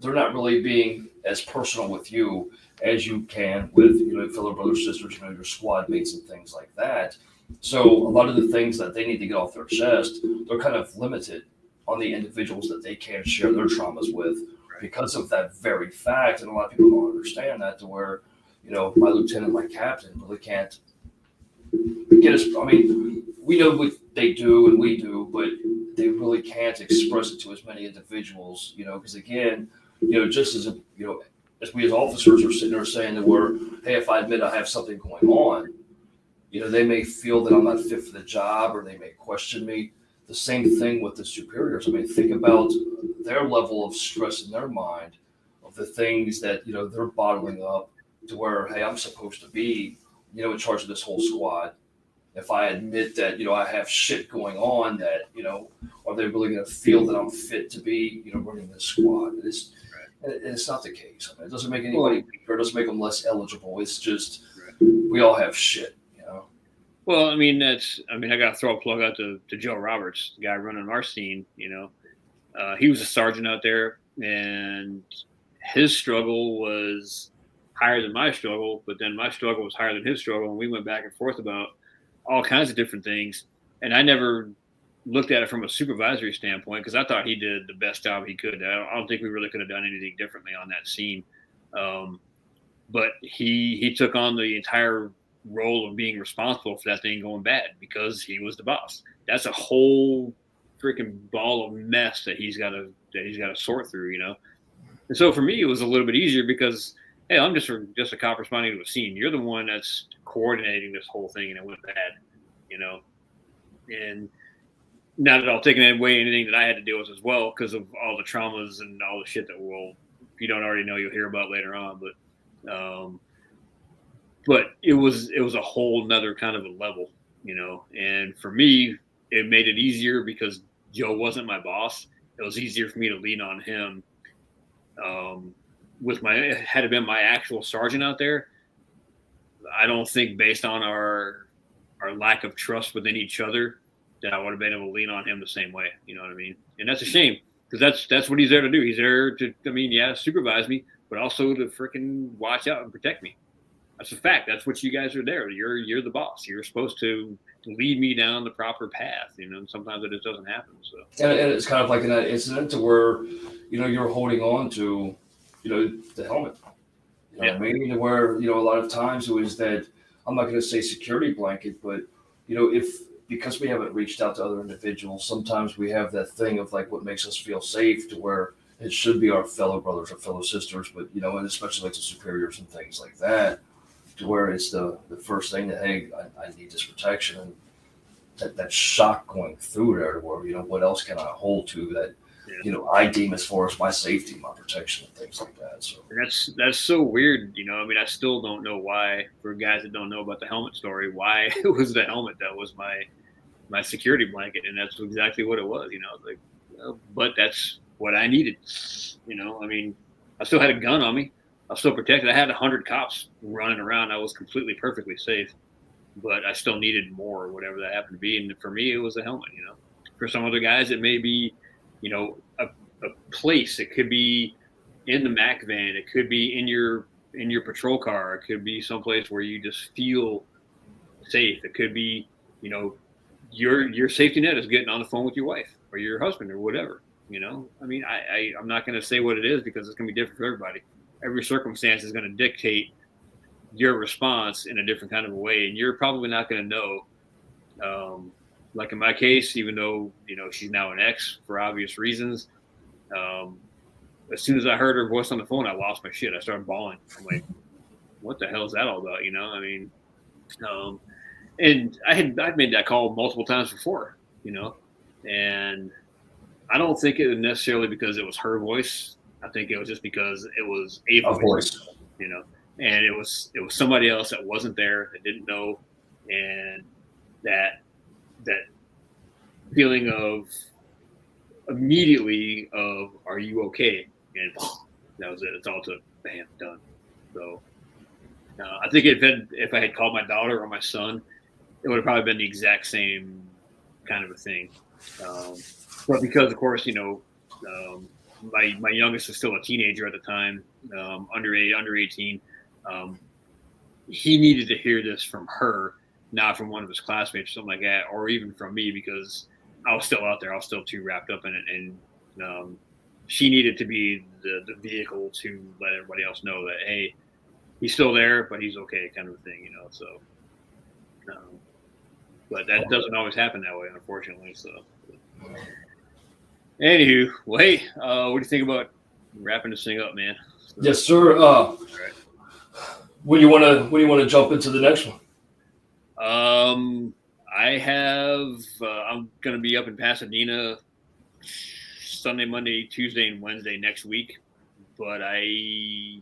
they're not really being as personal with you as you can with fellow brothers, sisters, your squad mates and things like that. So a lot of the things that they need to get off their chest, they're kind of limited on the individuals that they can share their traumas with because of that very fact. And a lot of people don't understand that, to where, my lieutenant, my captain really can't get us. I mean, we know what they do and we do, but they really can't express it to as many individuals, because again, just as as we as officers are sitting there saying that hey, if I admit I have something going on, they may feel that I'm not fit for the job, or they may question me. The same thing with the superiors. I mean, think about their level of stress in their mind of the things that, they're bottling up, to where, hey, I'm supposed to be, in charge of this whole squad. If I admit that, I have shit going on, that, are they really going to feel that I'm fit to be, running this squad? It's not the case. I mean, it doesn't make anybody weaker. It doesn't make them less eligible. It's just, we all have shit. Well, I mean, I got to throw a plug out to Joe Roberts, the guy running our scene. He was a sergeant out there, and his struggle was higher than my struggle, but then my struggle was higher than his struggle, and we went back and forth about all kinds of different things. And I never looked at it from a supervisory standpoint, because I thought he did the best job he could. I don't think we really could have done anything differently on that scene. But he took on the entire role of being responsible for that thing going bad, because he was the boss. That's a whole freaking ball of mess that he's got to sort through, And so for me, it was a little bit easier, because hey, I'm just a cop responding to a scene. You're the one that's coordinating this whole thing, and it went bad, And not at all taking away anything that I had to deal with as well, because of all the traumas and all the shit that if you don't already know, you'll hear about later on. But it was a whole nother kind of a level, And for me, it made it easier because Joe wasn't my boss. It was easier for me to lean on him. Had it been my actual sergeant out there, I don't think, based on our lack of trust within each other, that I would have been able to lean on him the same way. You know what I mean? And that's a shame, because that's what he's there to do. He's there to, supervise me, but also to freaking watch out and protect me. That's a fact. That's what you guys are there. You're the boss. You're supposed to lead me down the proper path. And sometimes it just doesn't happen. So. And it's kind of like in that incident to where, you're holding on to, the helmet. You know what I mean? To where, a lot of times it was that, I'm not going to say security blanket, but, because we haven't reached out to other individuals, sometimes we have that thing of like what makes us feel safe, to where it should be our fellow brothers or fellow sisters, but, and especially like the superiors and things like that, to where it's the first thing that, hey, I need this protection, and that shock going through there, to where, what else can I hold to that, I deem as far as my safety, my protection, and things like that. So that's so weird. I still don't know why, for guys that don't know about the helmet story, why it was the helmet that was my security blanket, and that's exactly what it was. But that's what I needed. I still had a gun on me. I was still protected. I had 100 cops running around. I was completely, perfectly safe, but I still needed more, whatever that happened to be. And for me, it was a helmet. For some other guys, it may be, a place. It could be in the Mac van. It could be in your patrol car. It could be someplace where you just feel safe. It could be, your safety net is getting on the phone with your wife or your husband or whatever. I'm not going to say what it is, because it's going to be different for everybody. Every circumstance is going to dictate your response in a different kind of a way, and you're probably not going to know. Like in my case, even though she's now an ex for obvious reasons, as soon as I heard her voice on the phone, I lost my shit. I started bawling. I'm like, "What the hell is that all about?" And I've made that call multiple times before, and I don't think it was necessarily because it was her voice. I think it was just because it was a voice, and it was somebody else that wasn't there, that didn't know, and that feeling of immediately of, are you okay? And that was it. It's all took, bam, done. So I think if I had called my daughter or my son, it would have probably been the exact same kind of a thing. But because, of course, my youngest was still a teenager at the time, under 18. He needed to hear this from her, not from one of his classmates or something like that, or even from me, because I was still out there. I was still too wrapped up in it. And she needed to be the vehicle to let everybody else know that, hey, he's still there, but he's okay, kind of a thing, So, but that doesn't always happen that way, unfortunately. So, anywho, well, hey, what do you think about wrapping this thing up, man? So, yes, sir. right. When do you want to jump into the next one? I have. I'm gonna be up in Pasadena Sunday, Monday, Tuesday, and Wednesday next week. But as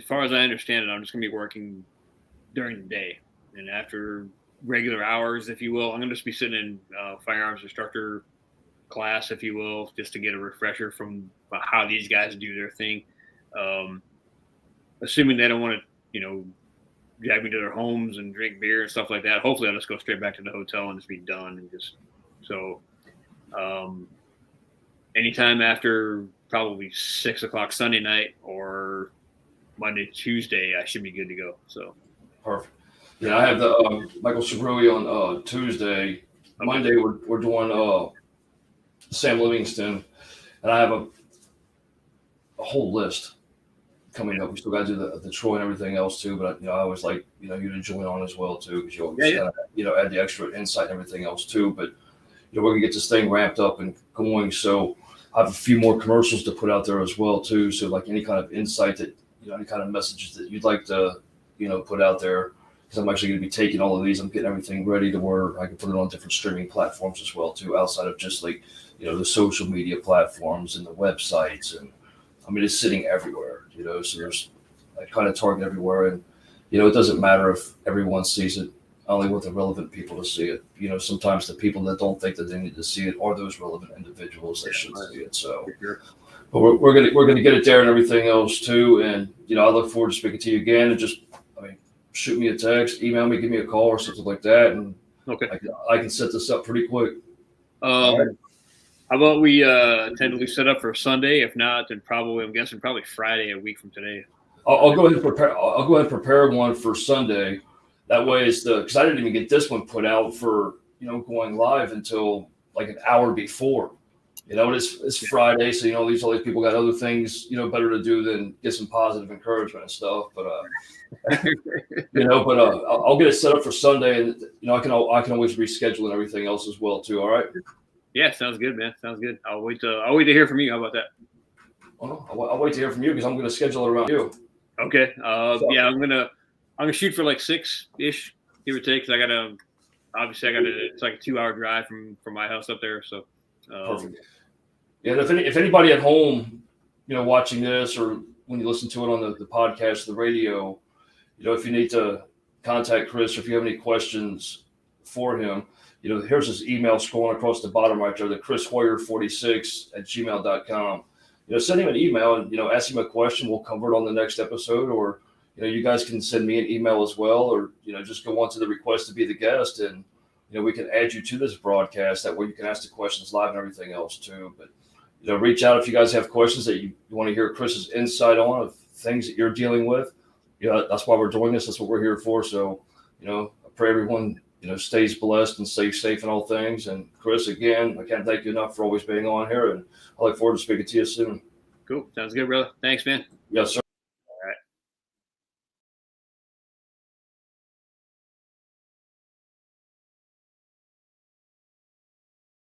far as I understand it, I'm just gonna be working during the day, and after regular hours, if you will, I'm gonna just be sitting in firearms instructor class, if you will, just to get a refresher from how these guys do their thing. Assuming they don't want to, drag me to their homes and drink beer and stuff like that. Hopefully I'll just go straight back to the hotel and just be done. And just so anytime after probably 6 o'clock Sunday night or Monday, Tuesday, I should be good to go. So perfect. Yeah, I have the Michael Cerulli on Tuesday. Okay. Monday we're doing Sam Livingston, and I have a whole list coming up. We still got to do the Troy and everything else too, but I always like you to join on as well too, because you always add the extra insight and everything else too. But we're gonna get this thing ramped up and going. So I have a few more commercials to put out there as well too. So like any kind of insight that any kind of messages that you'd like to put out there, because I'm actually going to be taking all of these. I'm getting everything ready to where I can put it on different streaming platforms as well too, outside of just like the social media platforms and the websites, and I mean it's sitting everywhere. So there's I kind of target everywhere, and it doesn't matter if everyone sees it. I only want the relevant people to see it. Sometimes the people that don't think that they need to see it are those relevant individuals that should see it. So, but we're gonna get it there and everything else too. And I look forward to speaking to you again. And just shoot me a text, email me, give me a call or something like that, and okay, I can set this up pretty quick. Right. How about we tentatively set up for Sunday? If not, then I'm guessing probably Friday, a week from today. I'll go ahead and prepare. I'll go ahead and prepare one for Sunday. That way, because I didn't even get this one put out for going live until like an hour before. It's Friday, so all these people got other things better to do than get some positive encouragement and stuff. But I'll get it set up for Sunday, and I can always reschedule and everything else as well too. All right. Yeah, sounds good, man. Sounds good. I'll wait to hear from you. How about that? Well, I'll wait to hear from you because I'm going to schedule it around you. Okay. Yeah, I'm gonna shoot for like 6-ish, give or take. Because it's like a 2-hour drive from my house up there. So. Perfect. Yeah, if anybody at home, watching this or when you listen to it on the podcast, the radio, if you need to contact Chris or if you have any questions for him, here's his email scrolling across the bottom right there, the chrishoyer46@gmail.com. Send him an email and, ask him a question. We'll cover it on the next episode, or, you guys can send me an email as well, or, just go on to the request to be the guest and, we can add you to this broadcast. That way you can ask the questions live and everything else too. But, reach out if you guys have questions that you want to hear Chris's insight on of things that you're dealing with. That's why we're doing this. That's what we're here for. So, I pray everyone, stays blessed and stays safe in all things. And Chris, again, I can't thank you enough for always being on here. And I look forward to speaking to you soon. Cool. Sounds good, brother. Thanks, man. Yes, sir.